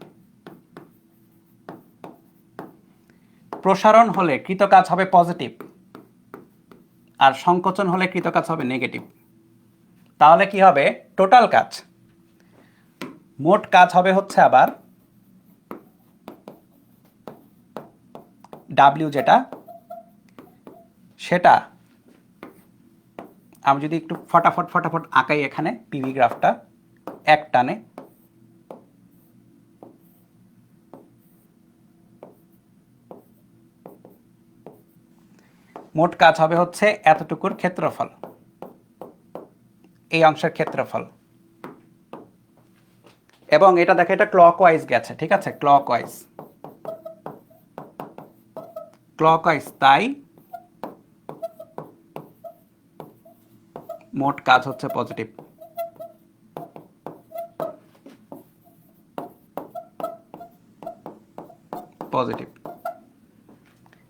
প্রসারণ হলে কৃতকাজ হবে পজিটিভ আর সংকোচন হলে কৃতকাজ হবে নেগেটিভ। তাহলে কি হবে, টোটাল কাজ, মোট কাজ হবে হচ্ছে আবার W যেটা, সেটা আমি যদি একটু ফটাফট আঁকাই এখানে পিভি গ্রাফটা এক টানে, মোট কাজ হবে হচ্ছে এতটুকুর ক্ষেত্রফল, এই অংশের ক্ষেত্রফল। এবং এটা দেখে এটা ক্লকওয়াইজ গেছে, ঠিক আছে, ক্লকওয়াইজ, তাই মোট কাজ হচ্ছে পজিটিভ।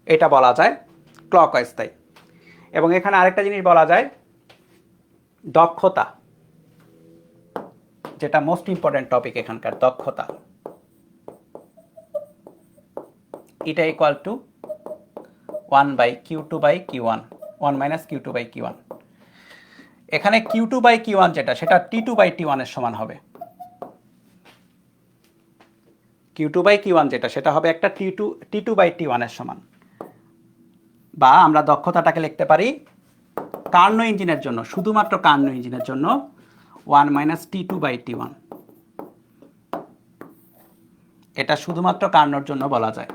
এটা বলা যায় ক্লকওয়াইজ, তাই। এবং এখানে আরেকটা জিনিস বলা যায়, দক্ষতা, যেটা মোস্ট ইম্পর্টেন্ট টপিক এখানকার, দক্ষতা, এটা ইকুয়াল টু 1/Q2/Q1, 1 - Q2/Q1। এখানে Q2/Q1 যেটা, সেটা T2/T1 এর সমান হবে। Q2/Q1 যেটা, সেটা হবে একটা T2/T1 এর সমান। বা আমরা দক্ষতাটাকে লিখতে পারি কার্নো ইঞ্জিনের জন্য, শুধুমাত্র কার্নো ইঞ্জিনের জন্য 1 - T2/T1। এটা শুধুমাত্র কার্নোর জন্য বলা যায়।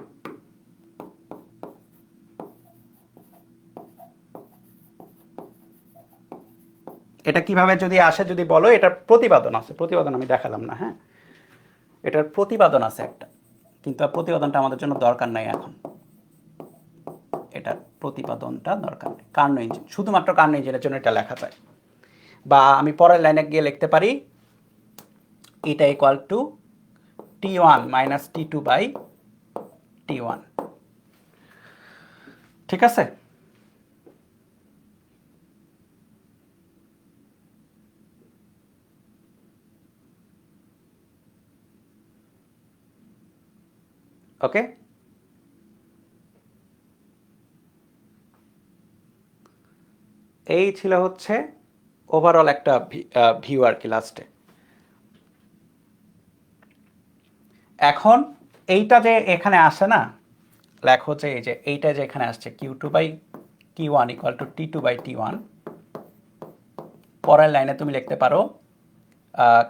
এটা কিভাবে যদি আসে যদি বলো, এটার প্রতিপাদন আছে, প্রতিপাদন আমি দেখালাম না, হ্যাঁ, এটার প্রতিপাদন আছে একটা, কিন্তু প্রতিপাদনটা আমাদের জন্য দরকার নাই এখন, এটার প্রতিপাদনটা দরকার নেই। কার্নো ইঞ্জিন, শুধুমাত্র কার্নো ইঞ্জিনের জন্য এটা লেখা যায়। বা আমি পরের লাইনে গিয়ে লিখতে পারি এটা ইকুয়াল টু T1 - T2/T1, ঠিক আছে। ওকে, এই ছিল হচ্ছে ওভারঅল একটা ভিউ আর কি লাস্টে। এখন এইটা যে এখানে আসে না, লেখো যে এই যে এইটা যে এখানে আসছে Q2/T1 ইকুয়াল টু T2/T1, পরের লাইনে তুমি লিখতে পারো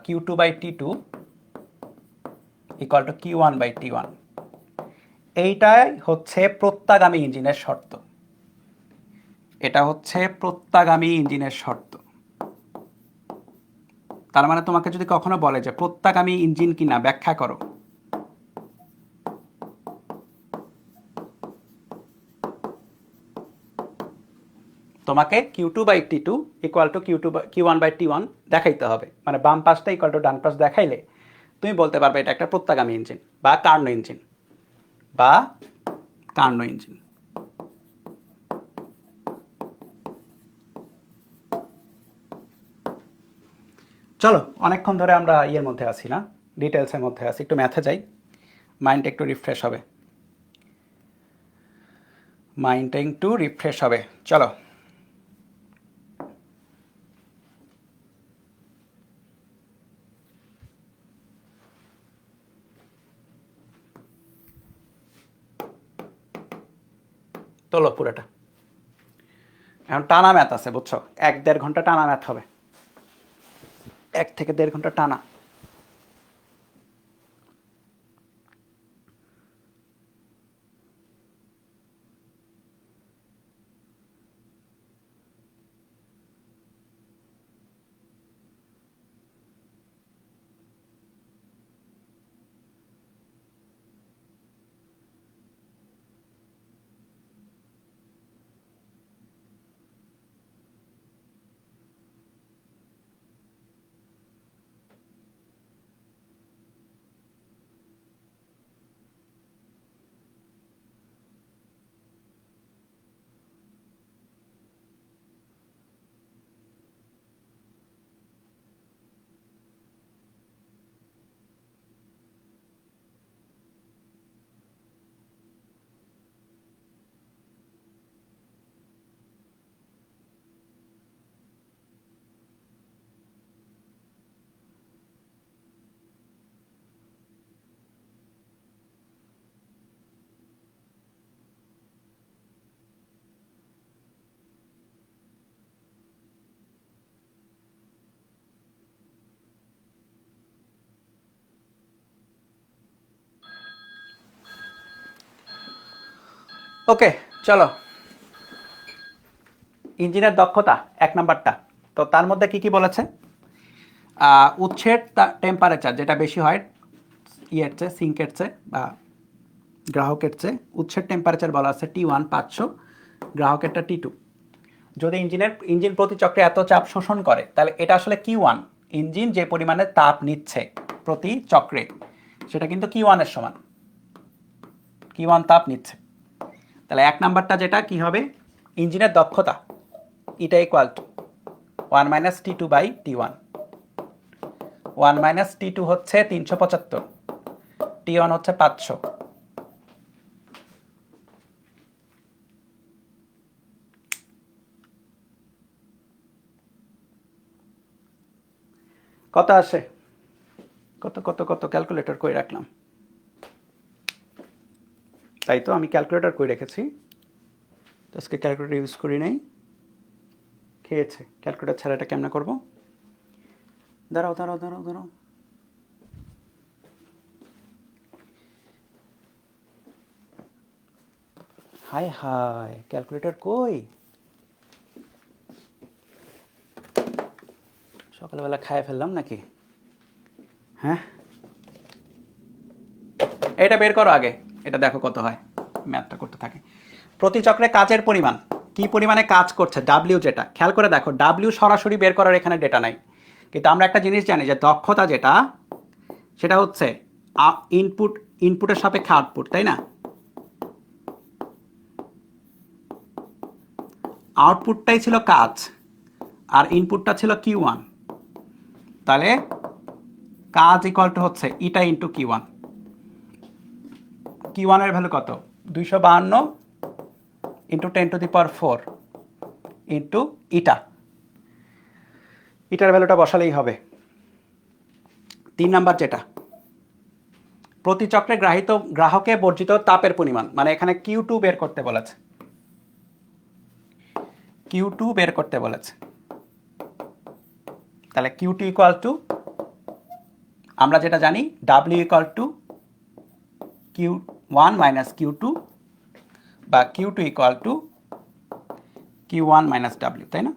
Q2/T2 ইকুয়াল টু Q1/T1। এইটাই হচ্ছে প্রত্যাগামী ইঞ্জিনের শর্ত, এটা হচ্ছে প্রত্যাগামী ইঞ্জিনের শর্ত। তার মানে তোমাকে যদি কখনো বলে যে প্রত্যাগামী ইঞ্জিন কিনা ব্যাখ্যা করো, তোমাকে Q2/T2 ইকুয়াল টু Q1/T1 দেখাইতে হবে। মানে বাম পাশটা ইকুয়াল টু ডান পাশ দেখাইলে তুমি বলতে পারবে এটা একটা প্রত্যাগামী ইঞ্জিন বা কার্নো ইঞ্জিন বা কার্নো ইঞ্জিন। চলো, অনেকক্ষণ ধরে আমরা ইয়ের মধ্যে আছি না, ডিটেলসের মধ্যে আছি, একটু ম্যাথে যাই, মাইন্ডটা একটু রিফ্রেশ হবে, চলো। তোলো পুরোটা। এখন টানা ম্যাথ আছে, বুঝছো, 1-1.5 ঘন্টা টানা ম্যাথ হবে, 1 থেকে 1.5 ঘন্টা টানা। ওকে, চলো ইঞ্জিনের দক্ষতা 1 নাম্বারটা। তো তার মধ্যে কি কি বলেছে? উৎসের টেম্পারেচার যেটা বেশি হয় ইয়ের চেয়ে, সিঙ্কের চেয়ে বা গ্রাহকের চেয়ে, উৎসের টেম্পারেচার বলা আছে T1 500, গ্রাহকেরটা T2। যদি ইঞ্জিন প্রতি চক্রে এত চাপ শোষণ করে তাহলে এটা আসলে Q1, ইঞ্জিন যে পরিমাণে তাপ নিচ্ছে প্রতি চক্রে সেটা কিন্তু Q1 এর সমান, Q1 তাপ নিচ্ছে। তাহলে 1 নাম্বারটা যেটা কি হবে, ইঞ্জিনের দক্ষতা এটা ইকুয়াল টু 1 - T2/T1। 1 - T2 হচ্ছে 375, T1 হচ্ছে 500। কত আসে? কত কত কত ক্যালকুলেটর করে রাখলাম, তাই তো আমি ক্যালকুলেটর করে রেখেছি, আজকে ক্যালকুলেটর ইউজ করি নাই, খেয়েছে। ক্যালকুলেটর ছাড়া এটা কেমনে করবো? দাঁড়াও দাঁড়াও দাঁড়াও দাঁড়াও, হায় হায় ক্যালকুলেটর কই? সকালবেলা খায় ফেললাম নাকি? হ্যাঁ, এটা বের করো আগে, এটা দেখো কত হয়, ম্যাথটা করতে থাকে। প্রতি চক্রে কাজের পরিমাণ, কি পরিমাণে কাজ করছে ডাব্লিউ, যেটা খেয়াল করে দেখো, ডাব্লিউ সরাসরি বের করার এখানে ডেটা নাই, কিন্তু আমরা একটা জিনিস জানি যে দক্ষতা যেটা সেটা হচ্ছে ইনপুটের সাপেক্ষে আউটপুট, তাই না? আউটপুটটাই ছিল কাজ আর ইনপুটটা ছিল Q1, তাহলে কাজ ইকুয়াল টু হচ্ছে ইটা ইন্টু Q1। Q1 এর ভ্যালু কত? 252 ইন্টু 10⁴ ইন্টু ইটা, ইটার ভ্যালুটা বসালেই হবে। 3 নাম্বার যেটা, প্রতি চক্রে গ্রাহকে বর্জিত তাপের পরিমাণ, মানে এখানে Q2 বের করতে বলেছে, Q2 বের করতে বলেছে। তাহলে Q2 ইকুয়াল টু, আমরা যেটা জানি W equal to Q1 - Q2 বা Q2 equal to Q1 - W, তাই না?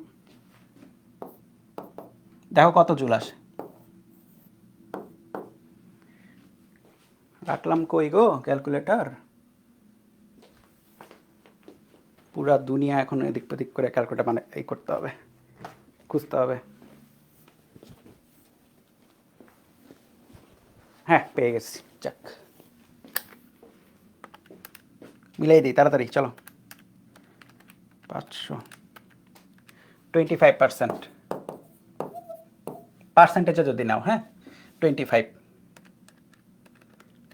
দেখো কত জুল আসে। রাখলাম কই গো ক্যালকুলেটর? পুরা দুনিয়া এখন এদিক ওদিক করে ক্যালকুলেটর মানে এই করতে হবে, খুঁজতে হবে। হ্যাঁ পেয়ে গেছি, যাক মিলাই দিই তাড়াতাড়ি, চলো। 500, 25%, পার্সেন্টেজে যদি নাও, হ্যাঁ 25,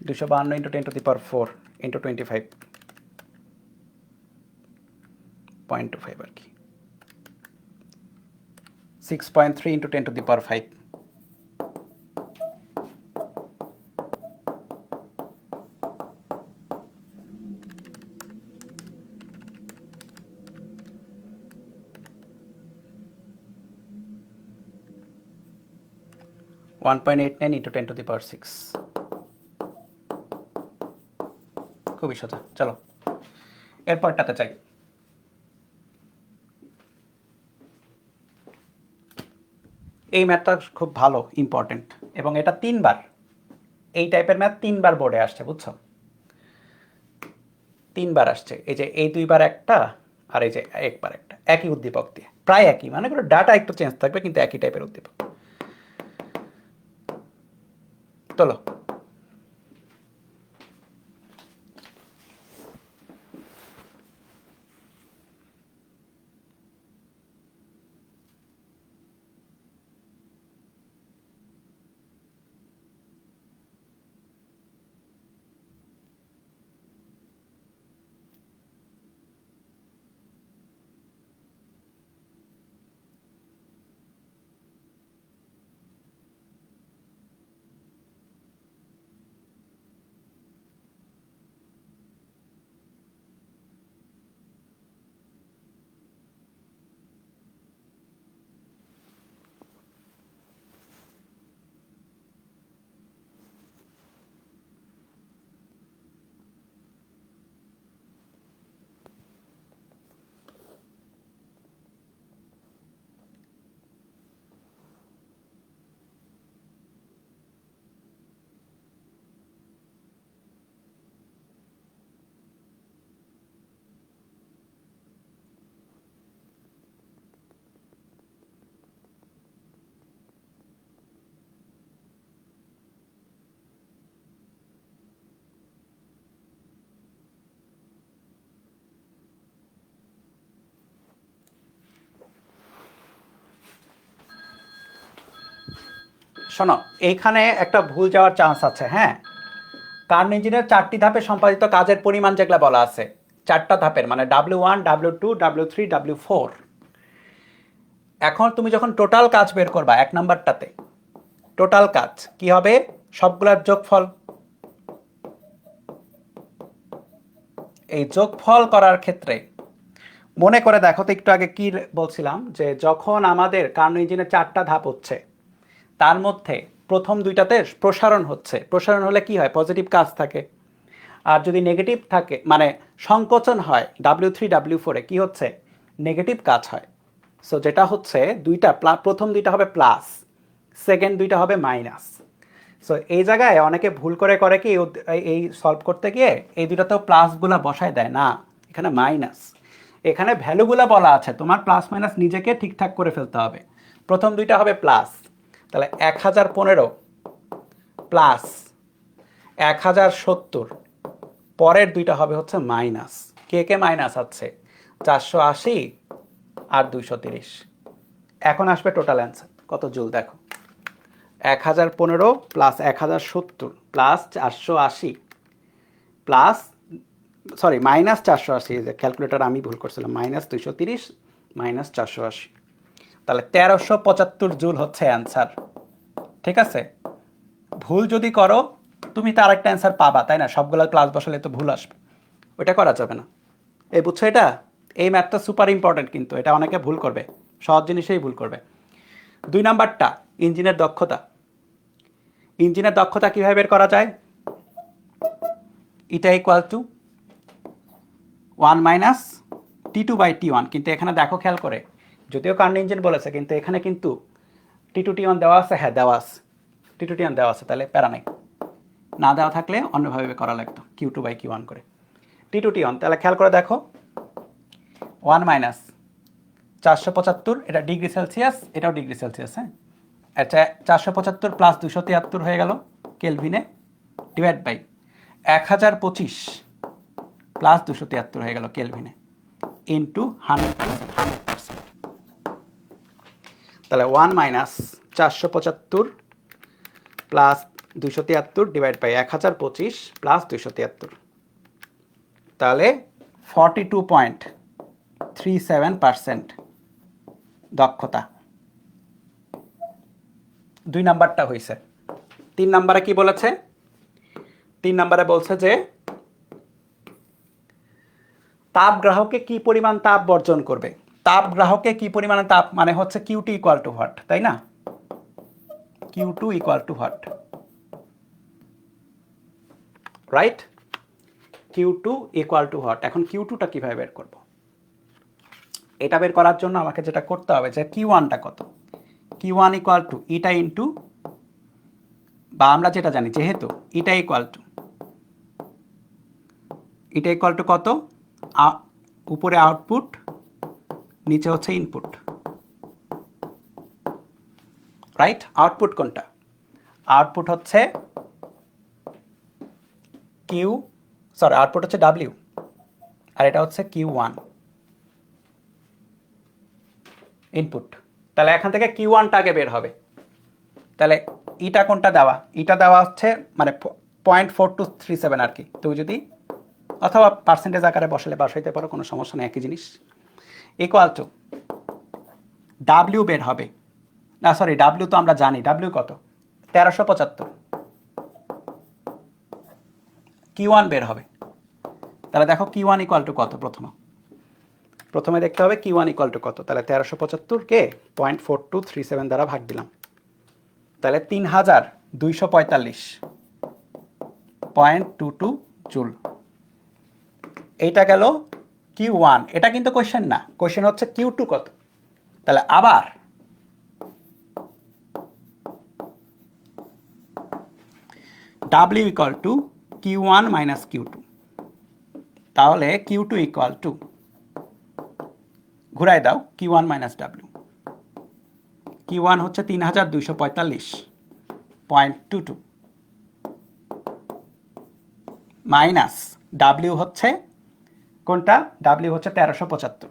252 ইন্টু 10⁴ ইন্টু 25.25 আর কি, 6.3 ইন্টু 10⁵। 1.89 ইন্টু 10⁶। খুবই সোজা, চলো এরপরটাতে চাই। এই ম্যাথটা খুব ভালো, ইম্পর্টেন্ট, এবং এটা 3বার, এই টাইপের ম্যাথ 3বার বোর্ডে আসছে, বুঝছো? 3বার আসছে, এই যে এই 2বার একটা আর এই যে একবার একটা, একই উদ্দীপক দিয়ে, প্রায় একই, মানে কোনো ডাটা একটু চেঞ্জ থাকবে কিন্তু একই টাইপের উদ্দীপক। চলো শোনো, এইখানে একটা ভুল যাওয়ার চান্স আছে। হ্যাঁ, কার্ন ইঞ্জিনের 4টি ধাপে সম্পাদিত কাজের পরিমাণ যেগুলো বলা আছে, 4টা ধাপের, মানে W1, W2, W3, W4। এখন তুমি যখন টোটাল কাজ বের করবা 1 নাম্বারটাতে, টোটাল কাজ কি হবে? সবগুলোর যোগফল। এই যোগফল করার ক্ষেত্রে মনে করে দেখো তো, একটু আগে কি বলছিলাম, যে যখন আমাদের কার্ন ইঞ্জিনের 4টা ধাপ হচ্ছে, তার মধ্যে প্রথম 2টাতে প্রসারণ হচ্ছে। প্রসারণ হলে কি হয়? পজিটিভ কাজ থাকে। আর যদি নেগেটিভ থাকে, মানে সংকোচন হয়, W3, W4-এ কি হচ্ছে? নেগেটিভ কাজ হয়। সো যেটা হচ্ছে প্রথম 2টা হবে প্লাস, সেকেন্ড 2টা হবে মাইনাস। সো এই জায়গায় অনেকে ভুল করে কি, এই সলভ করতে গিয়ে এই দুটাতেও প্লাসগুলো বসায় দেয় না, এখানে মাইনাস। এখানে ভ্যালুগুলো বলা আছে, তোমার প্লাস মাইনাস নিজেকে ঠিকঠাক করে ফেলতে হবে। প্রথম 2টা হবে প্লাস, তাহলে 1015 প্লাস 1070, পরের 2টা হবে হচ্ছে মাইনাস। কে মাইনাস আছে? 480 আর 230। এখন আসবে টোটাল অ্যান্সার কত জুল দেখো। 1015 plus 1070 plus 480 plus, sorry minus 480, যে ক্যালকুলেটার আমি ভুল করছিলাম, মাইনাস 230 মাইনাস 480, তাহলে 1375 জুল হচ্ছে অ্যান্সার। ঠিক আছে? ভুল যদি করো তুমি তার একটা অ্যান্সার পাবা, তাই না? সবগুলো প্লাস বসালে তো ভুল আসবে, ওইটা করা যাবে না। এই বুঝছো? এটা, এই ম্যাথটা সুপার ইম্পর্টেন্ট, কিন্তু এটা অনেকে ভুল করবে, সহজ জিনিসেই ভুল করবে। 2 নাম্বারটা ইঞ্জিনের দক্ষতা। ইঞ্জিনের দক্ষতা কীভাবে বের করা যায়? এটা equal to 1 minus T2 by T1। কিন্তু এখানে দেখো খেয়াল করে, যদিও কার্ন ইঞ্জিন বলেছে, কিন্তু এখানে কিন্তু T2 T1 দেওয়া আছে। হ্যাঁ দেওয়া আছে, T2 T1 দেওয়া আছে, তাহলে প্যারা নাই। না দেওয়া থাকলে অন্যভাবে করা লাগতো, Q2 বাই Q1 করে। T2 T1, তাহলে খেয়াল করে দেখো, 1 মাইনাস 475, এটা ডিগ্রি সেলসিয়াস, এটাও ডিগ্রি সেলসিয়াস। হ্যাঁ, আচ্ছা, 475 প্লাস 273 হয়ে গেল কেলভিনে, ডিভাইড বাই 1025 প্লাস 273 হয়ে গেল কেলভিনে, ইন্টু 100%। তাহলে 1 minus 475 plus 273 divide by 1025 plus 273, তাহলে 42.37% দক্ষতা। 2 নাম্বারটা হয়েছে। 3 নাম্বারে কি বলেছে? 3 নাম্বারে বলছে যে তাপ গ্রাহকে কি পরিমাণ তাপ বর্জন করবে। তাপ গ্রাহকে কি পরিমাণে তাপ, মানে হচ্ছে Q2 ইকুয়াল টু হোয়াট, তাই না? Q2 equal to what, right? Q2 equal to what. এখন Q2টা কিভাবে বের করব? এটা বের করার জন্য আমাকে যেটা করতে হবে, যে Q1টা কত? Q1 equal to eta into, বা আমরা যেটা জানি, যেহেতু ইটা ইকুয়াল টু কত? উপরে আউটপুট, নিচে হচ্ছে ইনপুট, রাইট? আউটপুট কোনটা? আউটপুট হচ্ছে আউটপুট হচ্ছে W, আর এটা হচ্ছে Q1 ইনপুট। তাহলে এখান থেকে Q1টা আগে বের হবে। তাহলে ইটা কোনটা দেওয়া? ইটা দেওয়া হচ্ছে মানে 0.4237 আর কি। তুমি যদি অথবা পার্সেন্টেজ আকারে বসাইতে পারো, কোনো সমস্যা নেই, একই জিনিস। ইকুয়াল টু W বের হবে, না সরি, W তো আমরা জানি, W কত? 1375। Q1 বের হবে। তাহলে দেখো Q1 ইকুয়াল টু কত? প্রথমে দেখতে হবে Q1 ইকুয়াল টু কত। তাহলে 1375-কে 0.4237 দ্বারা ভাগ দিলাম, তাহলে 3245.22 জুল। এইটা গেল Q1। এটা কিন্তু কোশ্চেন না, কোশ্চেন হচ্ছে Q2 কত। তাহলে আবার W equal to Q1 minus Q2, তাহলে Q2 ইকুয়াল টু, ঘুরাই দাও, Q1 মাইনাস W। Q1 হচ্ছে 3245.22 মাইনাস W হচ্ছে কোনটা? W হচ্ছে 1375।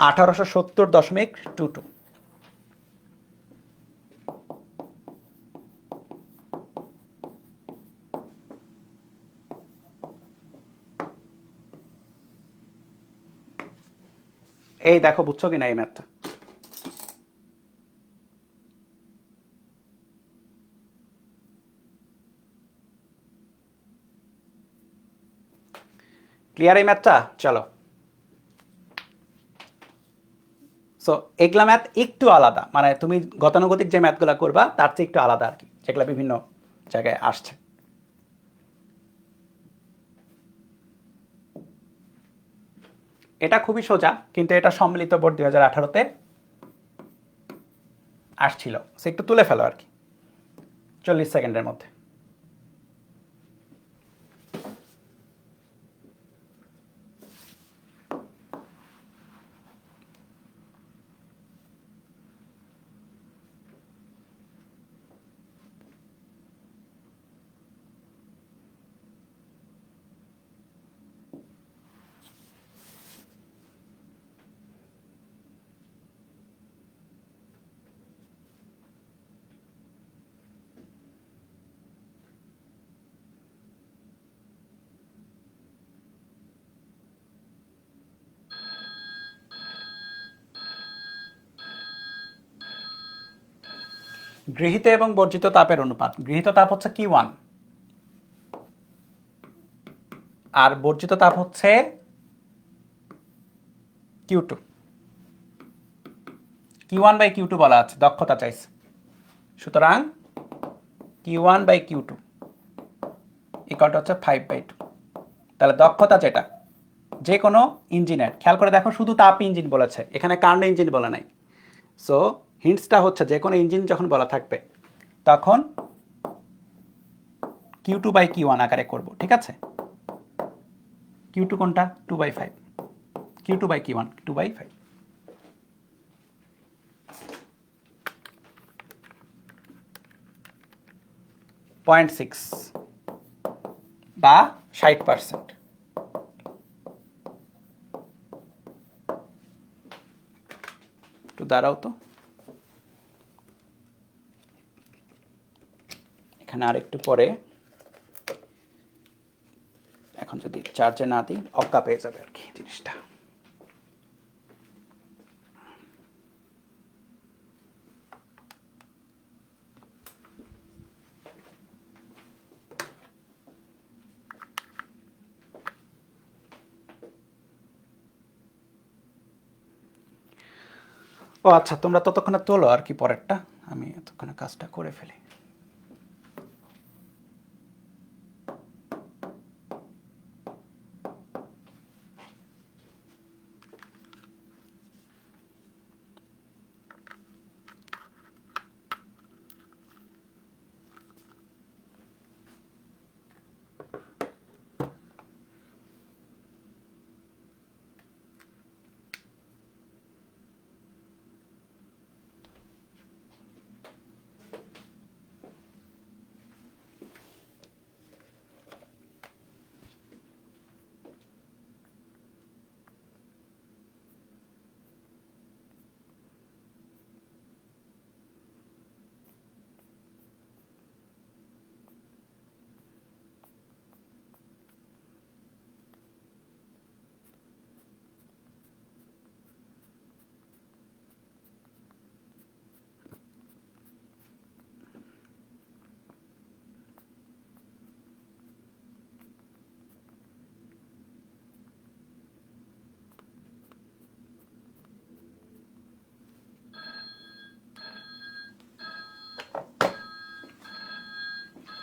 1870.22। এই দেখো বুঝছো কিনা এই ম্যাথটা? ক্লিয়ার এই ম্যাথটা? চলো, সো এগুলা ম্যাথ একটু আলাদা, মানে তুমি গতানুগতিক যে ম্যাথগুলো করবা তার চেয়ে একটু আলাদা আর কি, যেগুলো বিভিন্ন জায়গায় আসছে। এটা খুবই সোজা, কিন্তু এটা সম্মিলিত বোর্ড 2018-তে আসছিল, সে একটু তুলে ফেলো আর কি 40 সেকেন্ডের মধ্যে। গৃহীত এবং বর্জিত তাপের অনুপাত, গৃহীত তাপ হচ্ছে Q1 আর বর্জিত তাপ হচ্ছে Q2। Q1/Q2 বলা আছে, দক্ষতা চাইছে, সুতরাং Q1/Q2 ইকুয়ালটা হচ্ছে 5/2। তাহলে দক্ষতা যেটা যে কোনো ইঞ্জিনের, খেয়াল করে দেখো শুধু তাপ ইঞ্জিন বলেছে, এখানে কার্ন ইঞ্জিন বলা নাই। সো হিন্টসটা হচ্ছে যে কোনো ইঞ্জিন যখন বলা থাকবে তখন Q2/Q1 আকারে করব, ঠিক আছে? Q2 কোনটা? 2/5, Q2/Q1 2/5। 0.6 বা 60%। একটু দাঁড়াও তো, এখানে আরেকটু পরে, এখন যদি চার্জে না দিই অক্কা পেয়ে যাবে আর কি জিনিসটা। ও আচ্ছা, তোমরা ততক্ষণে তোলো আর কি পরেরটা, আমি এতক্ষণে কাজটা করে ফেলি।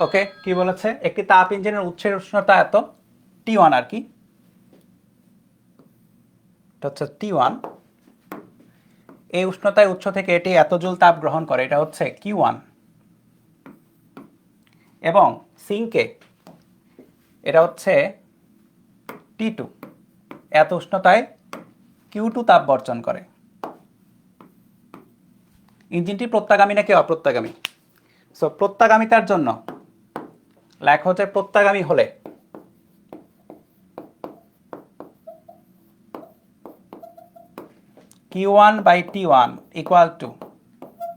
ওকে, কি বলেছে? একটি তাপ ইঞ্জিনের উৎসের উষ্ণতা এত, T1 আর কি, এটা হচ্ছে T1। এই উষ্ণতায় উৎস থেকে এটি এত জুল তাপ গ্রহণ করে, এটা হচ্ছে Q1। এবং সিঙ্কে এটা হচ্ছে T2, এত উষ্ণতায় Q2 তাপ বর্জন করে। ইঞ্জিনটি প্রত্যাগামী নাকি অপ্রত্যাগামী? সো প্রত্যাগামিতার জন্য লেখা হচ্ছে প্রত্যাগামী হলে Q1 by T1 equal to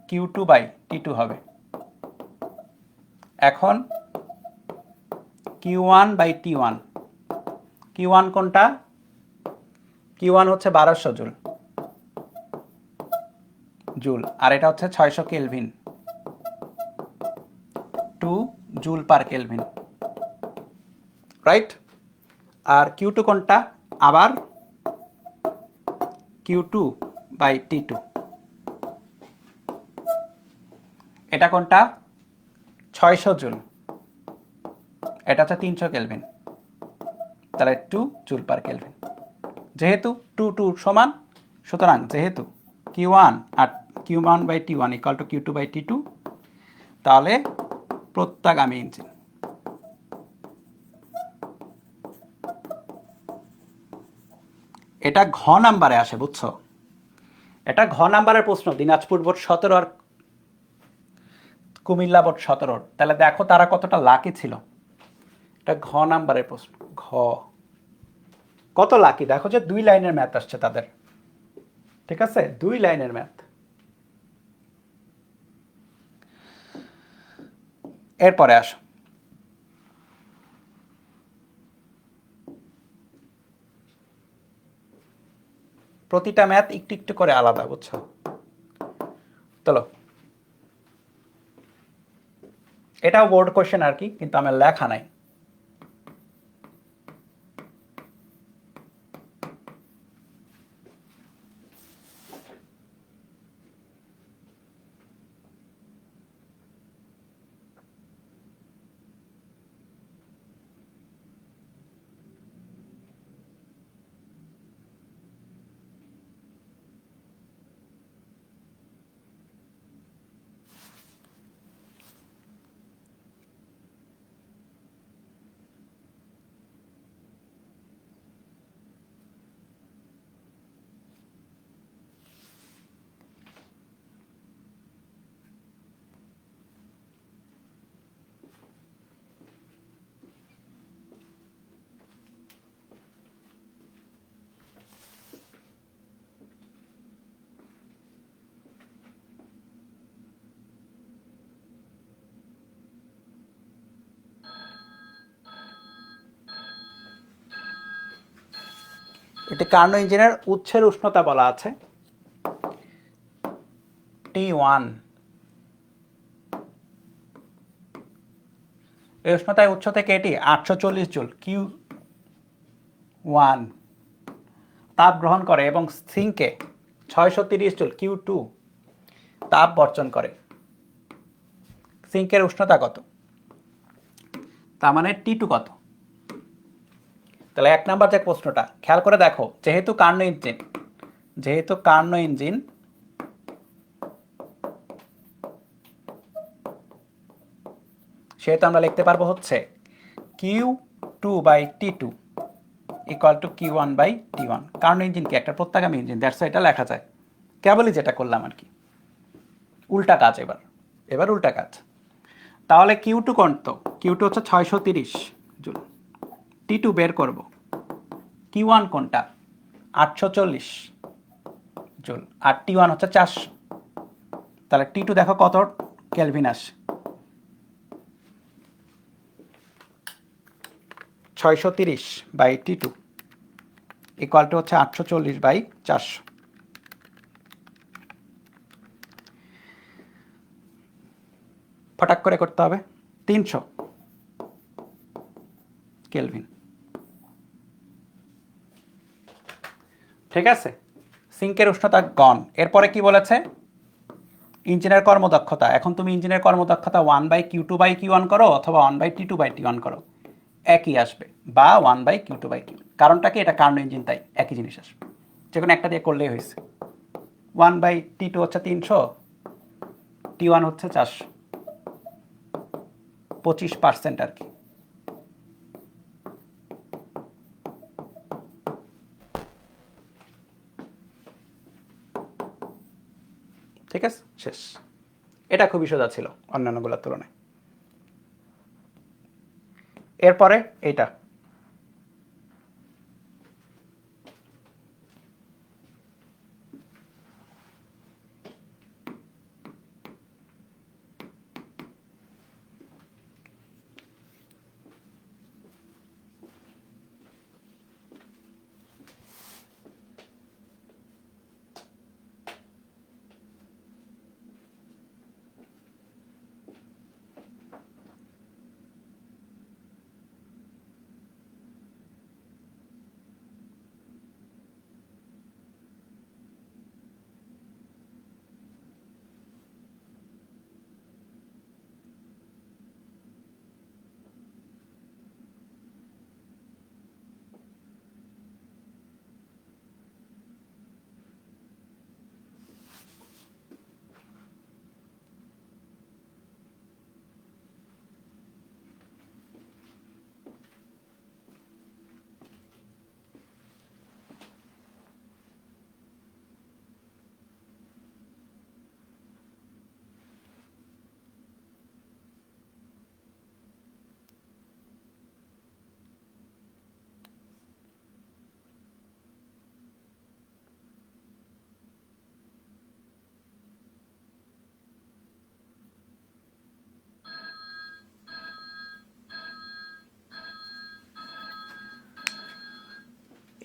Q2 by T2 হবে। এখন Q1 বাই T1, Q1 কোনটা? Q1 হচ্ছে 1200 জুল আর এটা হচ্ছে 600 kelvin, 2 joule per kelvin, right? আর Q2 কোনটা? আবার Q2 বাই T2, এটা কোনটা? 600 জুল, এটা হচ্ছে 300 কেলভিন, তাহলে 2 জুল পার কেলভিন। যেহেতু 2 সমান, সুতরাং যেহেতু Q1 আর Q1 by T1 equal to Q2 by T2, তাহলে প্রত্যাগামী ইঞ্জিন। এটা ঘ নাম্বারে আসে, বুঝছো? এটা ঘ নাম্বারের প্রশ্ন, দিনাজপুর বোর্ড 17 আর কুমিল্লা বোর্ড 17। তাহলে দেখো তারা কতটা লাকি ছিল। এটা ঘ নাম্বারের প্রশ্ন। ঘ কত লাকি দেখো, যে 2 লাইনের ম্যাথ আসছে তাদের, ঠিক আছে? 2 লাইনের ম্যাথ। এরপরে আসো, প্রতিটা ম্যাথ একটু একটু করে আলাদা, বুঝছো? চলো, এটাও বোর্ড কোশ্চেন আর কি, কিন্তু আমার লেখা নাই। এটি কার্নো ইঞ্জিনের উৎসের উষ্ণতা বলা আছে T1। এই উষ্ণতায় উৎস থেকে এটি 840 জুল Q1 তাপ গ্রহণ করে এবং সিঙ্কে 630 জুল Q2 তাপ বর্জন করে। সিঙ্কের উষ্ণতা কত? তার মানে T2 কত? তাহলে 1 নাম্বার যে প্রশ্নটা খেয়াল করে দেখো, যেহেতু কার্নো ইঞ্জিন সেহেতু আমরা লিখতে পারবো হচ্ছে Q2 by T2 equal to Q1 by T1। Carnot engine কি একটা প্রত্যাগামী ইঞ্জিন, দ্যাটস এটা লেখা যায়। কেবলই যেটা করলাম আর কি, উল্টা কাজ। এবার উল্টা কাজ। তাহলে Q2 কত? Q2 হচ্ছে 630 জুল, T2 বের করব। Q1 কোনটা? 840 জুল, আর T1 হচ্ছে 400। তাহলে T2 দেখো কত কেলভিন আসে, 630 বাই T2 ইকুয়াল টু হচ্ছে 840 বাই 400। ফটাক করে করতে হবে, 300 কেলভিন, ঠিক আছে? সিঙ্কের উষ্ণতা গন। এরপরে কি বলেছে? ইঞ্জিনের কর্মদক্ষতা। এখন তুমি ইঞ্জিনের কর্মদক্ষতা 1 বাই Q2 বাই Q1 করো অথবা 1 বাই T2 বাই T1 করো, একই আসবে, বা 1 বাই Q2 বাই Q1। কারণটা কি? এটা কার্নো ইঞ্জিন, তাই একই জিনিস আসবে, যে কোনো একটা দিয়ে করলেই হয়েছে। 1 বাই T2 হচ্ছে 300, T1 হচ্ছে 400, 25% আর কি। ঠিক আছে, শেষ। এটা খুবই সোজা ছিল অন্যান্যগুলোর তুলনায়। এরপরে এইটা,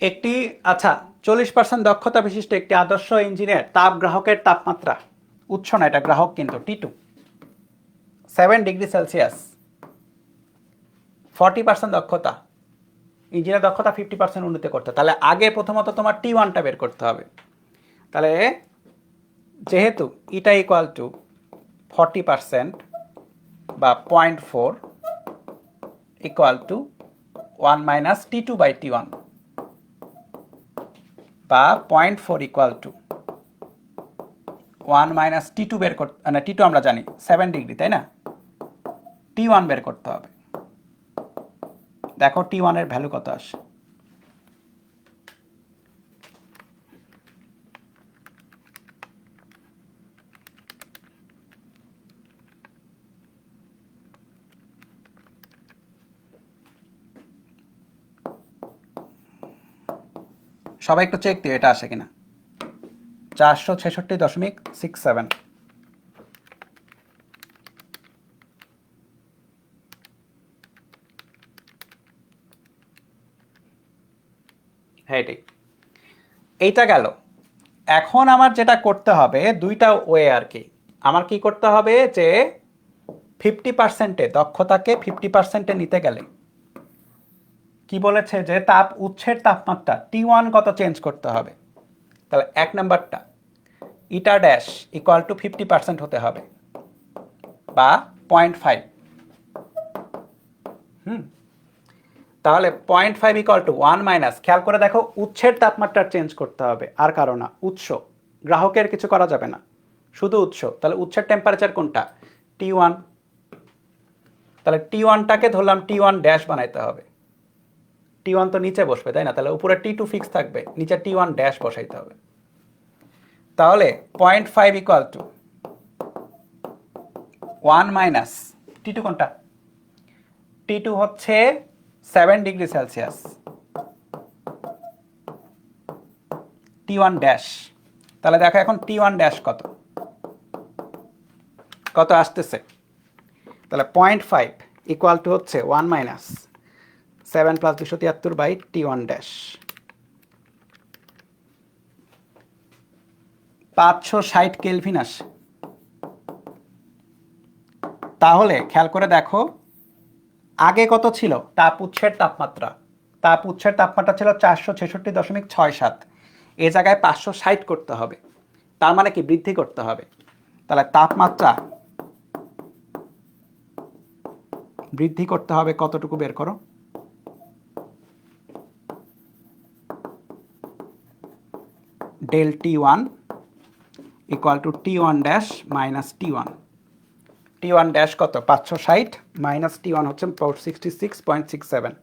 একটি আচ্ছা 40% দক্ষতা বিশিষ্ট একটি আদর্শ ইঞ্জিনের তাপ গ্রাহকের তাপমাত্রা, উৎস না এটা গ্রাহক কিন্তু T2, 7 ডিগ্রি সেলসিয়াস, 40% দক্ষতা, ইঞ্জিনের দক্ষতা 50% উন্নতি করতে, তাহলে আগে প্রথমত তোমার T1টা বের করতে হবে। তাহলে যেহেতু এটা ইকুয়াল টু 40% বা 0.4 ইকুয়াল টু 1 মাইনাস T2/T1 বা 0.4 ইকুয়াল টু 1 মাইনাস T2 বের করতে, না T2 আমরা জানি 7 ডিগ্রি, তাই না? T1 বের করতে হবে। দেখো T1 এর ভ্যালু কত আসে। সবাই একটু চেক দিও এটা আসে কিনা। 466.67। হ্যাঁ এটাই, এইটা গেল। এখন আমার যেটা করতে হবে দুইটা ওয়ে আর কি। আমার কি করতে হবে যে 50%-এ দক্ষতাকে 50%-এ নিতে গেলে কি বলেছে যে তাপ উৎসের তাপমাত্রা T1 কত চেঞ্জ করতে হবে। তাহলে 1 নাম্বারটা ইটা ড্যাশ ইকুয়াল টু 50% হতে হবে বা 0.5। তাহলে 0.5 ইকুয়াল টু 1 মাইনাস, খেয়াল করে দেখো উৎসের তাপমাত্রা চেঞ্জ করতে হবে, আর কারো না, উৎস, গ্রাহকের কিছু করা যাবে না, শুধু উৎস। তাহলে উৎসের টেম্পারেচার কোনটা? T1। তাহলে T1টাকে ধরলাম T1 ড্যাশ বানাইতে হবে। T1 তো নিচে বসবে তাই না, তাহলে উপরে T2 ফিক্স থাকবে, নিচে T1 ড্যাশ বসাইতে হবে। তাহলে 0.5 ইকুয়াল টু 1 মাইনাস T2 কোনটা? T2 হচ্ছে 7 ডিগ্রি সেলসিয়াস, T1 ড্যাশ। তাহলে দেখো এখন T1 ড্যাশ কত কত আসতেছে। তাহলে 0.5 ইকুয়াল টু হচ্ছে 1 minus 7 plus 273/T1 dash, 560 kelvin আসে। তাহলে খেয়াল করে দেখো আগে কত ছিল তাপ উৎসের তাপমাত্রা? তাপ উৎসের তাপমাত্রা ছিল 466.67, এ জায়গায় 560 করতে হবে, তার মানে কি বৃদ্ধি করতে হবে। তাহলে তাপমাত্রা বৃদ্ধি করতে হবে কতটুকু বের করো। Del T1 equal to T1 dash minus T1। T1 dash কত? 560 মাইনাস T1 হচ্ছে 466.67,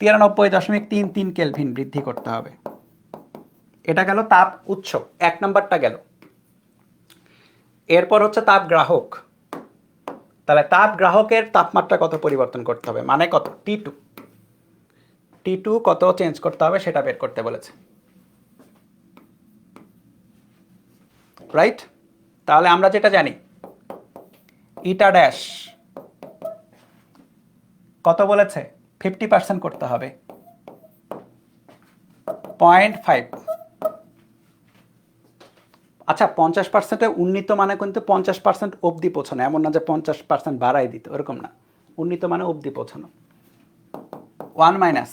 93.33 কেলভিন বৃদ্ধি করতে হবে। এটা গেল তাপ উৎস, 1 নাম্বারটা গেল। এরপর হচ্ছে তাপ গ্রাহক। তাহলে তাপ গ্রাহকের তাপমাত্রা কত পরিবর্তন করতে হবে, মানে কত? T2 কত চেঞ্জ করতে হবে সেটা বের করতে বলেছে, রাইট? তাহলে আমরা যেটা জানি ইটা ড্যাশ কত বলেছে? 50% করতে হবে, 0.5। আচ্ছা 50%-এ উন্নীত মানে কিন্তু 50% অবধি পৌঁছানো, এমন না যে 50% বাড়াই দিত, ওরকম না। উন্নীত মানে অবধি পৌঁছানো। 1 মাইনাস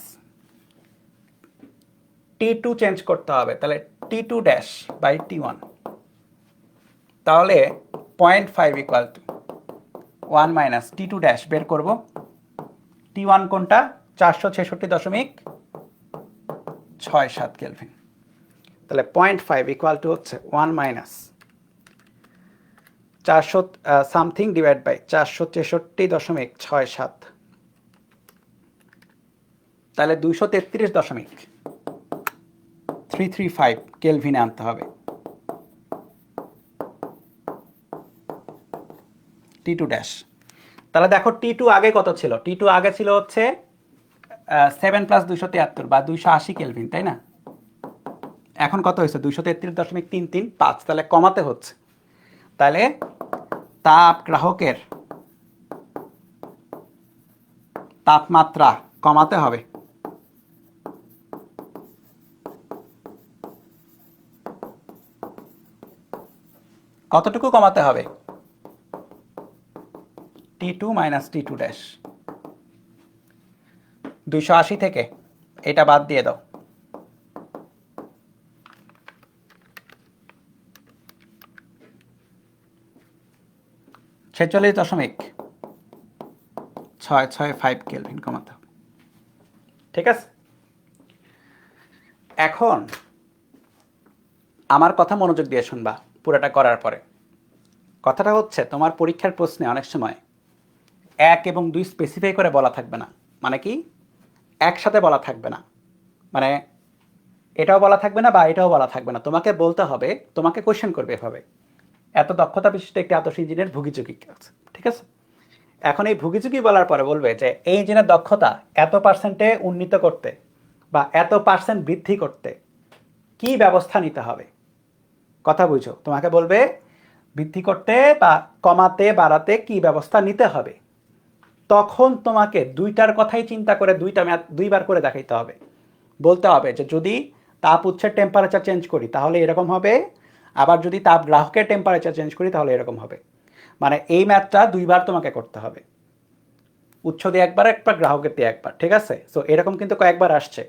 T2 চেঞ্জ করতে হবে, তাহলে T2 ড্যাশ বাই T1। তাহলে 0.5 equal to 1 minus T2 dash বের করব। T1 কোনটা? 466.67 কেলভিন। তাহলে 0.5 ইকুয়াল টু হচ্ছে 1 মাইনাস 400 সামথিং ডিভাইড বাই 466.67, তাহলে 233.335 কেলভিনে আনতে হবে T2 ড্যাশ। তাহলে দেখো T2 আগে কত ছিল? T2 আগে ছিল হচ্ছে 7 প্লাস 273 বা 280 কেলভিন, তাই না? এখন কত হয়েছে? 233.335, তাহলে কমাতে হচ্ছে। তাহলে তাপ গ্রাহকের তাপমাত্রা কমাতে হবে কতটুকু কমাতে হবে? T2 মাইনাস T2 ড্যাশ 280 থেকে এটা বাদ দিয়ে দাও। 46.665 কেলভিন কমাতে হবে। ঠিক আছে, এখন আমার কথা মনোযোগ দিয়ে শুনবা পুরোটা করার পরে। কথাটা হচ্ছে তোমার পরীক্ষার প্রশ্নে অনেক সময় 1 এবং 2 স্পেসিফাই করে বলা থাকবে না। মানে কি, একসাথে বলা থাকবে না, মানে এটাও বলা থাকবে না বা এটাও বলা থাকবে না। তোমাকে বলতে হবে, তোমাকে কোশ্চেন করবে এভাবে, এত দক্ষতা বিশিষ্ট একটি আদর্শ ইঞ্জিনিয়ার ভুগিচুকি আছে। ঠিক আছে, এখন এই ভুগিচুকি বলার পরে বলবে যে এই ইঞ্জিনের দক্ষতা এত পার্সেন্টে উন্নীত করতে বা এত পার্সেন্ট বৃদ্ধি করতে কি ব্যবস্থা নিতে হবে। কথা বুঝো, তোমাকে বলবে বৃদ্ধি করতে বা কমাতে বাড়াতে কি ব্যবস্থা নিতে হবে। তখন তোমাকে দুইটার কথাই চিন্তা করে দুইবার করে দেখাইতে হবে। বলতে হবে যে যদি তাপ উৎসের টেম্পারেচার চেঞ্জ করি তাহলে এরকম হবে, আবার যদি তাপ গ্রাহকের টেম্পারেচার চেঞ্জ করি তাহলে এরকম হবে। মানে এই ম্যাথটা দুইবার তোমাকে করতে হবে, উৎস দিয়ে একবার, একবার গ্রাহকের দিয়ে একবার। ঠিক আছে, সো এরকম কিন্তু কয়েকবার আসছে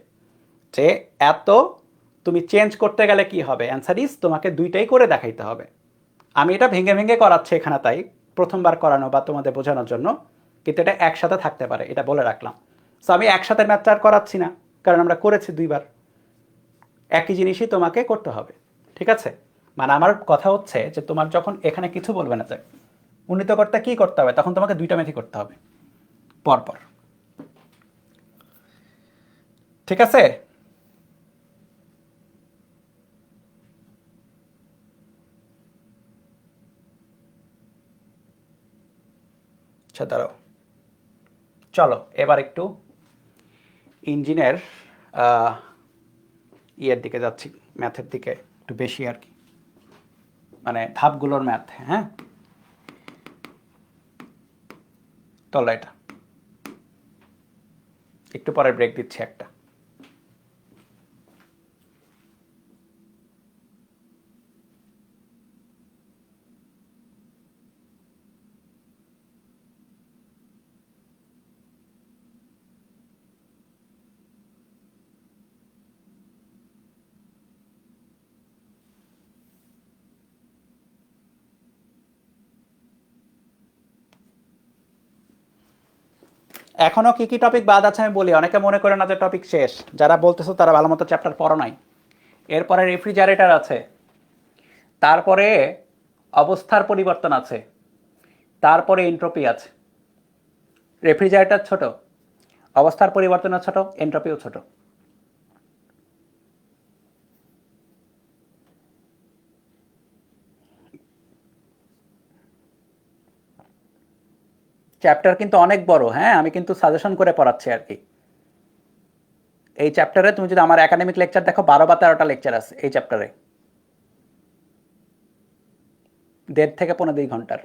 যে এত তুমি চেঞ্জ করতে গেলে কি হবে, অ্যান্সার ইজ তোমাকে দুইটাই করে দেখাইতে হবে। আমি এটা ভেঙে ভেঙে করাচ্ছি এখানে, তাই প্রথমবার করানো বা তোমাদের বোঝানোর জন্য, কিন্তু এটা একসাথে থাকতে পারে, এটা বলে রাখলাম। সো আমি একসাথে ম্যাথটা আর করাচ্ছি না, কারণ আমরা করেছি দুইবার, একই জিনিসই তোমাকে করতে হবে। ঠিক আছে, মানে আমার কথা হচ্ছে যে তোমার যখন এখানে কিছু বলবে না যে উন্নীত করতে কি করতে হবে, তখন তোমাকে দুইটা ম্যাথই করতে হবে পরপর। ঠিক আছে, আচ্ছা দাঁড়াও, চলো এবার একটু ইঞ্জিনের ইয়ের দিকে যাচ্ছি, ম্যাথের দিকে একটু বেশি আর কি, মানে ধাপগুলোর ম্যাথ। হ্যাঁ, চলো এটা একটু পরে ব্রেক দিচ্ছি একটা। এখনো কি কি টপিক বাদ আছে আমি বলি, অনেকে মনে করে না যে টপিক শেষ। যারা বলতেছো তারা ভালো মতো চ্যাপ্টার পড়ো নাই। এরপরে রেফ্রিজারেটর আছে, তারপরে অবস্থার পরিবর্তন আছে, তারপরে এন্ট্রপি আছে। রেফ্রিজারেটর ছোট, অবস্থার পরিবর্তনও ছোট, এন্ট্রপিও ছোট। চ্যাপ্টার কিন্তু অনেক বড়। হ্যাঁ, আমি কিন্তু সাজেশন করে পড়াচ্ছি আর কি। এই চ্যাপ্টারে তুমি যদি আমার একাডেমিক লেকচার দেখো, 12 বা 13টা লেকচার আছে এই চ্যাপ্টারে, 1.5 থেকে 2.5 ঘন্টার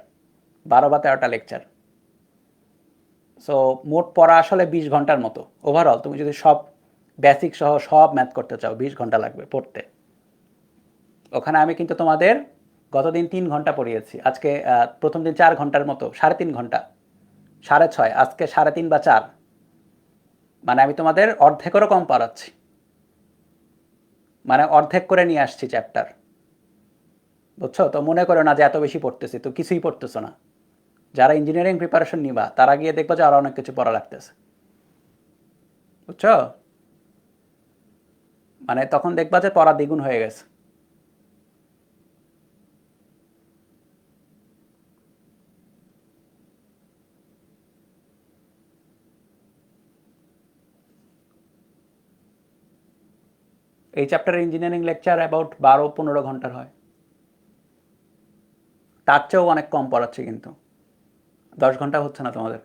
12 বা 13টা লেকচার। সো মোট পড়া আসলে 20 ঘন্টার মতো ওভারঅল। তুমি যদি সব বেসিক সহ সব ম্যাথ করতে চাও 20 ঘন্টা লাগবে পড়তে। ওখানে আমি কিন্তু তোমাদের গতদিন 3 ঘন্টা পড়িয়েছি, আজকে প্রথম দিন 4 ঘন্টার মতো, 3.5 ঘন্টা, 6.5, আজকে 3.5 বা 4, মানে আমি তোমাদের অর্ধেকেরও কম পড়াচ্ছি, মানে অর্ধেক করে নিয়ে আসছি চ্যাপ্টার। বুঝছো তো, মনে করো না যে এত বেশি পড়তেছি, তো কিছুই পড়তেছো না। যারা ইঞ্জিনিয়ারিং প্রিপারেশন নিবা তারা গিয়ে দেখবা যে আরো অনেক কিছু পড়া লাগতেছে। বুঝছো, মানে তখন দেখবা যে পড়া দ্বিগুণ হয়ে গেছে। এই চ্যাপ্টারের ইঞ্জিনিয়ারিং লেকচার অ্যাবাউট 12-15 ঘন্টার হয়, তার চেয়েও অনেক কম পড়াচ্ছি কিন্তু। 10 ঘন্টা হচ্ছে না তোমাদের।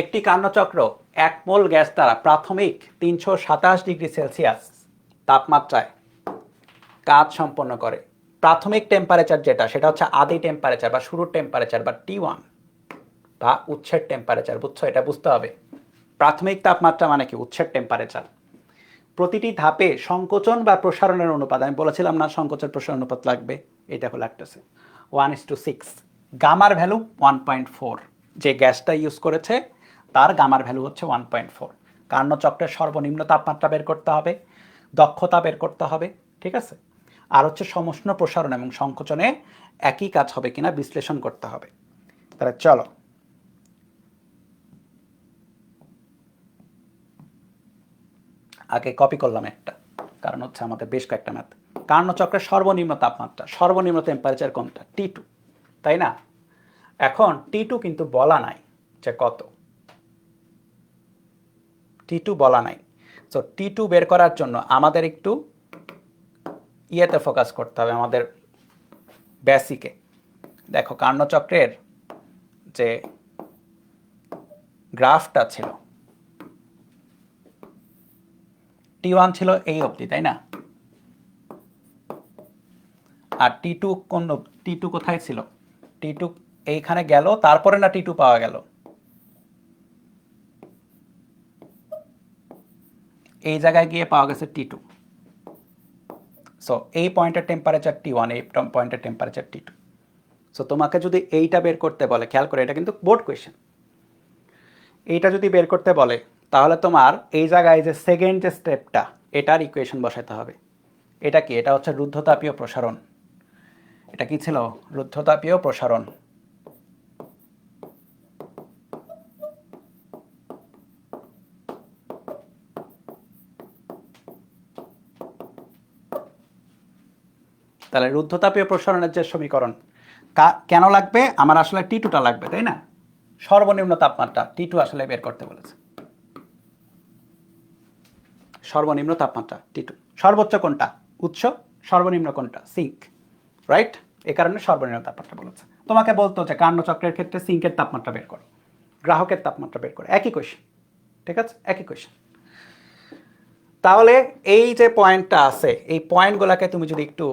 একটি কার্যচক্র 1 মোল গ্যাস দ্বারা প্রাথমিক 327 ডিগ্রি সেলসিয়াস তাপমাত্রায় কাজ সম্পন্ন করে। প্রাথমিক টেম্পারেচার যেটা, সেটা হচ্ছে আদি টেম্পারেচার বা শুরুর টেম্পারেচার বা T1 বা উৎসের টেম্পারেচার। বুঝছো? এটা বুঝতে হবে। প্রাথমিক তাপমাত্রা মানে কি? উৎসের টেম্পারেচার। প্রতিটি ধাপে সংকোচন বা প্রসারণের অনুপাত, আমি বলেছিলাম না সংকোচন প্রসারণ অনুপাত লাগবে, এটা হলো লাগতেছে 1:6। গামার ভ্যালু 1.4, যে গ্যাসটা ইউজ করেছে তার গামার ভ্যালু হচ্ছে 1.4। কার্নোচক্রের সর্বনিম্ন তাপমাত্রা বের করতে হবে, দক্ষতা বের করতে হবে, ঠিক আছে? আর হচ্ছে সমষ্ণ প্রসারণ এবং সংকোচনে একই কাজ হবে কিনা বিশ্লেষণ করতে হবে। তাহলে চলো আগে কপি করলাম একটা, কারণ হচ্ছে আমাদের বেশ কয়েকটা ম্যাথ। কার্নোচক্রের সর্বনিম্ন তাপমাত্রা, সর্বনিম্ন টেম্পারেচার কোনটা? T2, তাই না? এখন T2 কিন্তু বলা নাই যে কত, T2 বলা নাই। সো T2 বের করার জন্য আমাদের একটু ইয়েতে ফোকাস করতে হবে, আমাদের বেসিকে। দেখো কার্নোচক্রের যে গ্রাফটা ছিল, T1 ছিল এই অবধি, তাই না? আর T2 কোন, T2 কোথায় ছিল? T2 এইখানে গেল, তারপরে না T2 পাওয়া গেল? এই জায়গায় গিয়ে পাওয়া গেছে T2। সো এই পয়েন্টের টেম্পারেচার T1, এই পয়েন্টের টেম্পারেচার T2। সো তোমাকে যদি এইটা বের করতে বলে, খেয়াল করে এটা কিন্তু বোর্ড কোয়েশ্চেন, এইটা যদি বের করতে বলে তাহলে তোমার এই জায়গায় যে সেকেন্ড যে স্টেপটা, এটার ইকুয়েশন বসাতে হবে। এটা কি? এটা হচ্ছে রুদ্ধতাপীয় প্রসারণ। এটা কি ছিল? রুদ্ধতাপীয় প্রসারণ। তাহলে রুদ্ধতাপীয় প্রসারণের যে সমীকরণ কেন লাগবে? আমার আসলে T2টা লাগবে, তাই না? সর্বনিম্ন তাপমাত্রা T2 আসলে বের করতে বলেছে। সর্বনিম্ন তাপমাত্রা T2। সর্বোচ্চ কোনটা? উৎস। সর্বনিম্ন কোনটা? Sink, right? এই কারণে সর্বনিম্ন তাপমাত্রা বলেছে। তোমাকে বলতো যে কার্নোচক্রের ক্ষেত্রে সিঙ্কের তাপমাত্রা বের করো, গ্রাহকের তাপমাত্রা বের করো, একই কোয়েশ্চেন, ঠিক আছে? একই কোয়েশ্চেন। তাহলে এই যে পয়েন্টটা আছে, এই পয়েন্টগুলোকে তুমি যদি একটু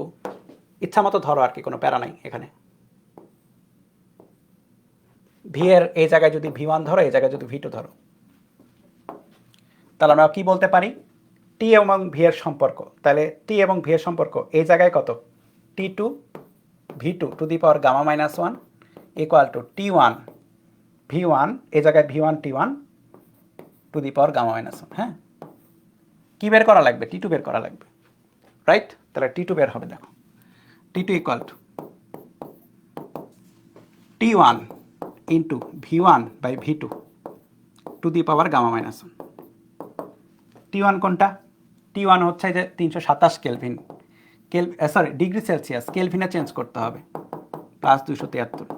ইচ্ছা মতো ধরো আর কি, কোনো প্যারা নাই এখানে। ভি এর এই জায়গায় যদি V1 ধরো, এই জায়গায় যদি V2 ধরো, তাহলে আমরা কি বলতে পারি? টি এবং ভি এর সম্পর্ক। তাহলে টি এবং ভি এর সম্পর্ক এই জায়গায় কত? T2 V2 to the power gamma minus 1 equal to T1 V1, এই জায়গায় V1 T1 to the power gamma minus 1। হ্যাঁ, কি বের করা লাগবে? T2 বের করা লাগবে, রাইট? তাহলে T2 বের হবে, দেখো T2 equal to T1 into V1 by V2 to the power gamma minus 1। T1 কোনটা? T1 হচ্ছে যে 327 কেলভিন, সরি ডিগ্রি সেলসিয়াস, কেলভিনে চেঞ্জ করতে হবে, প্লাস 273।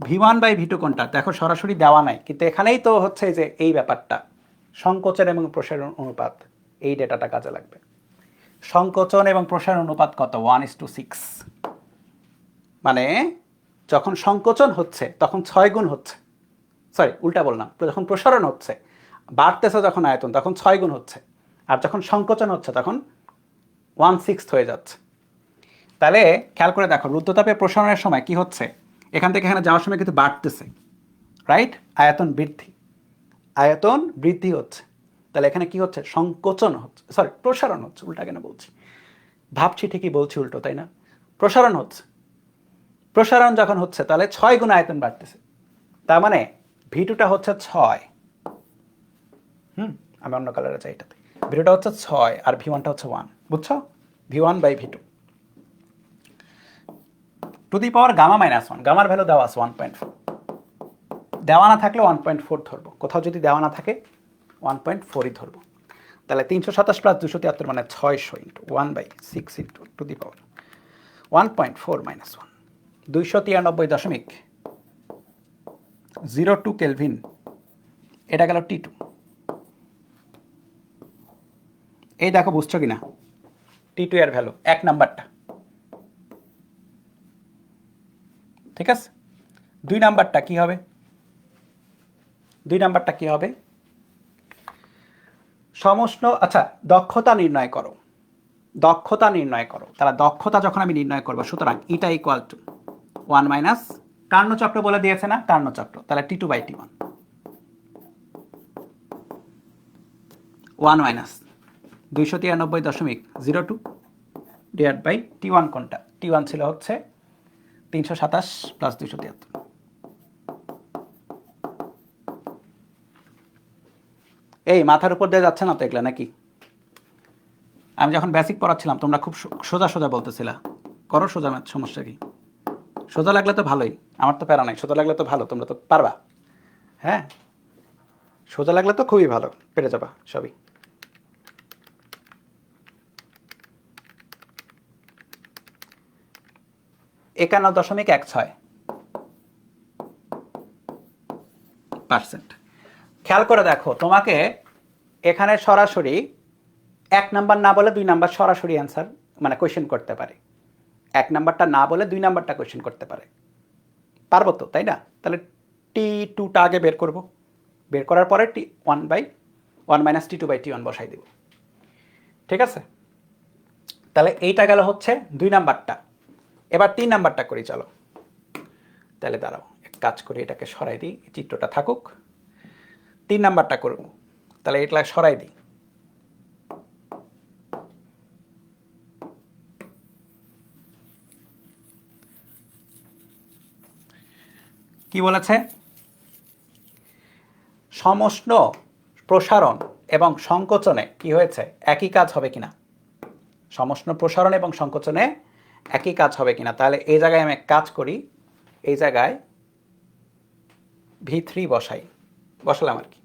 V1 বাই V2 কোনটা? দেখো সরাসরি দেওয়া নাই, কিন্তু এখানেই তো হচ্ছে যে এই ব্যাপারটা, সংকোচন এবং প্রসারণ অনুপাত, এই ডেটাটা কাজে লাগবে। সংকোচন এবং প্রসারণ অনুপাত কত? 1:6। মানে যখন সংকোচন হচ্ছে তখন 6 গুণ হচ্ছে, সরি উল্টা বললাম, যখন প্রসারণ হচ্ছে, বাড়তেছে যখন আয়তন, তখন 6 গুণ হচ্ছে, আর যখন সংকোচন হচ্ছে তখন 1/6 হয়ে যাচ্ছে। তাহলে খেয়াল করে দেখো, রুদ্ধতাপে প্রসারণের সময় কি হচ্ছে? এখান থেকে এখানে যাওয়ার সময় কিন্তু বাড়তেছে, রাইট? আয়তন বৃদ্ধি, আয়তন বৃদ্ধি হচ্ছে। তাহলে এখানে কি হচ্ছে? সংকোচন হচ্ছে, সরি প্রসারণ হচ্ছে, উল্টা কেন বলছি? ভাবছি ঠিকই বলছি, উল্টো, তাই না? প্রসারণ হচ্ছে। প্রসারণ যখন হচ্ছে তাহলে 6 গুণ আয়তন বাড়তেছে, তার মানে V2টা হচ্ছে 6। আমি অন্য কালারে চাই, এটাতে V2টা হচ্ছে 6 আর V1টা হচ্ছে 1, বুঝছো? V1 by V2 to the power gamma minus 1। গামার ভ্যালু দেওয়া আছে 1.4, দেওয়া না থাকলে 1.4 ধরবো, কোথাও যদি দেওয়া না থাকে 1.4ই ধরবো। তাহলে 327 প্লাস 273 মানে 600 into 1/6 into to the power 1.4 minus 1, 293.02 kelvin. এটা গেল T2। এই দেখো বুঝছো কিনা T2 এর ভ্যালু, 1 নাম্বারটা, ঠিক আছে? 2 নাম্বারটা কি হবে? 2 নাম্বারটা কি হবে? সমষ্ণ, আচ্ছা দক্ষতা নির্ণয় করো। দক্ষতা নির্ণয় করো। তাহলে দক্ষতা যখন আমি নির্ণয় করবো, সুতরাং ইটা ইকুয়াল টু 1 মাইনাস কার্ণচক্র বলে দিয়েছে না, কার্ণচক্র, তাহলে T2/T1 1 minus 293.02 divide by T1 কোনটা, T1 ছিল হচ্ছে 327 প্লাস 273। এই মাথার উপর দিয়ে যাচ্ছে না তো এগুলা নাকি? আমি যখন বেসিক পড়াচ্ছিলাম তোমরা খুব সোজা সোজা বলতেছিলা, করো সোজা ম্যাথ, সমস্যা কি? সোজা লাগলে তো ভালোই, আমার তো প্যারা নাই, সোজা লাগলে তো ভালো, তোমরা তো পারবা। হ্যাঁ, সোজা লাগলে তো খুবই ভালো, পেরে যাবা সবই। (51.16%) খেয়াল করে দেখো, তোমাকে এখানে সরাসরি 1 নাম্বার না বলে 2 নাম্বার সরাসরি অ্যান্সার মানে কোয়েশ্চেন করতে পারে, 1 নাম্বারটা না বলে 2 নাম্বারটা কোয়েশ্চেন করতে পারে, পারবো তো, তাই না? তাহলে T2টা আগে বের করব, বের করার পরে T1 মাইনাস T2/T1 বসাই দেব। ঠিক আছে, তাহলে এইটা গেল হচ্ছে 2 নাম্বারটা। এবার 3 নাম্বারটা করি, চলো। তাহলে দাঁড়াও, এক কাজ করি, এটাকে সরাই দিই, চিত্রটা থাকুক। 3 নাম্বারটা করব, তাহলে এটা সরাই দিই। কি বলেছে? সমষ্ণ প্রসারণ এবং সংকোচনে কি হয়েছে, একই কাজ হবে কিনা, সমষ্ণ প্রসারণ এবং সংকোচনে একই কাজ হবে কিনা। তাহলে এই জায়গায় আমি এক কাজ করি, এই জায়গায় V3 বসালাম আর কি।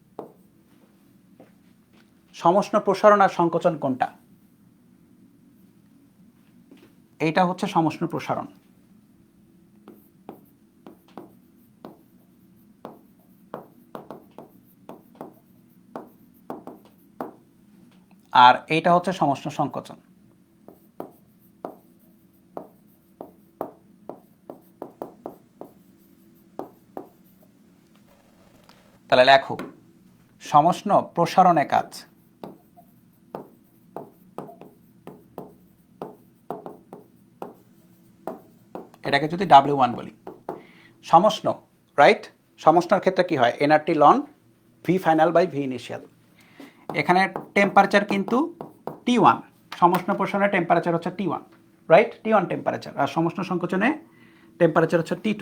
সমষ্ণ প্রসারণ আর সংকোচন কোনটা? এইটা হচ্ছে সমষ্ণ প্রসারণ, আর এইটা হচ্ছে সমষ্ণ সংকোচন। তাহলে লেখো সমষ্ণ প্রসারণে কাজ, এটাকে যদি W1 বলি, সমষ্ণ, রাইট? সমষ্ণের ক্ষেত্রে কি হয়, nRT ln V final by V initial। এখানে টেম্পারেচার কিন্তু T1, সমষ্ণ প্রসারণের টেম্পারেচার হচ্ছে T1, রাইট? T1 টেম্পারেচার, আর সমষ্ণ সংকোচনে টেম্পারেচার হচ্ছে T2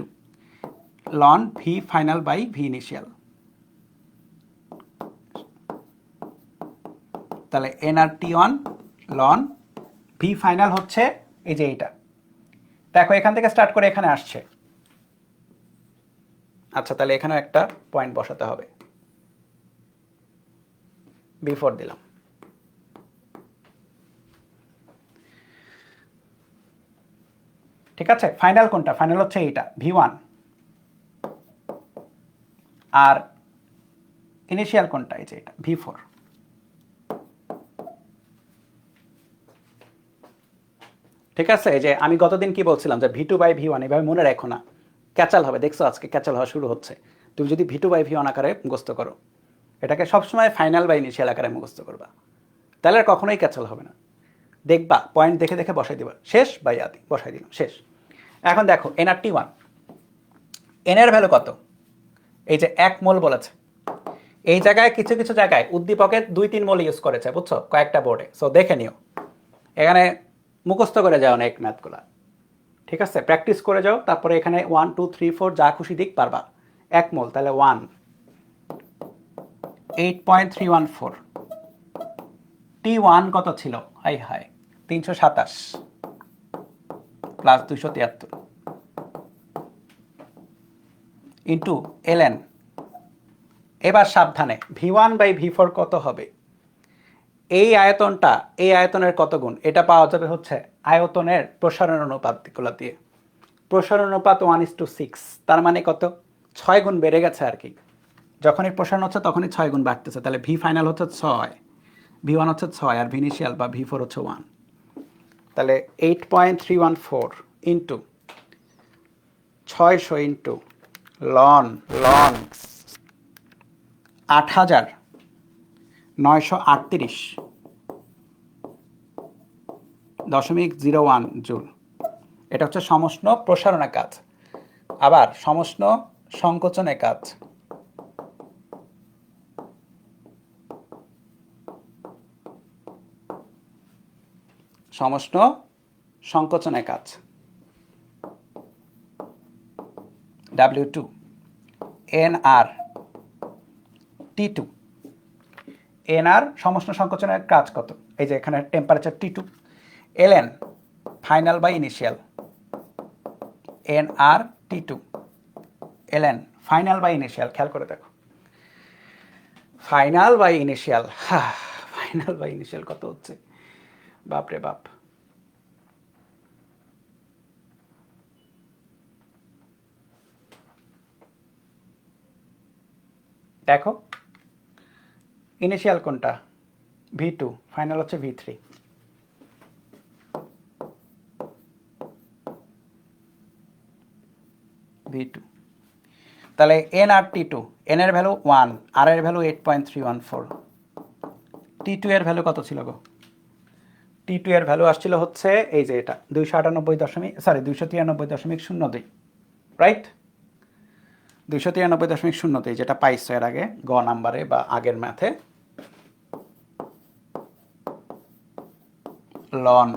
ln V final by V initial। তাহলে nRT1 ln V final হচ্ছে এই যে এইটা, দেখো এখান থেকে স্টার্ট করে এখানে আসছে। আচ্ছা, তাহলে এখানে একটা পয়েন্ট বসাতে হবে, B4 দিলাম। ঠিক আছে, ফাইনাল কোনটা? ফাইনাল হচ্ছে এইটা V1, আর ইনিশিয়াল কোনটা, এই যে এটা V4। ঠিক আছে, এই যে আমি গতদিন কি বলছিলাম যে V2/V1, এভাবে মনে রাখো না, ক্যাচাল হবে। দেখছো আজকে ক্যাচাল হওয়া শুরু হচ্ছে। তুমি যদি V2/V1 আকারে মুখস্থ করো, এটাকে সবসময় ফাইনাল বা ইনিশিয়াল আকারে মুখস্থ করবা, তাহলে আর কখনোই ক্যাচাল হবে না। দেখবা পয়েন্ট দেখে দেখে বসাই দিবা, শেষ বা ইয়াদি বসাই দিলাম, শেষ। এখন দেখো nRT1, n এর ভ্যালু কত? এই যে 1 মোল বলেছে, এই জায়গায় কিছু কিছু জায়গায় উদ্দীপকের 2-3 মোল ইউজ করেছে, বুঝছো, কয়েকটা বোর্ডে। সো দেখে নিও, এখানে মুখস্থ করে যাও না এক ম্যাথগুলা, ঠিক আছে? প্র্যাকটিস করে যাও, তারপরে এখানে 1 2 3 4 যা খুশি দিক পারবা। 1 মোল, তাহলে 1 8.314। T1 কত ছিল? High high 327 plus 273 into ln। এবার সাবধানে, V1/V4 কত হবে? এই আয়তনটা এই আয়তনের কত গুণ, এটা পাওয়া যাবে হচ্ছে আয়তনের প্রসারণ অনুপাতগুলো দিয়ে। প্রসারণ অনুপাত 1:6, তার মানে কত? 6 গুণ বেড়ে গেছে আর কি। যখনই প্রসারণ হচ্ছে তখনই 6 গুণ বাড়তেছে। তাহলে V ফাইনাল হচ্ছে 6, V1 হচ্ছে 6, আর V ইনিশিয়াল বা V4 হচ্ছে 1। তাহলে 8.314 ইন্টু 600 ইন্টু লন 8938 0.01 জুল। এটা হচ্ছে সমষ্ণ প্রসারণের কাজ। আবার সমষ্ণ সংকোচনের কাজ। সমষ্ণ সংকোচনের কাজ W2 NR T2। NR সমষ্ণ সংকোচনের কাজ কত? এই যে এখানে temperature T2। ln final by initial NR T2 ln final by initial. খেয়াল করে দেখো final by initial, final by initial কত হচ্ছে? বাপরে বাপ। দেখো ইনিশিয়াল কোনটা? V2, ফাইনাল হচ্ছে V3। V2 তাহলে N আর T2, N এর ভ্যালু 1, R এর ভ্যালু 8.314, T2 এর ভ্যালু কত ছিল গো? T2 এর ভ্যালু আসছিল হচ্ছে এই যে এটা 293.02, রাইট? 293.02 যেটা পাইছো এর আগে গ নাম্বারে বা আগের ম্যাথে। লন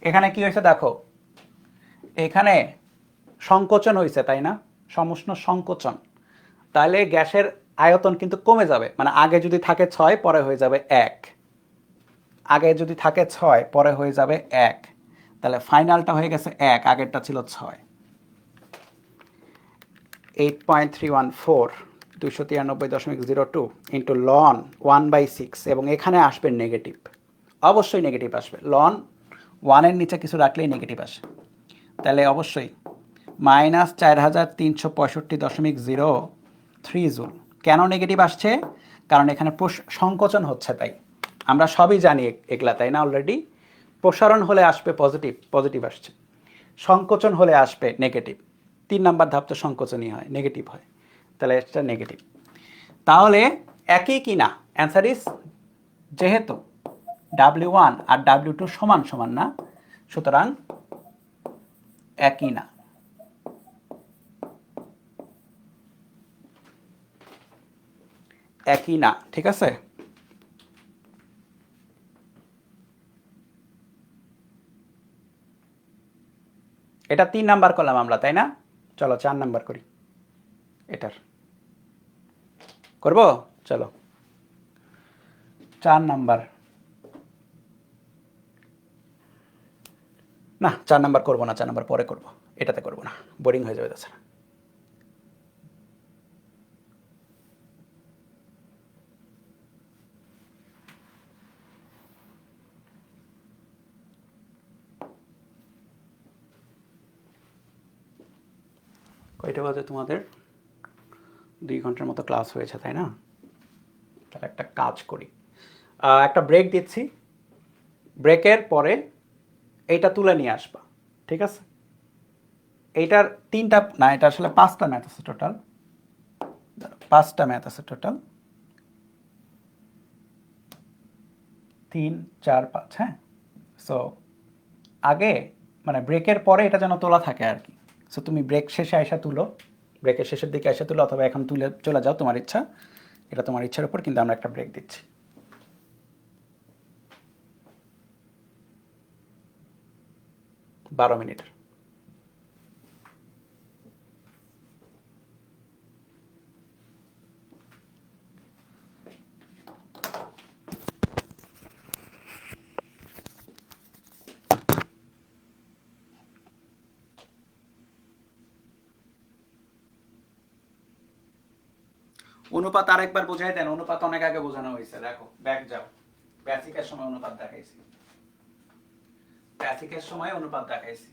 এখানে কি হয়েছে দেখো, এখানে সংকোচন হয়েছে তাই না? সমষ্ণ সংকোচন। তাহলে গ্যাসের আয়তন কিন্তু কমে যাবে, মানে আগে যদি থাকে 6 পরে হয়ে যাবে 1, আগে যদি থাকে 6 পরে হয়ে যাবে 1, তাহলে ফাইনালটা হয়ে গেছে 1, আগেরটা ছিল 6। 8.314 293.02 ইন্টু লন 1/6, এবং এখানে আসবে নেগেটিভ, অবশ্যই নেগেটিভ আসবে। লন 1-এর নিচে কিছু রাখলেই নেগেটিভ আসে, তাহলে অবশ্যই -4365.03 জুল। কেন নেগেটিভ আসছে? কারণ এখানে সংকোচন হচ্ছে, তাই আমরা সবই জানি এগুলা, তাই না? অলরেডি প্রসারণ হলে আসবে পজিটিভ, পজিটিভ আসছে। সংকোচন হলে আসবে নেগেটিভ। 3 নাম্বার ধাপ তো সংকোচনই হয়, নেগেটিভ হয়, তাহলে এটা নেগেটিভ। তাহলে একই কি না? অ্যান্সার ইজ, যেহেতু W1 আর W2 সমান সমান না, সুতরাং একই না। একই না, ঠিক আছে? এটা 3 নাম্বার করলাম আমরা, তাই না? চলো 4 নাম্বার করি। এটার করব, চলো 4 নাম্বার। না 4 নাম্বার করবো না, 4 নাম্বার পরে করব, এটাতে করব না, বোরিং হয়ে যাবে তাছাড়া। কয়টা বাজে তোমাদের? 2 ঘন্টার মতো ক্লাস হয়েছে, তাই না? তাহলে একটা কাজ করি, একটা ব্রেক দিচ্ছি, ব্রেকের পরে এইটা তুলে নিয়ে আসবা, ঠিক আছে? এইটার 3টা না, এটা আসলে 5টা ম্যাথ আছে টোটাল, 5টা ম্যাথ আছে টোটাল, 3 4 5, হ্যাঁ। সো আগে মানে ব্রেকের পরে এটা যেন তোলা থাকে আর কি। সো তুমি ব্রেক শেষে আইসা তুলো, ব্রেকের শেষের দিকে আইসা তুলো, অথবা এখন তুলে চলে যাও, তোমার ইচ্ছা, এটা তোমার ইচ্ছার উপর, কিন্তু আমরা একটা ব্রেক দিচ্ছি। বারো মিনিটের। অনুপাত আরেকবার বোঝাই দেন, অনুপাত অনেক আগে বোঝানো হয়েছে, দেখো ব্যাক যাও, বেসিকের সময় অনুপাত দেখাইছি, বেসিকের সময় অনুপাত দেখাইছি।